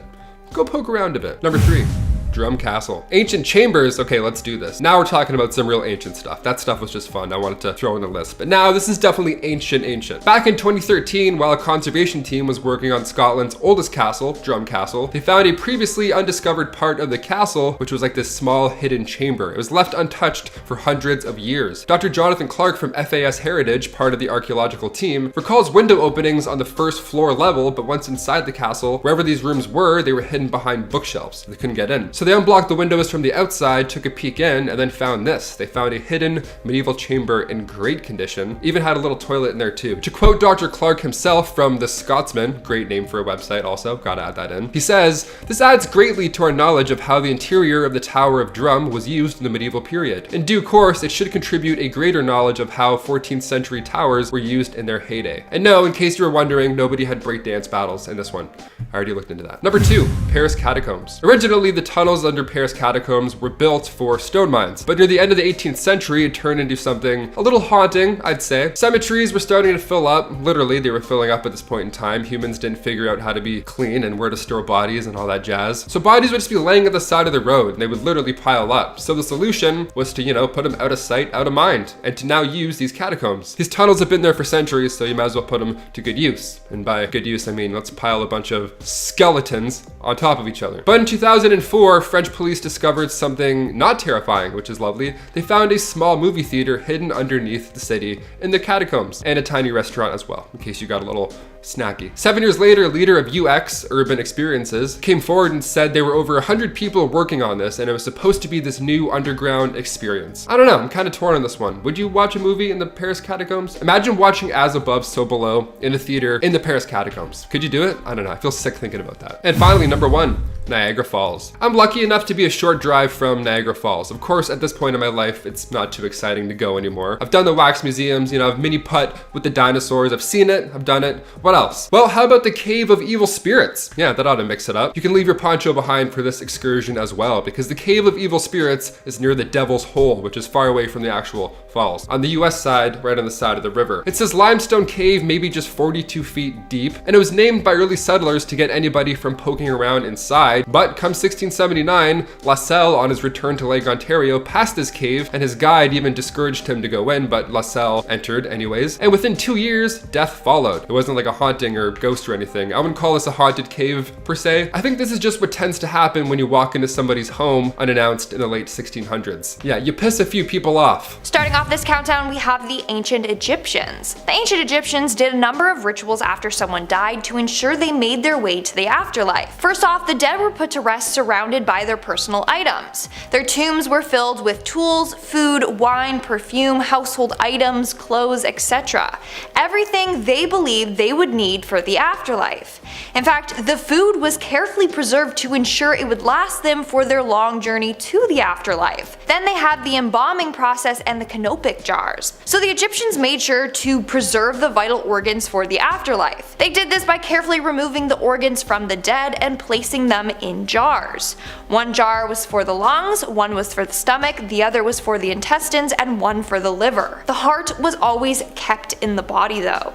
Go poke around a bit. Number 3. Drum Castle. Ancient chambers. Okay, let's do this. Now we're talking about some real ancient stuff. That stuff was just fun. I wanted to throw in the list. But now this is definitely ancient. Back in 2013, while a conservation team was working on Scotland's oldest castle, Drum Castle, they found a previously undiscovered part of the castle, which was like this small hidden chamber. It was left untouched for hundreds of years. Dr. Jonathan Clark from FAS Heritage, part of the archaeological team, recalls window openings on the first floor level, but once inside the castle, wherever these rooms were, they were hidden behind bookshelves. They couldn't get in. So they unblocked the windows from the outside, took a peek in, and then found this. They found a hidden medieval chamber in great condition. Even had a little toilet in there too. To quote Dr. Clark himself from The Scotsman, great name for a website also, gotta add that in. He says, "This adds greatly to our knowledge of how the interior of the Tower of Drum was used in the medieval period. In due course, it should contribute a greater knowledge of how 14th century towers were used in their heyday." And no, in case you were wondering, nobody had breakdance battles in this one. I already looked into that. Number 2, Paris Catacombs. Originally, the tunnels under Paris Catacombs were built for stone mines, but near the end of the 18th century, it turned into something a little haunting, I'd say. Cemeteries were starting to fill up. Literally, they were filling up at this point in time. Humans didn't figure out how to be clean and where to store bodies and all that jazz. So bodies would just be laying at the side of the road, and they would literally pile up. So the solution was to, put them out of sight, out of mind, and to now use these catacombs. These tunnels have been there for centuries, so you might as well put them to good use. And by good use, I mean, let's pile a bunch of skeletons on top of each other. But in 2004, French police discovered something not terrifying, which is lovely. They found a small movie theater hidden underneath the city in the catacombs, and a tiny restaurant as well, in case you got a little snacky. 7 years later, a leader of UX, Urban Experiences, came forward and said there were over 100 people working on this, and it was supposed to be this new underground experience. I don't know, I'm kind of torn on this one. Would you watch a movie in the Paris Catacombs? Imagine watching As Above, So Below in a theater in the Paris Catacombs. Could you do it? I don't know, I feel sick thinking about that. And finally, number 1, Niagara Falls. I'm lucky enough to be a short drive from Niagara Falls. Of course, at this point in my life, it's not too exciting to go anymore. I've done the wax museums, I've mini putt with the dinosaurs. I've seen it, I've done it. What else? Well, how about the Cave of Evil Spirits? Yeah, that ought to mix it up. You can leave your poncho behind for this excursion as well, because the Cave of Evil Spirits is near the Devil's Hole, which is far away from the actual falls. On the US side, right on the side of the river. It's this limestone cave, maybe just 42 feet deep, and it was named by early settlers to get anybody from poking around inside. But come 1679, La Salle, on his return to Lake Ontario, passed this cave, and his guide even discouraged him to go in, but La Salle entered anyways. And within 2 years, death followed. It wasn't like a haunting or ghost or anything. I wouldn't call this a haunted cave per se. I think this is just what tends to happen when you walk into somebody's home unannounced in the late 1600s. Yeah, you piss a few people off. Starting off this countdown, we have the ancient Egyptians. The ancient Egyptians did a number of rituals after someone died to ensure they made their way to the afterlife. First off, the dead were put to rest surrounded by their personal items. Their tombs were filled with tools, food, wine, perfume, household items, clothes, etc. Everything they believed they would need for the afterlife. In fact, the food was carefully preserved to ensure it would last them for their long journey to the afterlife. Then they had the embalming process and the canopic jars. So the Egyptians made sure to preserve the vital organs for the afterlife. They did this by carefully removing the organs from the dead and placing them in jars. One jar was for the lungs, one was for the stomach, the other was for the intestines, and one for the liver. The heart was always kept in the body though.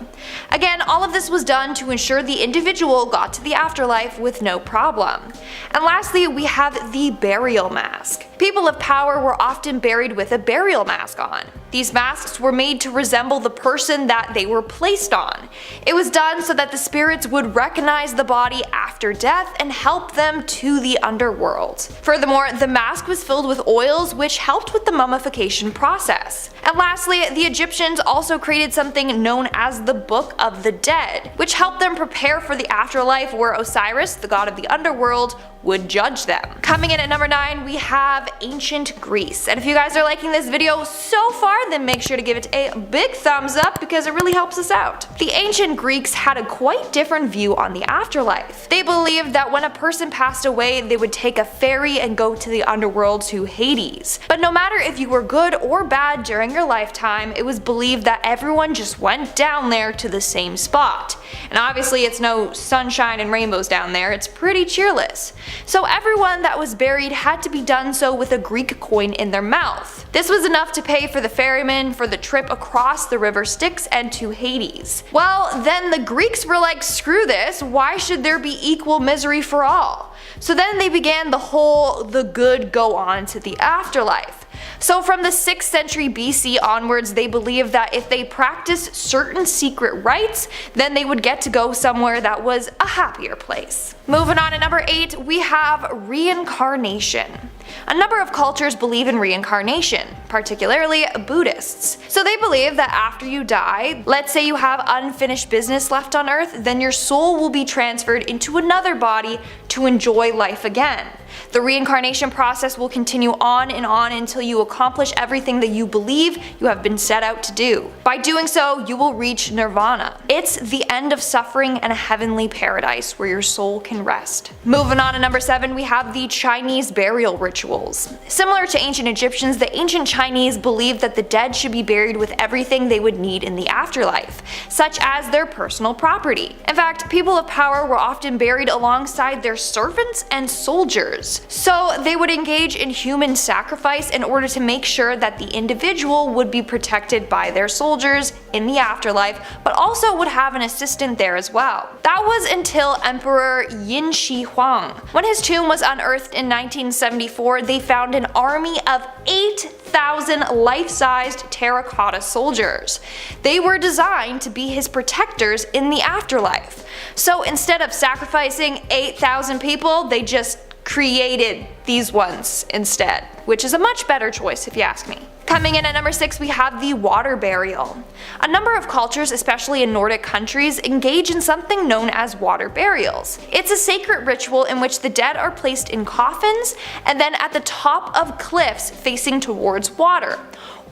Again, all of this was done to ensure the individual got to the afterlife with no problem. And lastly, we have the burial mask. People of power were often buried with a burial mask on. These masks were made to resemble the person that they were placed on. It was done so that the spirits would recognize the body after death and help them to the underworld. Furthermore, the mask was filled with oils which helped with the mummification process. And lastly, the Egyptians also created something known as the Book of the Dead, which helped them prepare for the afterlife where Osiris, the god of the underworld, would judge them. Coming in at number 9, we have ancient Greece. And if you guys are liking this video so far, then make sure to give it a big thumbs up because it really helps us out. The ancient Greeks had a quite different view on the afterlife. They believed that when a person passed away, they would take a ferry and go to the underworld to Hades. But no matter if you were good or bad during your lifetime, it was believed that everyone just went down there to the same spot. And obviously it's no sunshine and rainbows down there, it's pretty cheerless. So everyone that was buried had to be done so with a Greek coin in their mouth. This was enough to pay for the ferryman for the trip across the river Styx and to Hades. Well, then the Greeks were like, screw this, why should there be equal misery for all? So then they began the good go on to the afterlife. So from the 6th century BC onwards, they believed that if they practiced certain secret rites, then they would get to go somewhere that was a happier place. Moving on to number 8, we have reincarnation. A number of cultures believe in reincarnation, particularly Buddhists. So they believe that after you die, let's say you have unfinished business left on earth, then your soul will be transferred into another body to enjoy life again. The reincarnation process will continue on and on until you accomplish everything that you believe you have been set out to do. By doing so, you will reach nirvana. It's the end of suffering and a heavenly paradise where your soul can rest. Moving on to number 7, we have the Chinese burial rituals. Similar to ancient Egyptians, the ancient Chinese believed that the dead should be buried with everything they would need in the afterlife, such as their personal property. In fact, people of power were often buried alongside their servants and soldiers. So they would engage in human sacrifice in order to make sure that the individual would be protected by their soldiers in the afterlife, but also would have an assistant there as well. That was until Emperor Yin Shi Huang. When his tomb was unearthed in 1974, they found an army of 8,000 life-sized terracotta soldiers. They were designed to be his protectors in the afterlife. So instead of sacrificing 8,000 people, they just created these ones instead, which is a much better choice if you ask me. Coming in at number 6, we have the water burial. A number of cultures, especially in Nordic countries, engage in something known as water burials. It's a sacred ritual in which the dead are placed in coffins and then at the top of cliffs facing towards water.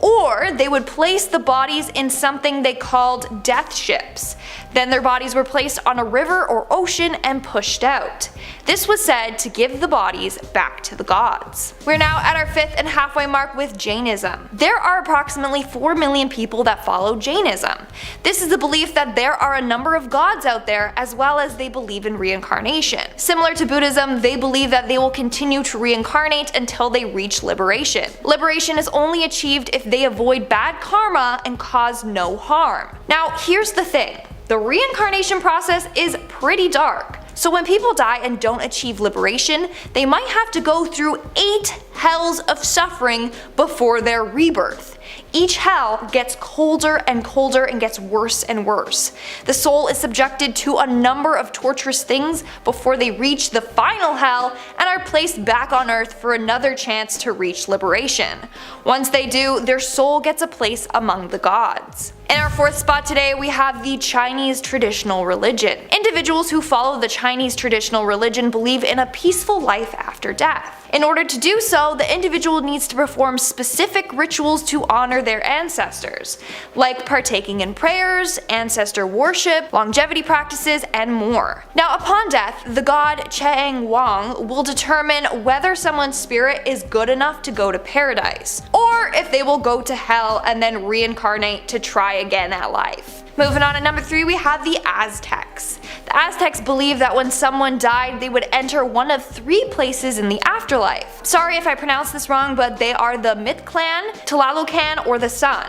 Or they would place the bodies in something they called death ships. Then their bodies were placed on a river or ocean and pushed out. This was said to give the bodies back to the gods. We're now at our 5th and halfway mark with Jainism. There are approximately 4 million people that follow Jainism. This is the belief that there are a number of gods out there, as well as they believe in reincarnation. Similar to Buddhism, they believe that they will continue to reincarnate until they reach liberation. Liberation is only achieved if they avoid bad karma and cause no harm. Now, here's the thing. The reincarnation process is pretty dark. So when people die and don't achieve liberation, they might have to go through 8 hells of suffering before their rebirth. Each hell gets colder and colder and gets worse and worse. The soul is subjected to a number of torturous things before they reach the final hell and are placed back on earth for another chance to reach liberation. Once they do, their soul gets a place among the gods. In our 4th spot today, we have the Chinese traditional religion. Individuals who follow the Chinese traditional religion believe in a peaceful life after death. In order to do so, the individual needs to perform specific rituals to honor their ancestors, like partaking in prayers, ancestor worship, longevity practices, and more. Now, upon death, the god Chang Wang will determine whether someone's spirit is good enough to go to paradise, or if they will go to hell and then reincarnate to try again at life. Moving on to number 3, we have the Aztecs. The Aztecs believed that when someone died, they would enter one of 3 places in the afterlife. Sorry if I pronounced this wrong, but they are the Mictlan, Tlalocan, or the Sun.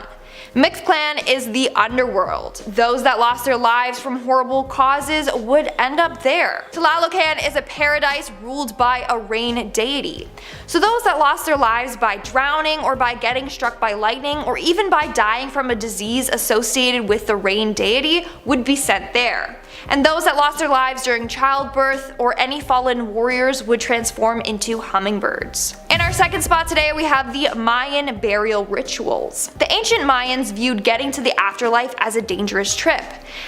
Mictlan is the underworld. Those that lost their lives from horrible causes would end up there. Tlalocan is a paradise ruled by a rain deity. So those that lost their lives by drowning or by getting struck by lightning or even by dying from a disease associated with the rain deity would be sent there. And those that lost their lives during childbirth or any fallen warriors would transform into hummingbirds. In our second spot today, we have the Mayan burial rituals. The ancient Mayans viewed getting to the afterlife as a dangerous trip.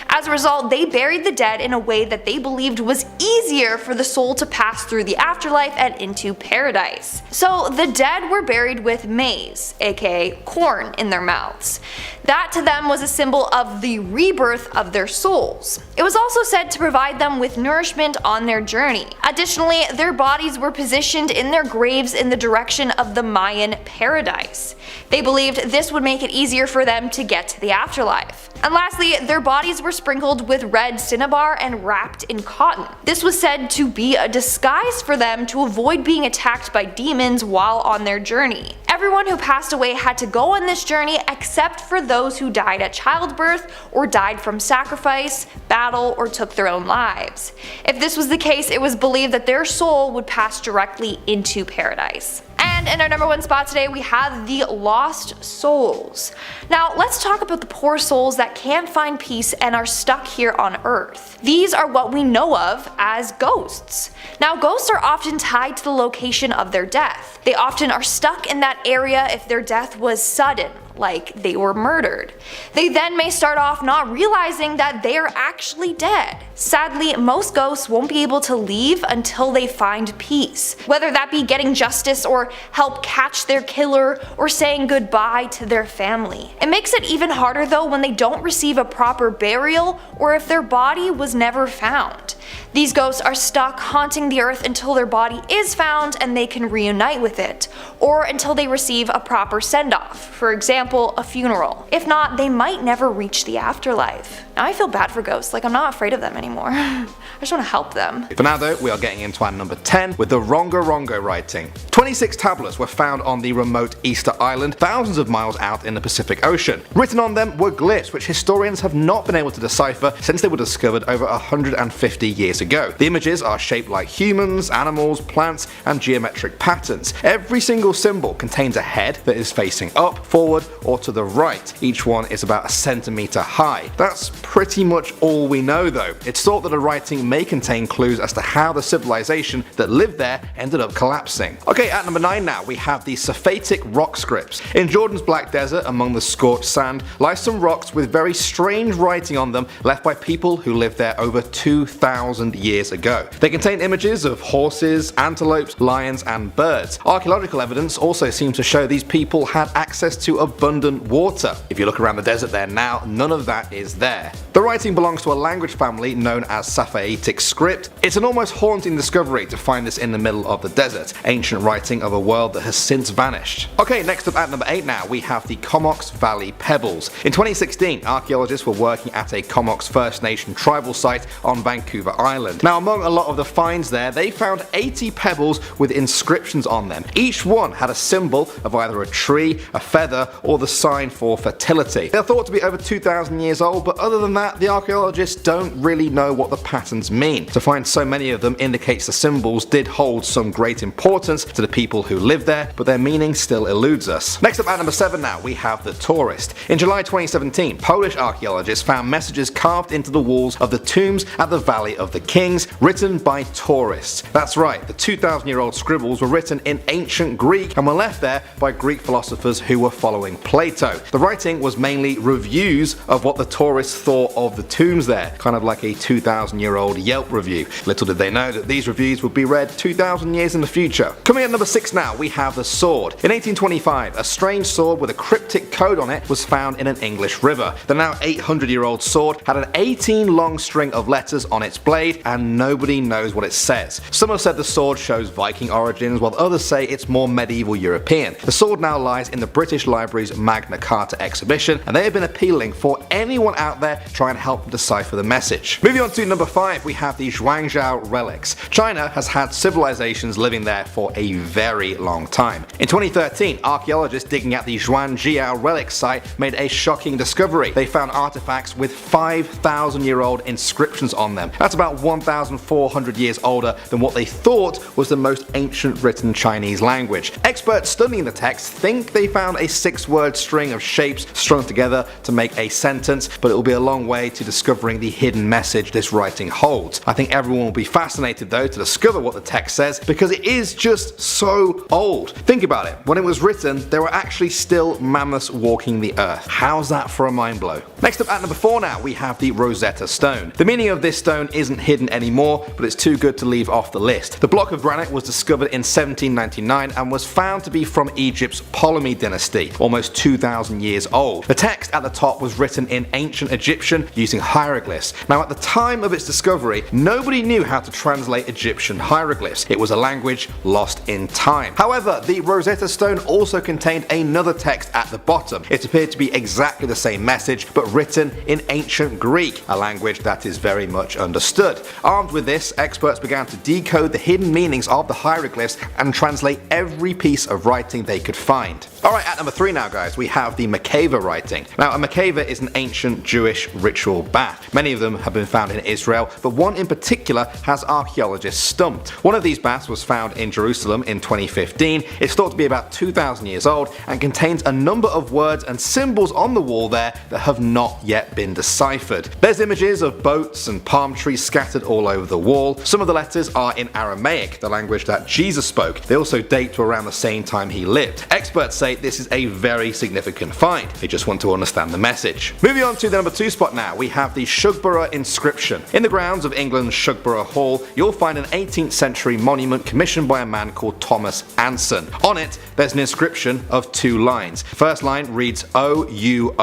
As a result, they buried the dead in a way that they believed was easier for the soul to pass through the afterlife and into paradise. So the dead were buried with maize, aka corn, in their mouths. That to them was a symbol of the rebirth of their souls. It was also said to provide them with nourishment on their journey. Additionally, their bodies were positioned in their graves in the direction of the Mayan paradise. They believed this would make it easier for them to get to the afterlife. And lastly, their bodies were sprinkled with red cinnabar and wrapped in cotton. This was said to be a disguise for them to avoid being attacked by demons while on their journey. Everyone who passed away had to go on this journey except for those who died at childbirth or died from sacrifice, battle, or took their own lives. If this was the case, it was believed that their soul would pass directly into paradise. And in our number 1 spot today, we have the lost souls. Now, let's talk about the poor souls that can't find peace and are stuck here on Earth. These are what we know of as ghosts. Now, ghosts are often tied to the location of their death. They often are stuck in that area if their death was sudden, like they were murdered. They then may start off not realizing that they are actually dead. Sadly, most ghosts won't be able to leave until they find peace, whether that be getting justice or help catch their killer or saying goodbye to their family. It makes it even harder though when they don't receive a proper burial or if their body was never found. These ghosts are stuck haunting the earth until their body is found and they can reunite with it, or until they receive a proper send-off, for example, a funeral. If not, they might never reach the afterlife. Now I feel bad for ghosts, like I'm not afraid of them anymore. I just want to help them. For now though, we are getting into our number 10 with the Rongorongo writing. 26 tablets were found on the remote Easter Island, thousands of miles out in the Pacific Ocean. Written on them were glyphs which historians have not been able to decipher since they were discovered over 150 years ago. The images are shaped like humans, animals, plants, and geometric patterns. Every single symbol contains a head that is facing up, forward, or to the right. Each one is about a centimeter high. That's pretty much all we know though. It's thought that the writing may contain clues as to how the civilization that lived there ended up collapsing. Okay, at number 9 now, we have the Sophatic rock scripts. In Jordan's Black Desert, among the scorched sand, lie some rocks with very strange writing on them left by people who lived there over 2,000 years ago. They contain images of horses, antelopes, lions, and birds. Archaeological evidence also seems to show these people had access to abundant water. If you look around the desert there now, none of that is there. The writing belongs to a language family known as Safaitic script. It's an almost haunting discovery to find this in the middle of the desert, ancient writing of a world that has since vanished. Okay, next up at number 8 now, we have the Comox Valley Pebbles. In 2016, archaeologists were working at a Comox First Nation tribal site on Vancouver Island. Now, among a lot of the finds there, they found 80 pebbles with inscriptions on them. Each one had a symbol of either a tree, a feather, or the sign for fertility. They're thought to be over 2,000 years old, but other than that, the archaeologists don't really know what the patterns mean. To find so many of them indicates the symbols did hold some great importance to the people who lived there, but their meaning still eludes us. Next up at number 7 now, we have the Tourist. In July 2017, Polish archaeologists found messages carved into the walls of the tombs at the Valley of the Kings, written by tourists. That's right, the 2,000-year-old scribbles were written in ancient Greek and were left there by Greek philosophers who were following Plato. The writing was mainly reviews of what the tourists thought of the tombs there, kind of like a 2,000-year-old Yelp review. Little did they know that these reviews would be read 2,000 years in the future. Coming at number 6 now, we have the sword. In 1825, a strange sword with a cryptic code on it was found in an English river. The now 800-year-old sword had an 18-long string of letters on its blade, and nobody knows what it says. Some have said the sword shows Viking origins, while others say it's more medieval European. The sword now lies in the British Library's Magna Carta exhibition, and they have been appealing for anyone out there to try and help them decipher the message. Moving on to number 5, we have the Zhuangzhou relics. China has had civilizations living there for a very long time. In 2013, archaeologists digging at the Zhuangzhou relic site made a shocking discovery. They found artifacts with 5,000-year-old inscriptions on them. That's about 1,400 years older than what they thought was the most ancient written Chinese language. Experts studying the text think they found a 6-word string of shapes strung together to make a sentence, but it will be a long way to discovering the hidden message this writing holds. I think everyone will be fascinated though to discover what the text says, because it is just so old. Think about it, when it was written there were actually still mammoths walking the earth. How's that for a mind blow? Next up at number 4 now, we have the Rosetta Stone. The meaning of this stone isn't hidden anymore, but it's too good to leave off the list. The block of granite was discovered in 1799 and was found to be from Egypt's Ptolemy dynasty, almost 2,000 years old. The text at the top was written in ancient Egyptian using hieroglyphs. Now at the time of its discovery, nobody knew how to translate Egyptian hieroglyphs. It was a language lost in time. However, the Rosetta Stone also contained another text at the bottom. It appeared to be exactly the same message, but written in ancient Greek, a language that is very much understood. Armed with this, experts began to decode the hidden meanings of the hieroglyphs and translate every piece of writing they could find. Alright, at number 3 now guys, we have the Makeva writing. Now a Makeva is an ancient Jewish ritual bath. Many of them have been found in Israel, but one in particular has archaeologists stumped. One of these baths was found in Jerusalem in 2015. It's thought to be about 2,000 years old and contains a number of words and symbols on the wall there that have not yet been deciphered. There's images of boats and palm trees scattered all over the wall. Some of the letters are in Aramaic, the language that Jesus spoke. They also date to around the same time he lived. Experts say this is a very significant find. They just want to understand the message. Moving on to the number 2 spot now, we have the Shugborough inscription. In the grounds of England's Shugborough Hall, you'll find an 18th century monument commissioned by a man called Thomas Anson. On it, there's an inscription of 2 lines. The first line reads OUOSVAVV,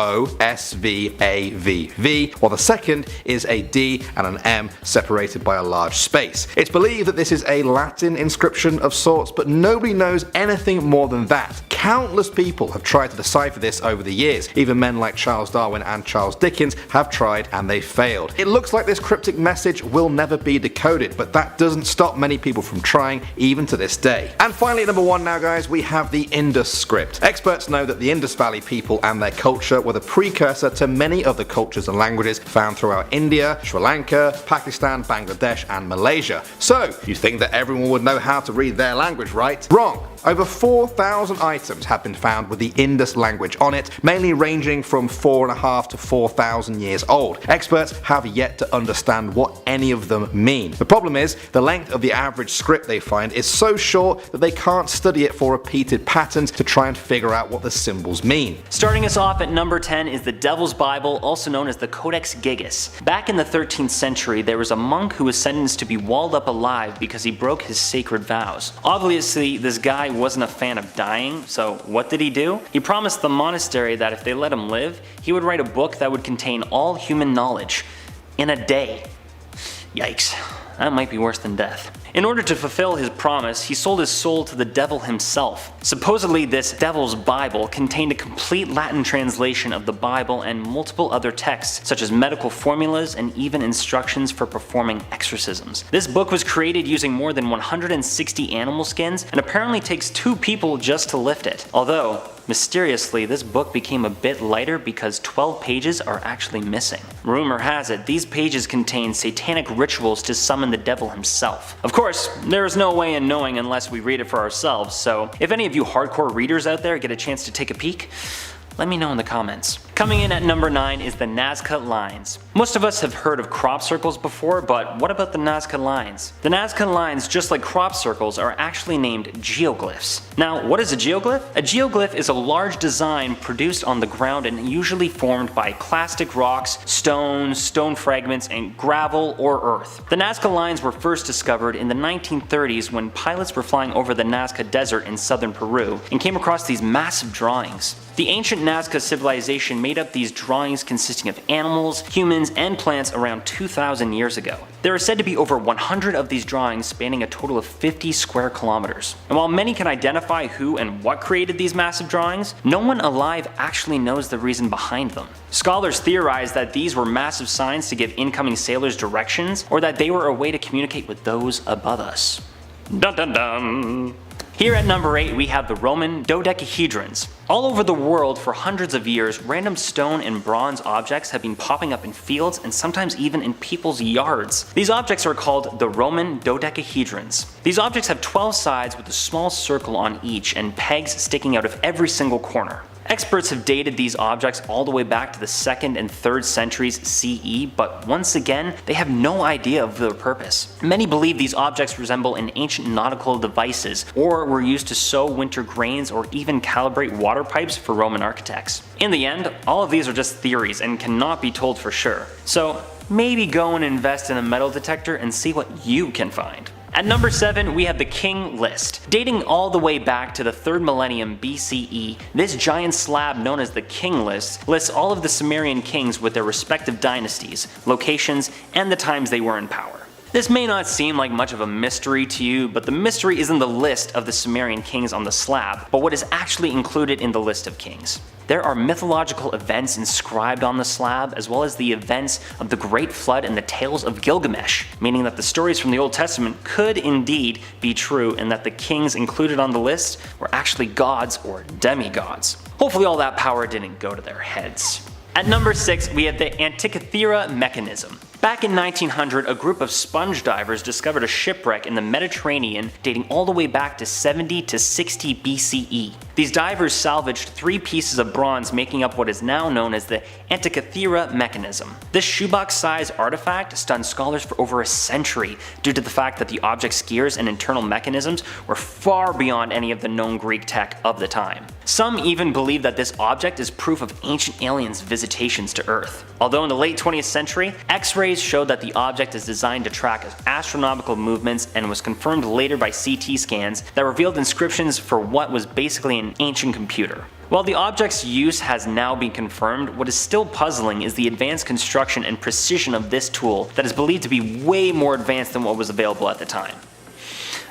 while the second is a D and an M separated by a large space. It's believed that this is a Latin inscription of sorts, but nobody knows anything more than that. Countless people have tried to decipher this over the years. Even men like Charles Darwin and Charles Dickens have tried and they failed. It looks like this cryptic message will never be decoded, but that doesn't stop many people from trying even to this day. And finally at number 1 now guys, we have the Indus script. Experts know that the Indus Valley people and their culture were the precursor to many of the cultures and languages found throughout India, Sri Lanka, Pakistan, Bangladesh and Malaysia. So, you think that everyone would know how to read their language, right? Wrong! Over 4,000 items have been found with the Indus language on it, mainly ranging from 4,500 to 4,000 years old. Experts have yet to understand what any of them mean. The problem is, the length of the average script they find is so short that they can't study it for repeated patterns to try and figure out what the symbols mean. Starting us off at number 10 is the Devil's Bible, also known as the Codex Gigas. Back in the 13th century, there was a monk who was sentenced to be walled up alive because he broke his sacred vows. Obviously, this guy wasn't a fan of dying, so what did he do? He promised the monastery that if they let him live, he would write a book that would contain all human knowledge in a day. Yikes, that might be worse than death. In order to fulfill his promise, he sold his soul to the devil himself. Supposedly, this Devil's Bible contained a complete Latin translation of the Bible and multiple other texts, such as medical formulas and even instructions for performing exorcisms. This book was created using more than 160 animal skins and apparently takes 2 people just to lift it. Although, mysteriously, this book became a bit lighter because 12 pages are actually missing. Rumor has it, these pages contain satanic rituals to summon the devil himself. Of course, there is no way in knowing unless we read it for ourselves, so if any of you hardcore readers out there get a chance to take a peek, Let me know in the comments. Coming in at number 9 is the Nazca Lines. Most of us have heard of crop circles before, but what about the Nazca Lines? The Nazca Lines, just like crop circles, are actually named geoglyphs. Now, what is a geoglyph? A geoglyph is a large design produced on the ground and usually formed by clastic rocks, stones, stone fragments, and gravel or earth. The Nazca Lines were first discovered in the 1930s when pilots were flying over the Nazca Desert in southern Peru and came across these massive drawings. The ancient Nazca civilization made up these drawings consisting of animals, humans, and plants around 2,000 years ago. There are said to be over 100 of these drawings spanning a total of 50 square kilometers. And while many can identify who and what created these massive drawings, no one alive actually knows the reason behind them. Scholars theorize that these were massive signs to give incoming sailors directions, or that they were a way to communicate with those above us. Dun dun dun! Here at number 8 we have the Roman dodecahedrons. All over the world for hundreds of years, random stone and bronze objects have been popping up in fields and sometimes even in people's yards. These objects are called the Roman dodecahedrons. These objects have 12 sides with a small circle on each and pegs sticking out of every single corner. Experts have dated these objects all the way back to the 2nd and 3rd centuries CE, but once again, they have no idea of their purpose. Many believe these objects resemble an ancient nautical devices, or were used to sow winter grains or even calibrate water pipes for Roman architects. In the end, all of these are just theories and cannot be told for sure. So maybe go and invest in a metal detector and see what you can find. At number 7, we have the King List. Dating all the way back to the 3rd millennium BCE, this giant slab known as the King List lists all of the Sumerian kings with their respective dynasties, locations, and the times they were in power. This may not seem like much of a mystery to you, but the mystery isn't the list of the Sumerian kings on the slab, but what is actually included in the list of kings. There are mythological events inscribed on the slab, as well as the events of the Great Flood and the Tales of Gilgamesh, meaning that the stories from the Old Testament could indeed be true and that the kings included on the list were actually gods or demigods. Hopefully all that power didn't go to their heads. At number 6, we have the Antikythera mechanism. Back in 1900, a group of sponge divers discovered a shipwreck in the Mediterranean dating all the way back to 70 to 60 BCE. These divers salvaged 3 pieces of bronze making up what is now known as the Antikythera mechanism. This shoebox-sized artifact stunned scholars for over a century due to the fact that the object's gears and internal mechanisms were far beyond any of the known Greek tech of the time. Some even believe that this object is proof of ancient aliens' visitations to Earth. Although in the late 20th century, X-rays showed that the object is designed to track astronomical movements and was confirmed later by CT scans that revealed inscriptions for what was basically an ancient computer. While the object's use has now been confirmed, what is still puzzling is the advanced construction and precision of this tool that is believed to be way more advanced than what was available at the time.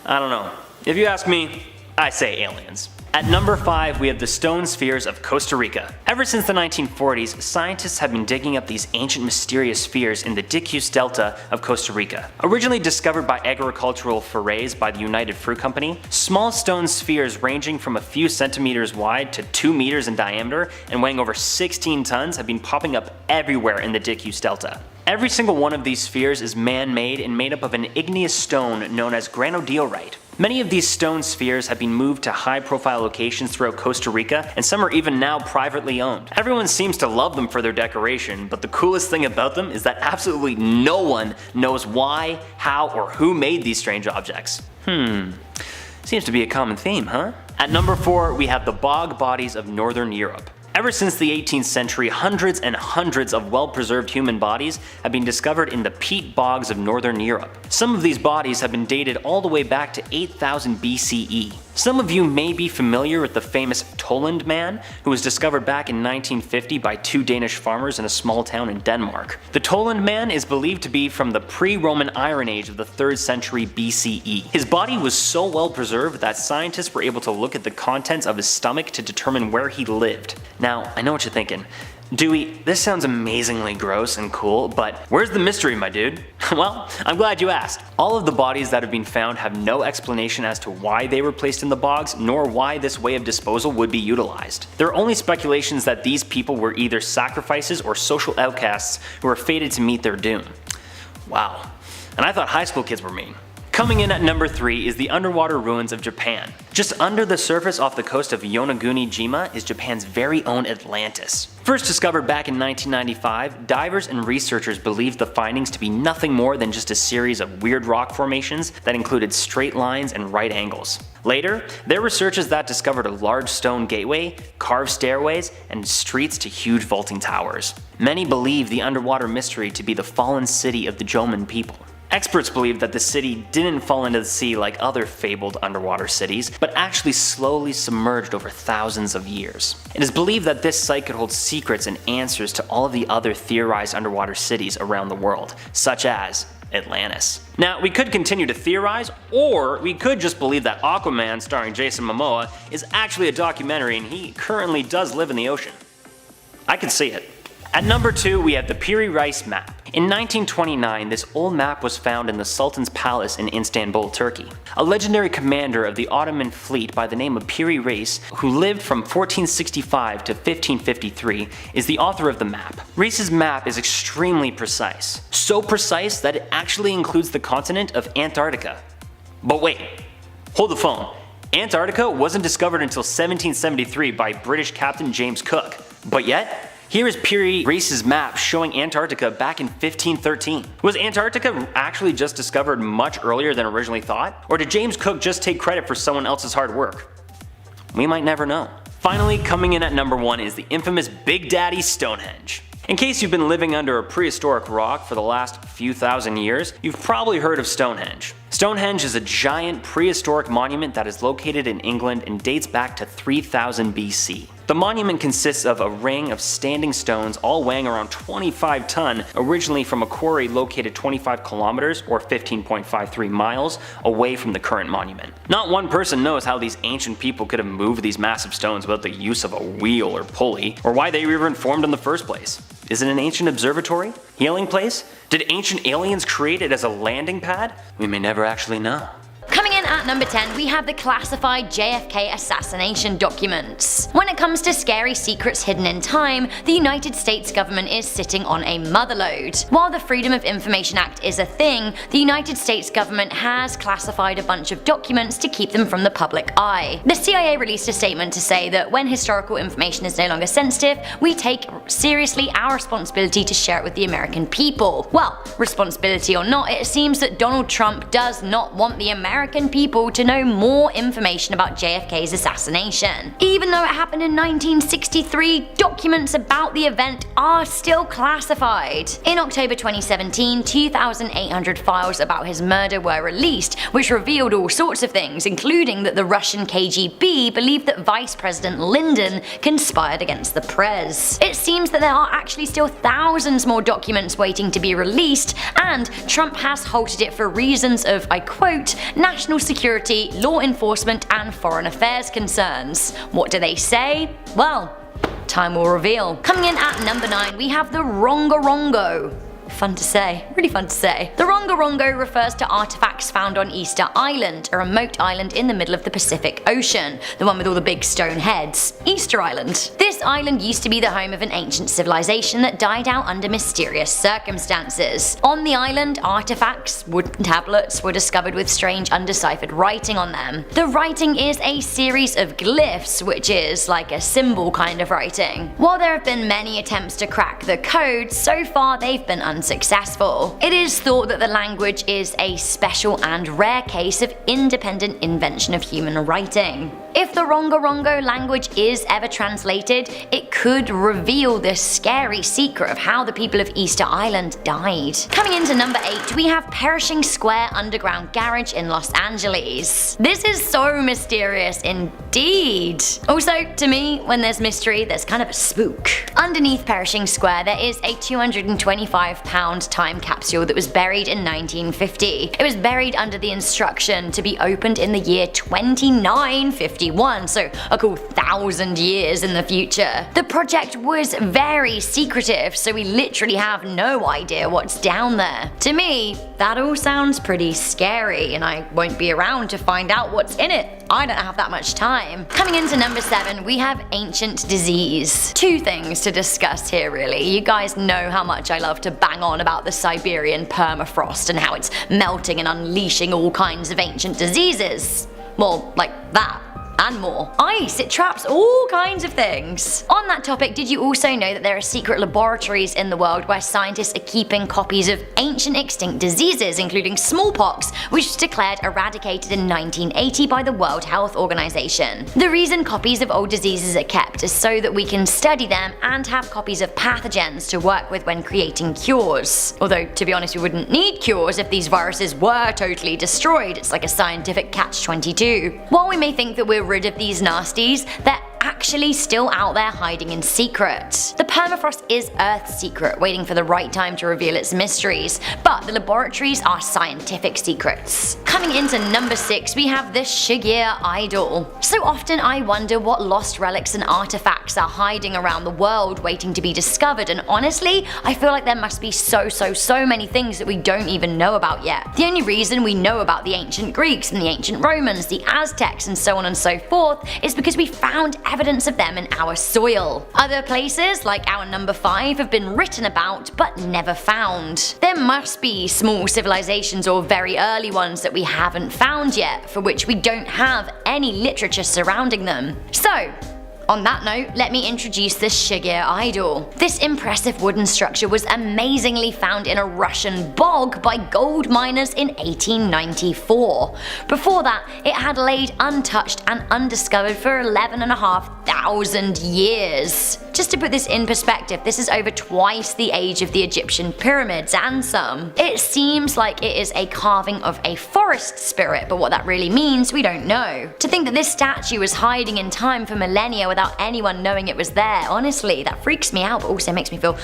I don't know. If you ask me, I say aliens. At number 5, we have the stone spheres of Costa Rica. Ever since the 1940s, scientists have been digging up these ancient mysterious spheres in the Diques Delta of Costa Rica. Originally discovered by agricultural forays by the United Fruit Company, small stone spheres ranging from a few centimeters wide to 2 meters in diameter and weighing over 16 tons have been popping up everywhere in the Diques Delta. Every single one of these spheres is man-made and made up of an igneous stone known as granodiorite. Many of these stone spheres have been moved to high-profile locations throughout Costa Rica, and some are even now privately owned. Everyone seems to love them for their decoration, but the coolest thing about them is that absolutely no one knows why, how, or who made these strange objects. Seems to be a common theme, huh? At number 4, we have the bog bodies of Northern Europe. Ever since the 18th century, hundreds and hundreds of well-preserved human bodies have been discovered in the peat bogs of Northern Europe. Some of these bodies have been dated all the way back to 8000 BCE. Some of you may be familiar with the famous Toland Man, who was discovered back in 1950 by 2 Danish farmers in a small town in Denmark. The Toland Man is believed to be from the pre-Roman Iron Age of the 3rd century BCE. His body was so well preserved that scientists were able to look at the contents of his stomach to determine where he lived. Now, I know what you're thinking. Dewey, this sounds amazingly gross and cool, but where's the mystery, my dude? Well, I'm glad you asked. All of the bodies that have been found have no explanation as to why they were placed in the bogs, nor why this way of disposal would be utilized. There are only speculations that these people were either sacrifices or social outcasts who were fated to meet their doom. Wow. And I thought high school kids were mean. Coming in at number 3 is the underwater ruins of Japan. Just under the surface off the coast of Yonaguni-jima is Japan's very own Atlantis. First discovered back in 1995, divers and researchers believed the findings to be nothing more than just a series of weird rock formations that included straight lines and right angles. Later, there were researchers that discovered a large stone gateway, carved stairways, and streets to huge vaulting towers. Many believe the underwater mystery to be the fallen city of the Jomon people. Experts believe that the city didn't fall into the sea like other fabled underwater cities, but actually slowly submerged over thousands of years. It is believed that this site could hold secrets and answers to all of the other theorized underwater cities around the world, such as Atlantis. Now, we could continue to theorize, or we could just believe that Aquaman starring Jason Momoa is actually a documentary and he currently does live in the ocean. I can see it. At number 2, we have the Piri Reis map. In 1929, this old map was found in the Sultan's palace in Istanbul, Turkey. A legendary commander of the Ottoman fleet by the name of Piri Reis, who lived from 1465 to 1553, is the author of the map. Reis's map is extremely precise. So precise that it actually includes the continent of Antarctica. But wait, hold the phone. Antarctica wasn't discovered until 1773 by British Captain James Cook. But yet, here is Piri Reis's map showing Antarctica back in 1513. Was Antarctica actually just discovered much earlier than originally thought? Or did James Cook just take credit for someone else's hard work? We might never know. Finally, coming in at number 1 is the infamous Big Daddy Stonehenge. In case you've been living under a prehistoric rock for the last few thousand years, you've probably heard of Stonehenge. Stonehenge is a giant prehistoric monument that is located in England and dates back to 3000 BC. The monument consists of a ring of standing stones all weighing around 25 ton, originally from a quarry located 25 kilometers or 15.53 miles away from the current monument. Not one person knows how these ancient people could have moved these massive stones without the use of a wheel or pulley, or why they were even formed in the first place. Is it an ancient observatory? Healing place? Did ancient aliens create it as a landing pad? We may never actually know. Coming in at number 10, we have the classified JFK assassination documents. When it comes to scary secrets hidden in time, the United States government is sitting on a motherlode. While the Freedom of Information Act is a thing, the United States government has classified a bunch of documents to keep them from the public eye. The CIA released a statement to say that when historical information is no longer sensitive, we take seriously our responsibility to share it with the American people. Well, responsibility or not, it seems that Donald Trump does not want the American people to know more information about JFK's assassination. Even though it happened in 1963, documents about the event are still classified. In October 2017, 2,800 files about his murder were released, which revealed all sorts of things, including that the Russian KGB believed that Vice President Lyndon conspired against the Prez. It seems that there are actually still thousands more documents waiting to be released, and Trump has halted it for reasons of, I quote, national security, law enforcement, and foreign affairs concerns. What do they say? Well, time will reveal. Coming in at number 9, we have the Rongorongo. Fun to say, really fun to say. The Rongorongo refers to artifacts found on Easter Island, a remote island in the middle of the Pacific Ocean, the one with all the big stone heads. Easter Island. This island used to be the home of an ancient civilization that died out under mysterious circumstances. On the island, artifacts, wooden tablets, were discovered with strange undeciphered writing on them. The writing is a series of glyphs, which is like a symbol kind of writing. While there have been many attempts to crack the code, so far they've been unsuccessful. It is thought that the language is a special and rare case of independent invention of human writing. If the Rongorongo language is ever translated, it could reveal the scary secret of how the people of Easter Island died. Coming into number 8, we have Pershing Square Underground Garage in Los Angeles. This is so mysterious indeed. Also, to me, when there's mystery, there's kind of a spook. Underneath Pershing Square, there is a 225-pound time capsule that was buried in 1950. It was buried under the instruction to be opened in the year 2950. 1951, so a cool 1,000 years in the future. The project was very secretive, so we literally have no idea what's down there. To me, that all sounds pretty scary, and I won't be around to find out what's in it. I don't have that much time. Coming into number 7, we have ancient disease. Two things to discuss here really. You guys know how much I love to bang on about the Siberian permafrost and how it's melting and unleashing all kinds of ancient diseases. Well, like that. And more. Ice, it traps all kinds of things. On that topic, did you also know that there are secret laboratories in the world where scientists are keeping copies of ancient extinct diseases, including smallpox, which was declared eradicated in 1980 by the World Health Organization. The reason copies of old diseases are kept is so that we can study them and have copies of pathogens to work with when creating cures. Although, to be honest, we wouldn't need cures if these viruses were totally destroyed. It's like a scientific catch-22. While we may think that we're rid of these nasties, they're actually still out there hiding in secret. The permafrost is Earth's secret, waiting for the right time to reveal its mysteries, but the laboratories are scientific secrets. Coming into number 6, we have the Shigear Idol. So often I wonder what lost relics and artifacts are hiding around the world waiting to be discovered, and honestly, I feel like there must be so many things that we don't even know about yet. The only reason we know about the ancient Greeks and the ancient Romans, the Aztecs, and so on and so forth is because we found evidence of them in our soil. Other places, like our number 5, have been written about but never found. There must be small civilizations or very early ones that we haven't found yet, for which we don't have any literature surrounding them. So, on that note, let me introduce the Shigear Idol. This impressive wooden structure was amazingly found in a Russian bog by gold miners in 1894. Before that, it had laid untouched and undiscovered for 11,500 years. Just to put this in perspective, this is over twice the age of the Egyptian pyramids and some. It seems like it is a carving of a forest spirit, but what that really means, we don't know. To think that this statue was hiding in time for millennia without anyone knowing it was there, honestly, that freaks me out, but also makes me feel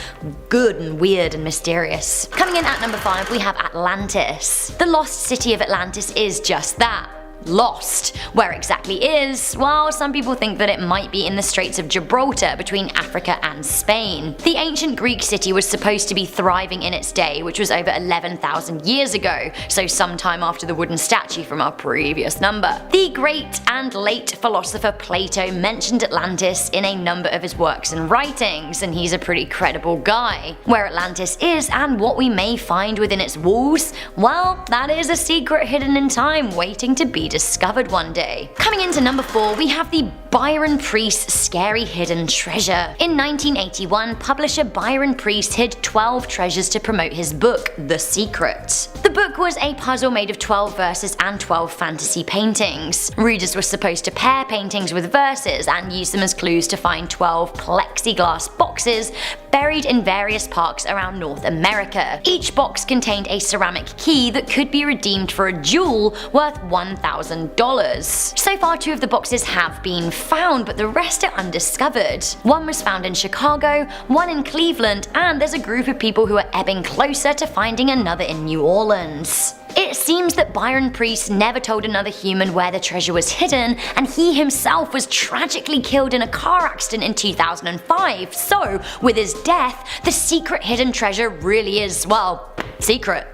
good and weird and mysterious. Coming in at number 5, we have Atlantis. The lost city of Atlantis is just that. Lost. Where exactly is? Well, some people think that it might be in the Straits of Gibraltar between Africa and Spain. The ancient Greek city was supposed to be thriving in its day, which was over 11,000 years ago, so sometime after the wooden statue from our previous number. The great and late philosopher Plato mentioned Atlantis in a number of his works and writings, and he's a pretty credible guy. Where Atlantis is and what we may find within its walls, well, that is a secret hidden in time waiting to be discovered one day. Coming into number 4, we have the Byron Preiss Scary Hidden Treasure. In 1981, publisher Byron Preiss hid 12 treasures to promote his book, The Secret. The book was a puzzle made of 12 verses and 12 fantasy paintings. Readers were supposed to pair paintings with verses and use them as clues to find 12 plexiglass boxes buried in various parks around North America. Each box contained a ceramic key that could be redeemed for a jewel worth $1,000. So far, 2 of the boxes have been found, but the rest are undiscovered. One was found in Chicago, one in Cleveland, and there's a group of people who are ebbing closer to finding another in New Orleans. It seems that Byron Preiss never told another human where the treasure was hidden, and he himself was tragically killed in a car accident in 2005, so with his death, the secret hidden treasure really is, well, secret.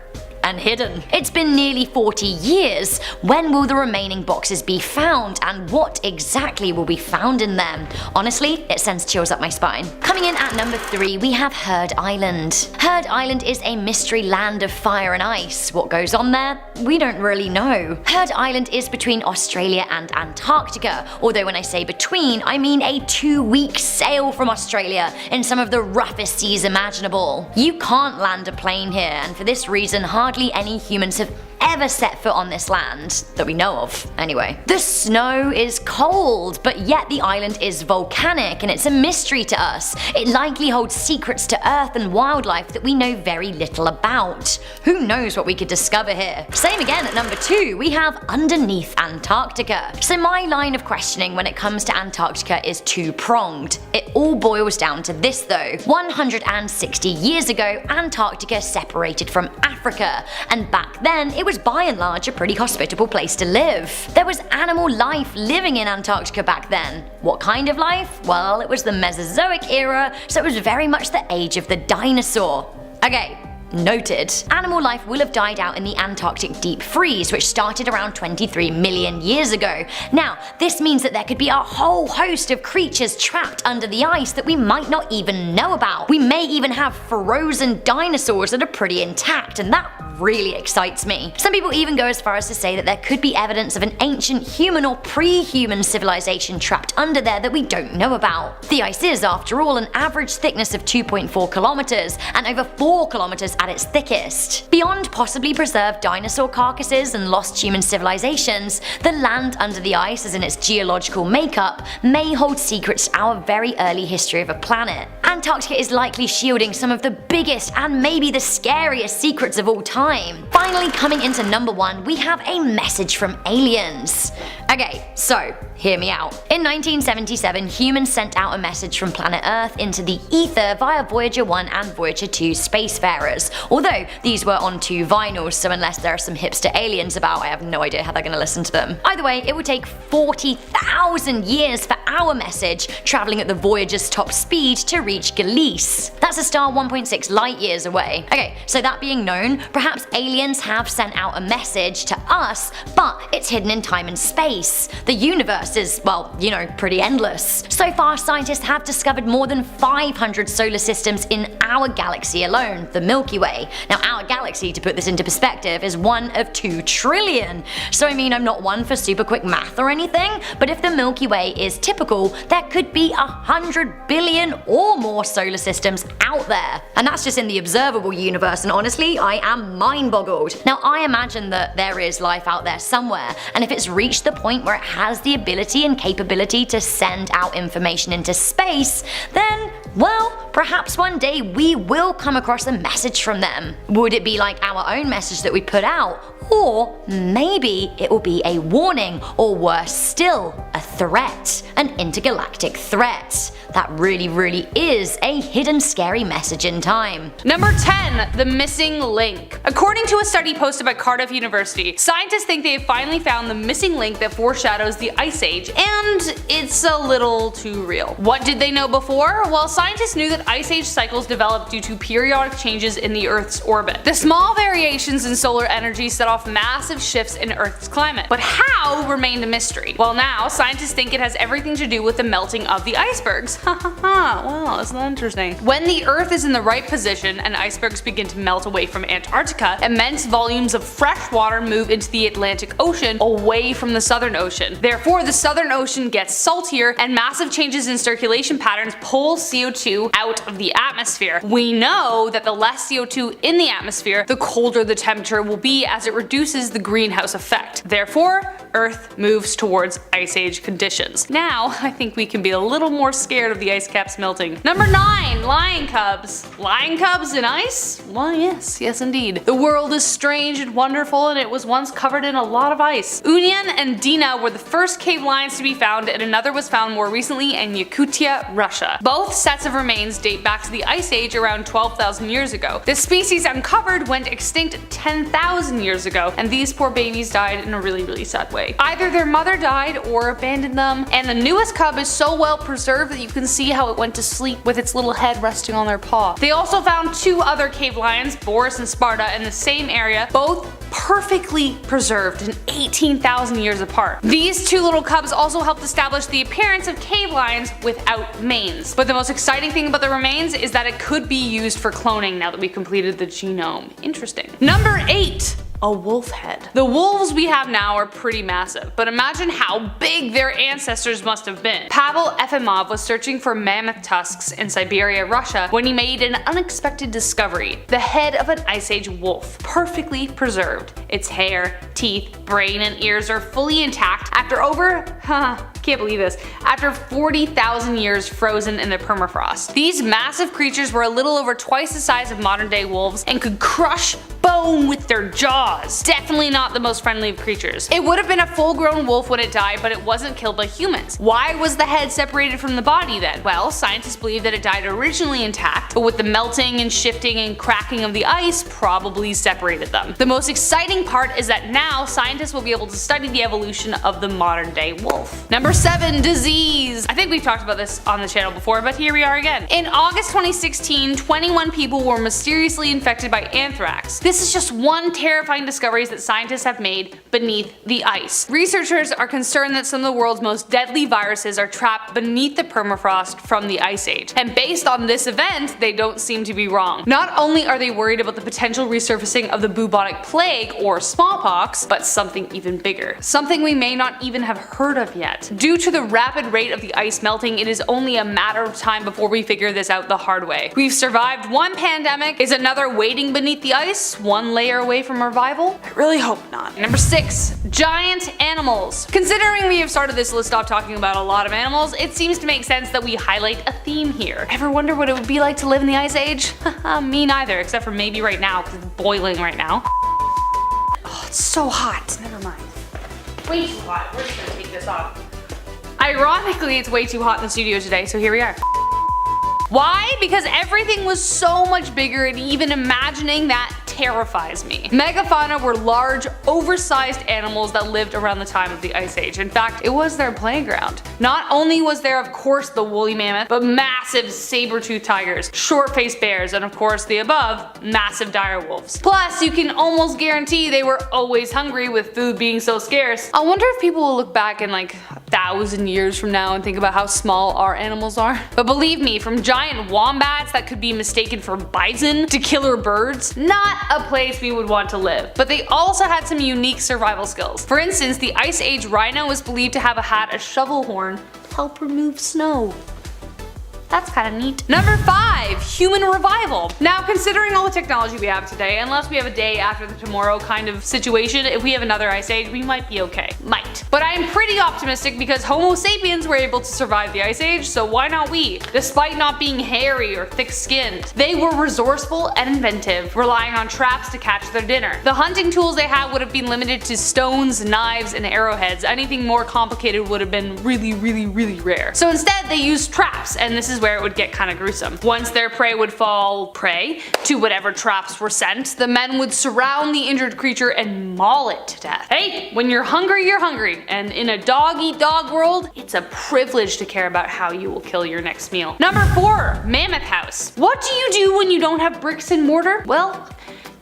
And hidden. It's been nearly 40 years. When will the remaining boxes be found, and what exactly will be found in them? Honestly, it sends chills up my spine. Coming in at number 3, we have Heard Island. Heard Island is a mystery land of fire and ice. What goes on there? We don't really know. Heard Island is between Australia and Antarctica, although when I say between, I mean a 2-week sail from Australia in some of the roughest seas imaginable. You can't land a plane here, and for this reason, hardly any humans have ever set foot on this land, that we know of, anyway. The snow is cold, but yet the island is volcanic, and it's a mystery to us. It likely holds secrets to Earth and wildlife that we know very little about. Who knows what we could discover here? Same again at number 2, we have Underneath Antarctica. So my line of questioning when it comes to Antarctica is two-pronged. It all boils down to this though. 160 years ago, Antarctica separated from Africa, and back then it was by and large a pretty hospitable place to live. There was animal life living in Antarctica back then. What kind of life? Well, it was the Mesozoic era, so it was very much the age of the dinosaur. Okay, noted. Animal life will have died out in the Antarctic deep freeze, which started around 23 million years ago. Now, this means that there could be a whole host of creatures trapped under the ice that we might not even know about. We may even have frozen dinosaurs that are pretty intact, and that really excites me. Some people even go as far as to say that there could be evidence of an ancient human or pre-human civilization trapped under there that we don't know about. The ice is, after all, an average thickness of 2.4 kilometers and over 4 kilometers at its thickest. Beyond possibly preserved dinosaur carcasses and lost human civilizations, the land under the ice, as in its geological makeup, may hold secrets to our very early history of a planet. Antarctica is likely shielding some of the biggest and maybe the scariest secrets of all time. Finally, coming into number 1, we have a message from aliens. Okay, so hear me out. In 1977, humans sent out a message from planet Earth into the ether via Voyager 1 and Voyager 2 spacefarers. Although these were on 2 vinyls, so unless there are some hipster aliens about, I have no idea how they're gonna listen to them. Either way, it would take 40,000 years for our message, traveling at the Voyager's top speed, to reach Gliese. That's a star 1.6 light years away. Okay, so that being known, perhaps aliens have sent out a message to us, but it's hidden in time and space. The universe is, well, you know, pretty endless. So far, scientists have discovered more than 500 solar systems in our galaxy alone, the Milky Way. Now, our galaxy, to put this into perspective, is 1 of 2 trillion. So I mean, I'm not one for super quick math or anything, but if the Milky Way is typical, there could be 100 billion or more solar systems out there. And that's just in the observable universe, and honestly, I am mind-boggled. Now, I imagine that there is life out there somewhere, and if it's reached the point where it has the ability and capability to send out information into space, then, well, perhaps one day we will come across a message from them. Would it be like our own message that we put out? Or maybe it will be a warning, or worse still, a threat. An intergalactic threat. That really is a hidden scary message in time. Number 10, the missing link. According to a study posted by Cardiff University, scientists think they have finally found the missing link that foreshadows the Ice Age, and it's a little too real. What did they know before? Well, scientists knew that Ice Age cycles developed due to periodic changes in the Earth's orbit. The small variations in solar energy set off massive shifts in Earth's climate. But how remained a mystery? Well, now scientists think it has everything to do with the melting of the icebergs. Wow, isn't that interesting? When the Earth is in the right position and icebergs begin to melt away from Antarctica, immense volumes of fresh water move into the Atlantic Ocean away from the Southern Ocean. Therefore, the Southern Ocean gets saltier, and massive changes in circulation patterns pull CO2 out of the atmosphere. We know that the less CO2 in the atmosphere, the colder the temperature will be, as it reduces the greenhouse effect. Therefore, Earth moves towards Ice Age conditions. Now, I think we can be a little more scared of the ice caps melting. Number 9, lion cubs. Lion cubs in ice? Well, yes indeed. The world is strange and wonderful, and it was once covered in a lot of ice. Union and Dina were the first cave lions to be found, and another was found more recently in Yakutia, Russia. Both sets of remains date back to the Ice Age around 12,000 years ago. The species uncovered went extinct 10,000 years ago, and these poor babies died in a really sad way. Either their mother died or abandoned them, and the newest cub is so well preserved that you can see how it went to sleep with its little head resting on their paw. They also found 2 other cave lions, Boris and Sparta, in the same area, both perfectly preserved and 18,000 years apart. These 2 little cubs also helped establish the appearance of cave lions without manes. But the most exciting thing about the remains is that it could be used for cloning now that we completed the genome. Interesting. Number 8. A wolf head. The wolves we have now are pretty massive, but imagine how big their ancestors must have been. Pavel Efimov was searching for mammoth tusks in Siberia, Russia, when he made an unexpected discovery. The head of an Ice Age wolf, perfectly preserved. Its hair, teeth, brain, and ears are fully intact after can't believe this, after 40,000 years frozen in the permafrost. These massive creatures were a little over twice the size of modern day wolves and could crush bone stone with their jaws. Definitely not the most friendly of creatures. It would have been a full-grown wolf when it died, but it wasn't killed by humans. Why was the head separated from the body then? Well, scientists believe that it died originally intact, but with the melting and shifting and cracking of the ice probably separated them. The most exciting part is that now scientists will be able to study the evolution of the modern day wolf. Number 7, disease. I think we've talked about this on the channel before, but here we are again. In August 2016, 21 people were mysteriously infected by anthrax. This is just one terrifying discovery that scientists have made beneath the ice. Researchers are concerned that some of the world's most deadly viruses are trapped beneath the permafrost from the ice age. And based on this event, they don't seem to be wrong. Not only are they worried about the potential resurfacing of the bubonic plague or smallpox, but something even bigger. Something we may not even have heard of yet. Due to the rapid rate of the ice melting, it is only a matter of time before we figure this out the hard way. We've survived one pandemic. Is another waiting beneath the ice, one layer away from revival? I really hope not. Number 6, giant animals. Considering we have started this list off talking about a lot of animals, it seems to make sense that we highlight a theme here. Ever wonder what it would be like to live in the ice age? Me neither, except for maybe right now, because it's boiling right now. Oh, it's so hot. Never mind. Way too hot. We're just gonna take this off. Ironically, it's way too hot in the studio today, so here we are. Why? Because everything was so much bigger, and even imagining that terrifies me. Megafauna were large, oversized animals that lived around the time of the Ice Age. In fact, it was their playground. Not only was there of course the woolly mammoth, but massive saber-toothed tigers, short-faced bears, and of course the above, massive dire wolves. Plus, you can almost guarantee they were always hungry with food being so scarce. I wonder if people will look back in like 1,000 years from now and think about how small our animals are. But believe me, from giant wombats that could be mistaken for bison to killer birds, not a place we would want to live. But they also had some unique survival skills. For instance, the Ice Age rhino was believed to have had a shovel horn to help remove snow. That's kind of neat. Number 5, human revival. Now, considering all the technology we have today, unless we have a day after the tomorrow kind of situation, if we have another ice age, we might be okay. Might. But I am pretty optimistic because Homo sapiens were able to survive the ice age, so why not we? Despite not being hairy or thick-skinned, they were resourceful and inventive, relying on traps to catch their dinner. The hunting tools they had would have been limited to stones, knives, and arrowheads. Anything more complicated would have been really rare. So instead, they used traps, and this is where it would get kind of gruesome. Once their prey would fall prey to whatever traps were sent, the men would surround the injured creature and maul it to death. Hey, when you're hungry, and in a dog-eat-dog world, it's a privilege to care about how you will kill your next meal. Number 4, mammoth house. What do you do when you don't have bricks and mortar? Well,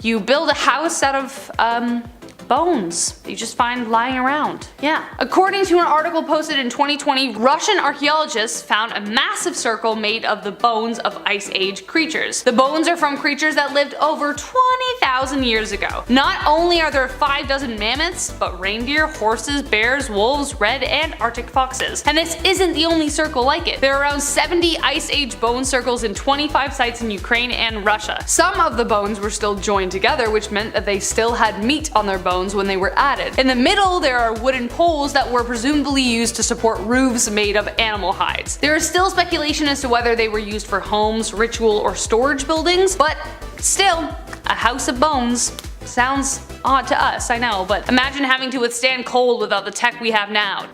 you build a house out of, bones you just find lying around. Yeah. According to an article posted in 2020, Russian archaeologists found a massive circle made of the bones of Ice Age creatures. The bones are from creatures that lived over 20,000 years ago. Not only are there 6 mammoths, but reindeer, horses, bears, wolves, red and Arctic foxes. And this isn't the only circle like it. There are around 70 Ice Age bone circles in 25 sites in Ukraine and Russia. Some of the bones were still joined together, which meant that they still had meat on their bones when they were added. In the middle, there are wooden poles that were presumably used to support roofs made of animal hides. There is still speculation as to whether they were used for homes, ritual, or storage buildings, but still, a house of bones sounds odd to us, I know, but imagine having to withstand cold without the tech we have now.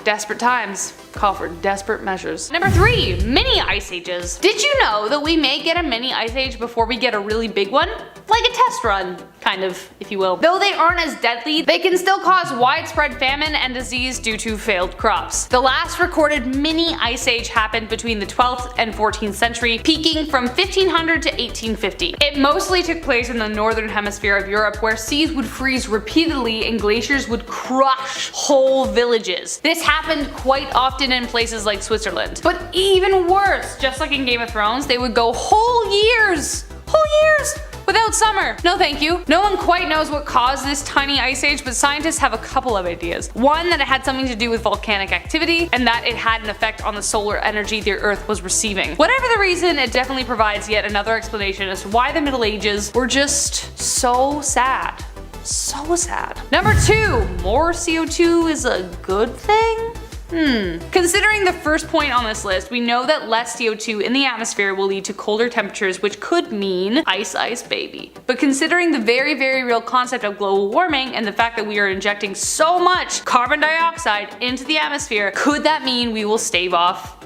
Desperate times call for desperate measures. Number 3, mini ice ages. Did you know that we may get a mini ice age before we get a really big one? Like a test run, kind of, if you will. Though they aren't as deadly, they can still cause widespread famine and disease due to failed crops. The last recorded mini ice age happened between the 12th and 14th century, peaking from 1500 to 1850. It mostly took place in the northern hemisphere of Europe, where seas would freeze repeatedly and glaciers would crush whole villages. This happened quite often in places like Switzerland. But even worse, just like in Game of Thrones, they would go whole years without summer. No thank you. No one quite knows what caused this tiny ice age, but scientists have a couple of ideas. One, that it had something to do with volcanic activity, and that it had an effect on the solar energy the Earth was receiving. Whatever the reason, it definitely provides yet another explanation as to why the Middle Ages were just so sad. So sad. Number 2, more CO2 is a good thing? Considering the first point on this list, we know that less CO2 in the atmosphere will lead to colder temperatures, which could mean ice baby. But considering the very, very real concept of global warming and the fact that we are injecting so much carbon dioxide into the atmosphere, could that mean we will stave off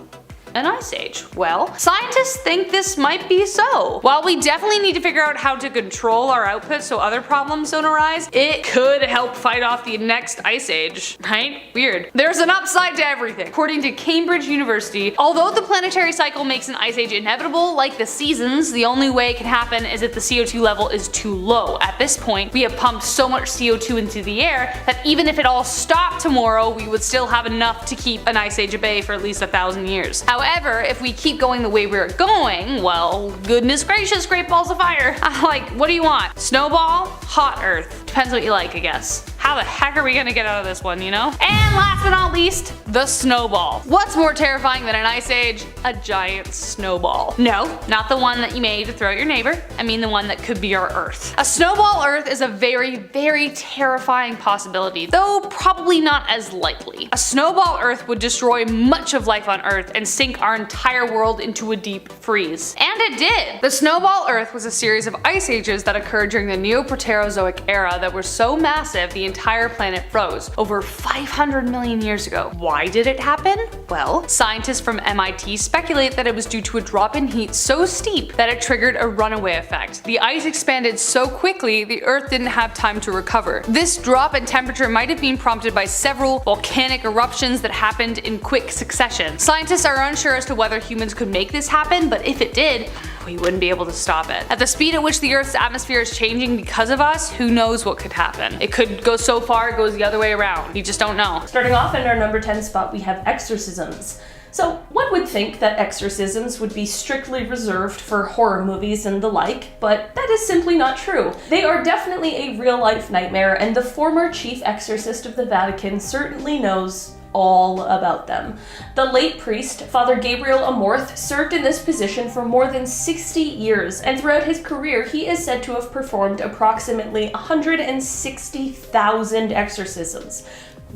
an ice age? Well, scientists think this might be so. While we definitely need to figure out how to control our output so other problems don't arise, it could help fight off the next ice age, right? Weird. There's an upside to everything. According to Cambridge University, although the planetary cycle makes an ice age inevitable, like the seasons, the only way it can happen is if the CO2 level is too low. At this point, we have pumped so much CO2 into the air that even if it all stopped tomorrow, we would still have enough to keep an ice age at bay for at least 1,000 years. However, if we keep going the way we're going, well, goodness gracious, great balls of fire. Like, what do you want? Snowball? Hot Earth. Depends what you like, I guess. How the heck are we gonna get out of this one, you know? And last but not least, the snowball. What's more terrifying than an ice age? A giant snowball. No, not the one that you made to throw at your neighbor. I mean the one that could be our Earth. A snowball Earth is a very, very terrifying possibility, though probably not as likely. A snowball Earth would destroy much of life on Earth and sink our entire world into a deep freeze. And it did! The snowball Earth was a series of ice ages that occurred during the Neoproterozoic era that were so massive the entire planet froze over 500 million years ago. Why did it happen? Well, scientists from MIT speculate that it was due to a drop in heat so steep that it triggered a runaway effect. The ice expanded so quickly the Earth didn't have time to recover. This drop in temperature might have been prompted by several volcanic eruptions that happened in quick succession. Scientists are unsure as to whether humans could make this happen, but if it did, we wouldn't be able to stop it. At the speed at which the Earth's atmosphere is changing because of us, who knows what could happen. It could go so far it goes the other way around. You just don't know. Starting off in our number 10 spot, we have exorcisms. So one would think that exorcisms would be strictly reserved for horror movies and the like, but that is simply not true. They are definitely a real-life nightmare, and the former chief exorcist of the Vatican certainly knows all about them. The late priest, Father Gabriel Amorth, served in this position for more than 60 years, and throughout his career he is said to have performed approximately 160,000 exorcisms.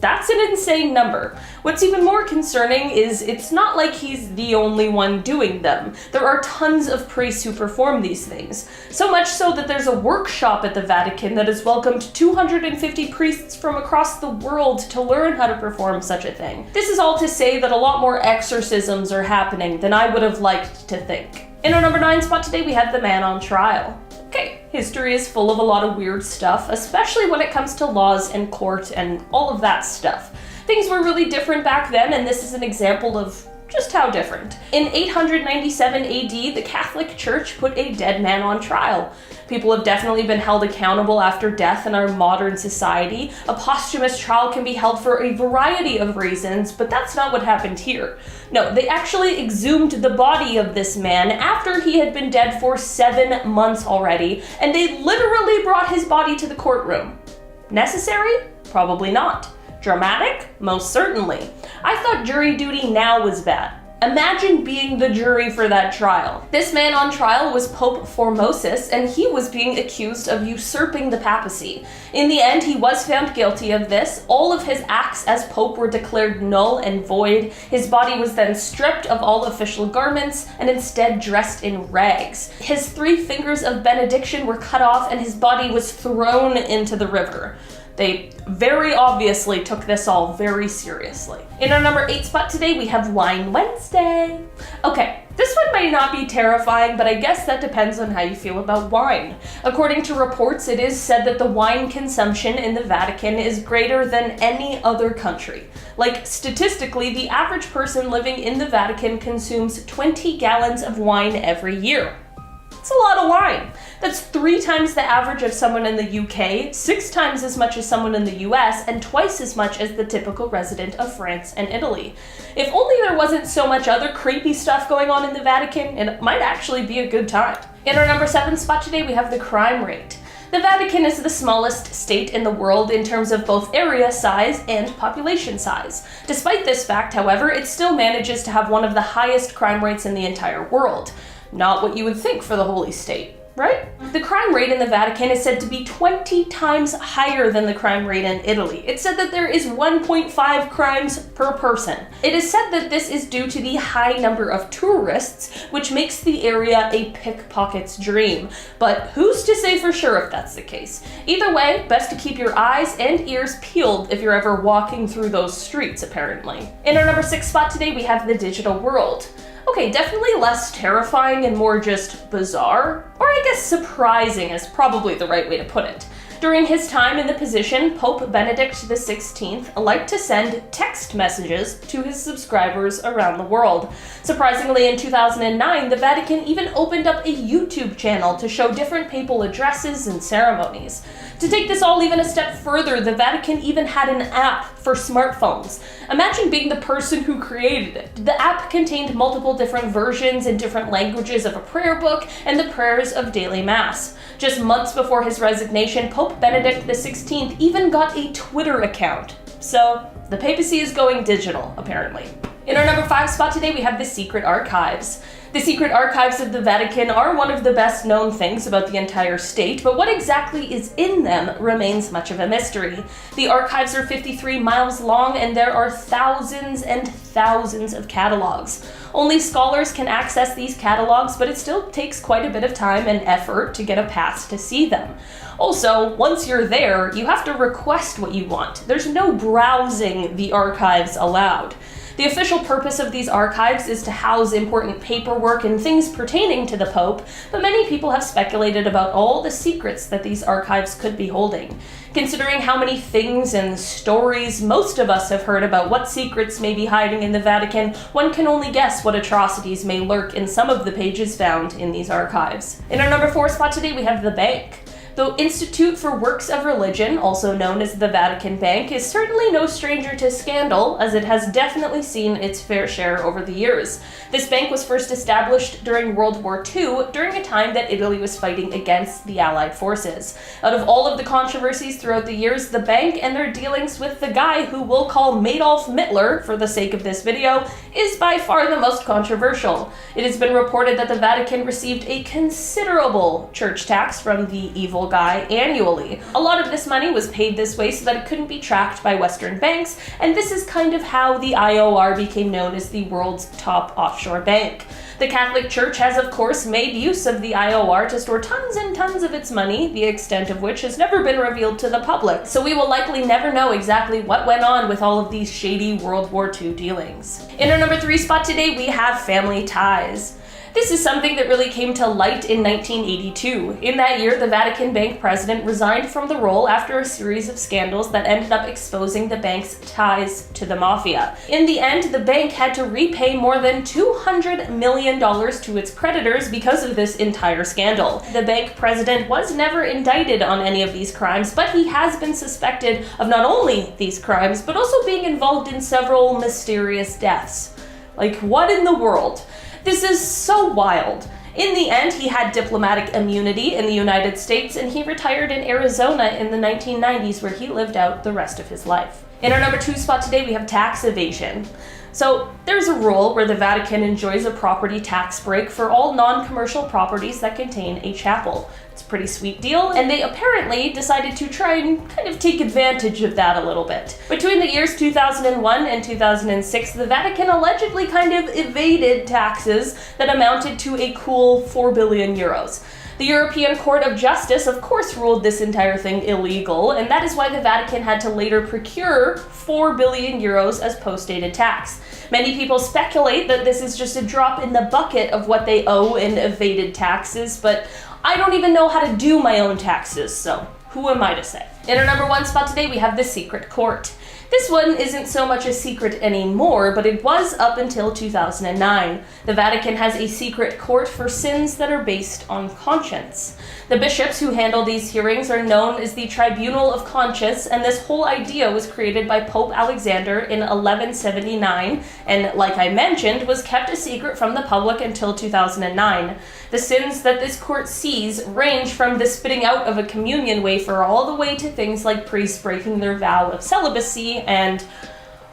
That's an insane number. What's even more concerning is it's not like he's the only one doing them. There are tons of priests who perform these things. So much so that there's a workshop at the Vatican that has welcomed 250 priests from across the world to learn how to perform such a thing. This is all to say that a lot more exorcisms are happening than I would have liked to think. In our number 9 spot today, we have The Man on Trial. Okay, history is full of a lot of weird stuff, especially when it comes to laws and court and all of that stuff. Things were really different back then, and this is an example of just how different. In 897 AD, the Catholic Church put a dead man on trial. People have definitely been held accountable after death in our modern society. A posthumous trial can be held for a variety of reasons, but that's not what happened here. No, they actually exhumed the body of this man after he had been dead for 7 months already, and they literally brought his body to the courtroom. Necessary? Probably not. Dramatic? Most certainly. I thought jury duty now was bad. Imagine being the jury for that trial. This man on trial was Pope Formosus, and he was being accused of usurping the papacy. In the end, he was found guilty of this. All of his acts as Pope were declared null and void. His body was then stripped of all official garments and instead dressed in rags. His 3 fingers of benediction were cut off and his body was thrown into the river. They very obviously took this all very seriously. In our number 8 spot today, we have Wine Wednesday. Okay, this one might not be terrifying, but I guess that depends on how you feel about wine. According to reports, it is said that the wine consumption in the Vatican is greater than any other country. Like, statistically, the average person living in the Vatican consumes 20 gallons of wine every year. That's a lot of wine. That's 3 times the average of someone in the UK, 6 times as much as someone in the US, and twice as much as the typical resident of France and Italy. If only there wasn't so much other creepy stuff going on in the Vatican, it might actually be a good time. In our number 7 spot today, we have the crime rate. The Vatican is the smallest state in the world in terms of both area size and population size. Despite this fact, however, it still manages to have one of the highest crime rates in the entire world. Not what you would think for the Holy State. right? The crime rate in the Vatican is said to be 20 times higher than the crime rate in Italy. It's said that there is 1.5 crimes per person. It is said that this is due to the high number of tourists, which makes the area a pickpocket's dream. But who's to say for sure if that's the case? Either way, best to keep your eyes and ears peeled if you're ever walking through those streets, apparently. In our number 6 spot today, we have the digital world. Okay, definitely less terrifying and more just bizarre, or I guess surprising is probably the right way to put it. During his time in the position, Pope Benedict XVI liked to send text messages to his subscribers around the world. Surprisingly, in 2009, the Vatican even opened up a YouTube channel to show different papal addresses and ceremonies. To take this all even a step further, the Vatican even had an app for smartphones. Imagine being the person who created it. The app contained multiple different versions in different languages of a prayer book and the prayers of daily mass. Just months before his resignation, Pope Benedict XVI even got a Twitter account. So, the papacy is going digital, apparently. In our number 5 spot today, we have the secret archives. The secret archives of the Vatican are one of the best known things about the entire state, but what exactly is in them remains much of a mystery. The archives are 53 miles long and there are thousands and thousands of catalogs. Only scholars can access these catalogs, but it still takes quite a bit of time and effort to get a pass to see them. Also, once you're there, you have to request what you want. There's no browsing the archives allowed. The official purpose of these archives is to house important paperwork and things pertaining to the Pope, but many people have speculated about all the secrets that these archives could be holding. Considering how many things and stories most of us have heard about what secrets may be hiding in the Vatican, one can only guess what atrocities may lurk in some of the pages found in these archives. In our number 4 spot today, we have the bank. The Institute for Works of Religion, also known as the Vatican Bank, is certainly no stranger to scandal, as it has definitely seen its fair share over the years. This bank was first established during World War II, during a time that Italy was fighting against the Allied forces. Out of all of the controversies throughout the years, the bank and their dealings with the guy who we'll call Adolf Hitler, for the sake of this video, is by far the most controversial. It has been reported that the Vatican received a considerable church tax from the evil guy annually. A lot of this money was paid this way so that it couldn't be tracked by Western banks, and this is kind of how the IOR became known as the world's top offshore bank. The Catholic Church has of course made use of the IOR to store tons and tons of its money, the extent of which has never been revealed to the public, so we will likely never know exactly what went on with all of these shady World War II dealings. In our number 3 spot today, we have family ties. This is something that really came to light in 1982. In that year, the Vatican Bank president resigned from the role after a series of scandals that ended up exposing the bank's ties to the mafia. In the end, the bank had to repay more than $200 million to its creditors because of this entire scandal. The bank president was never indicted on any of these crimes, but he has been suspected of not only these crimes, but also being involved in several mysterious deaths. Like, what in the world? This is so wild. In the end, he had diplomatic immunity in the United States, and he retired in Arizona in the 1990s, where he lived out the rest of his life. In our number 2 spot today, we have tax evasion. So there's a rule where the Vatican enjoys a property tax break for all non-commercial properties that contain a chapel. It's a pretty sweet deal, and they apparently decided to try and kind of take advantage of that a little bit. Between the years 2001 and 2006, the Vatican allegedly kind of evaded taxes that amounted to a cool 4 billion euros. The European Court of Justice, of course, ruled this entire thing illegal, and that is why the Vatican had to later procure 4 billion euros as post-dated tax. Many people speculate that this is just a drop in the bucket of what they owe in evaded taxes, but I don't even know how to do my own taxes, so who am I to say? In our number 1 spot today, we have the Secret Court. This one isn't so much a secret anymore, but it was up until 2009. The Vatican has a secret court for sins that are based on conscience. The bishops who handle these hearings are known as the Tribunal of Conscience, and this whole idea was created by Pope Alexander in 1179, and like I mentioned, was kept a secret from the public until 2009. The sins that this court sees range from the spitting out of a communion wafer all the way to things like priests breaking their vow of celibacy, and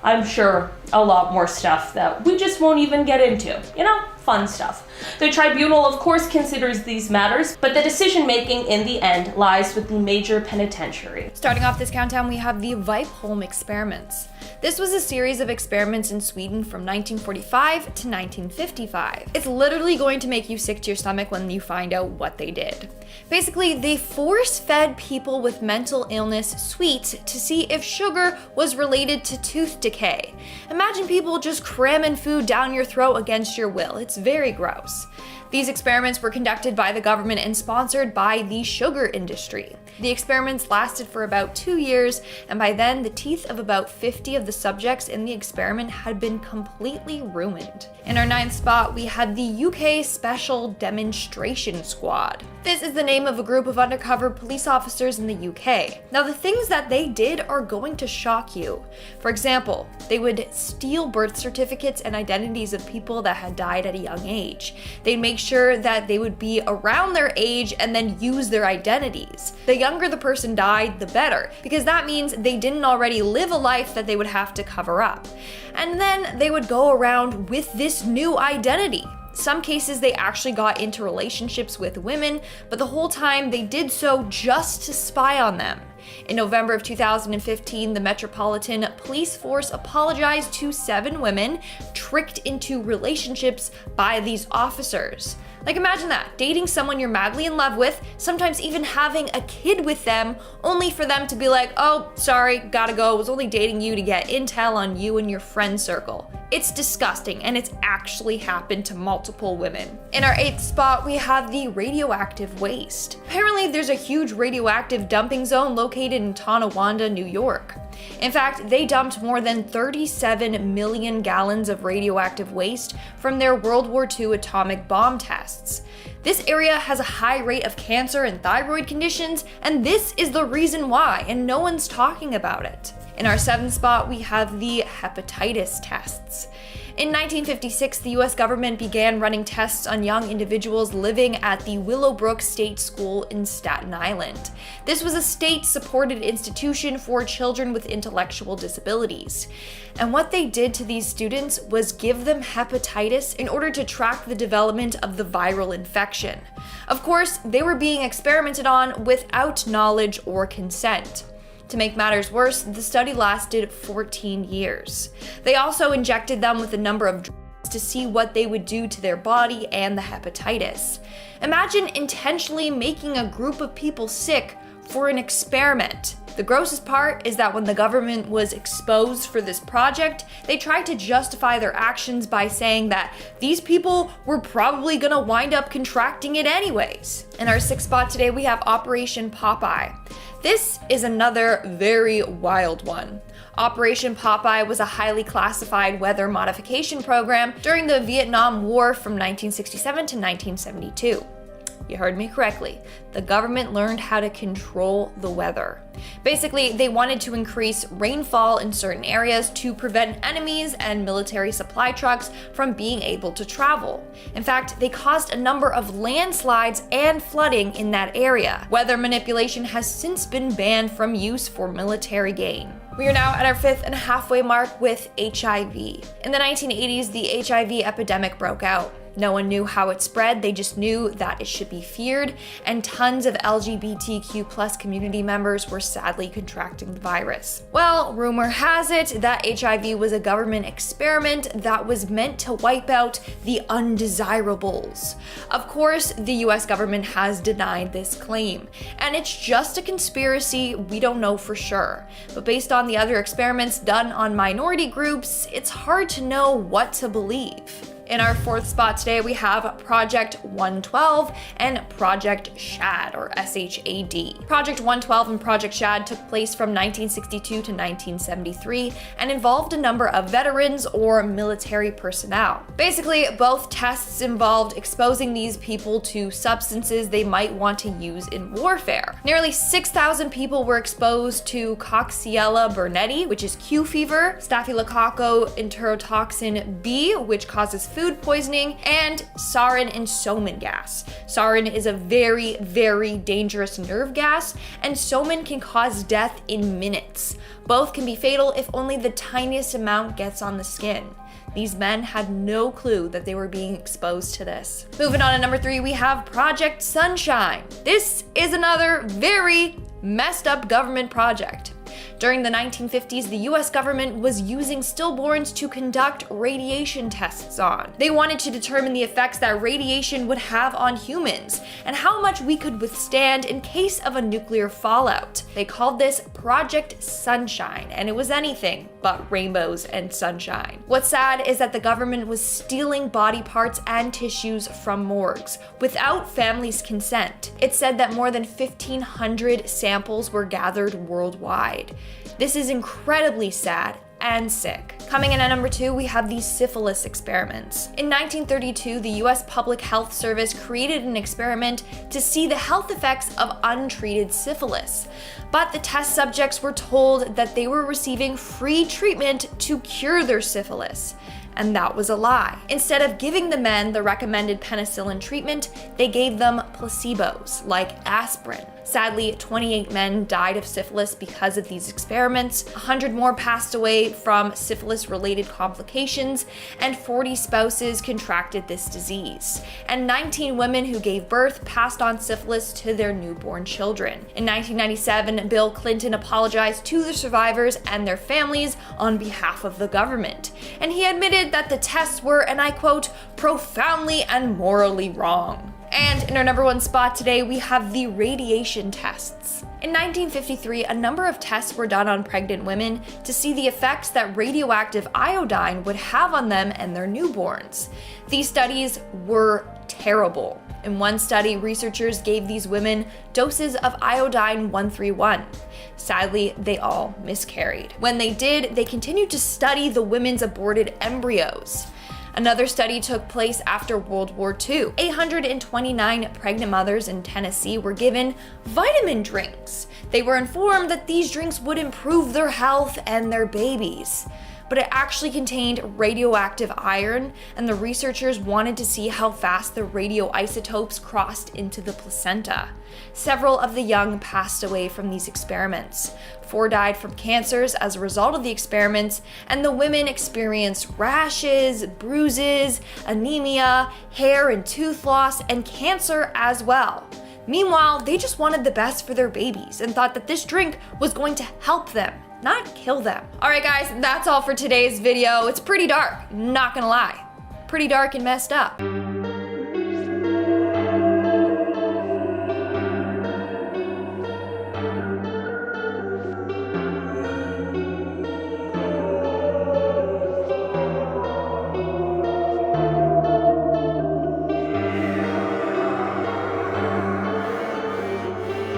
I'm sure a lot more stuff that we just won't even get into. You know, fun stuff. The tribunal, of course, considers these matters, but the decision-making in the end lies with the major penitentiary. Starting off this countdown, we have the Vipeholm experiments. This was a series of experiments in Sweden from 1945 to 1955. It's literally going to make you sick to your stomach when you find out what they did. Basically, they force-fed people with mental illness sweets to see if sugar was related to tooth decay. Imagine people just cramming food down your throat against your will. It's very gross. These experiments were conducted by the government and sponsored by the sugar industry. The experiments lasted for about 2 years, and by then the teeth of about 50 of the subjects in the experiment had been completely ruined. In our 9th spot, we had the UK Special Demonstration Squad. This is the name of a group of undercover police officers in the UK. Now, the things that they did are going to shock you. For example, they would steal birth certificates and identities of people that had died at a young age. They'd make sure that they would be around their age and then use their identities. The younger the person died, the better, because that means they didn't already live a life that they would have to cover up. And then they would go around with this new identity. Some cases they actually got into relationships with women, but the whole time they did so just to spy on them. In November of 2015, the Metropolitan Police Force apologized to 7 women tricked into relationships by these officers. Like, imagine that, dating someone you're madly in love with, sometimes even having a kid with them, only for them to be like, oh, sorry, gotta go, was only dating you to get intel on you and your friend circle. It's disgusting, and it's actually happened to multiple women. In our 8th spot, we have the radioactive waste. Apparently, there's a huge radioactive dumping zone located in Tonawanda, New York. In fact, they dumped more than 37 million gallons of radioactive waste from their World War II atomic bomb tests. This area has a high rate of cancer and thyroid conditions, and this is the reason why, and no one's talking about it. In our 7th spot, we have the hepatitis tests. In 1956, the US government began running tests on young individuals living at the Willowbrook State School in Staten Island. This was a state-supported institution for children with intellectual disabilities. And what they did to these students was give them hepatitis in order to track the development of the viral infection. Of course, they were being experimented on without knowledge or consent. To make matters worse, the study lasted 14 years. They also injected them with a number of drugs to see what they would do to their body and the hepatitis. Imagine intentionally making a group of people sick for an experiment. The grossest part is that when the government was exposed for this project, they tried to justify their actions by saying that these people were probably gonna wind up contracting it anyways. In our 6th spot today, we have Operation Popeye. This is another very wild one. Operation Popeye was a highly classified weather modification program during the Vietnam War from 1967 to 1972. You heard me correctly. The government learned how to control the weather. Basically, they wanted to increase rainfall in certain areas to prevent enemies and military supply trucks from being able to travel. In fact, they caused a number of landslides and flooding in that area. Weather manipulation has since been banned from use for military gain. We are now at our 5th and halfway mark with HIV. In the 1980s, the HIV epidemic broke out. No one knew how it spread, they just knew that it should be feared, and tons of LGBTQ+ community members were sadly contracting the virus. Well, rumor has it that HIV was a government experiment that was meant to wipe out the undesirables. Of course, the US government has denied this claim, and it's just a conspiracy, we don't know for sure. But based on the other experiments done on minority groups, it's hard to know what to believe. In our 4th spot today, we have Project 112 and Project SHAD, or SHAD. Project 112 and Project SHAD took place from 1962 to 1973 and involved a number of veterans or military personnel. Basically, both tests involved exposing these people to substances they might want to use in warfare. Nearly 6,000 people were exposed to Coxiella burnetii, which is Q fever, Staphylococcus enterotoxin B, which causes food poisoning, and sarin and soman gas. Sarin is a very, very dangerous nerve gas, and soman can cause death in minutes. Both can be fatal if only the tiniest amount gets on the skin. These men had no clue that they were being exposed to this. Moving on to number 3, we have Project Sunshine. This is another very messed up government project. During the 1950s, the US government was using stillborns to conduct radiation tests on. They wanted to determine the effects that radiation would have on humans and how much we could withstand in case of a nuclear fallout. They called this Project Sunshine, and it was anything but rainbows and sunshine. What's sad is that the government was stealing body parts and tissues from morgues without families' consent. It's said that more than 1,500 samples were gathered worldwide. This is incredibly sad and sick. Coming in at number 2, we have the syphilis experiments. In 1932, the US Public Health Service created an experiment to see the health effects of untreated syphilis. But the test subjects were told that they were receiving free treatment to cure their syphilis. And that was a lie. Instead of giving the men the recommended penicillin treatment, they gave them placebos, like aspirin. Sadly, 28 men died of syphilis because of these experiments, 100 more passed away from syphilis-related complications, and 40 spouses contracted this disease. And 19 women who gave birth passed on syphilis to their newborn children. In 1997, Bill Clinton apologized to the survivors and their families on behalf of the government. And he admitted that the tests were, and I quote, profoundly and morally wrong. And in our number 1 spot today, we have the radiation tests. In 1953, a number of tests were done on pregnant women to see the effects that radioactive iodine would have on them and their newborns. These studies were terrible. In one study, researchers gave these women doses of iodine 131. Sadly, they all miscarried. When they did, they continued to study the women's aborted embryos. Another study took place after World War II. 829 pregnant mothers in Tennessee were given vitamin drinks. They were informed that these drinks would improve their health and their babies. But it actually contained radioactive iron, and the researchers wanted to see how fast the radioisotopes crossed into the placenta. Several of the young passed away from these experiments. 4 died from cancers as a result of the experiments, and the women experienced rashes, bruises, anemia, hair and tooth loss, and cancer as well. Meanwhile, they just wanted the best for their babies and thought that this drink was going to help them, not kill them. Alright guys, that's all for today's video. It's pretty dark, not gonna lie. Pretty dark and messed up.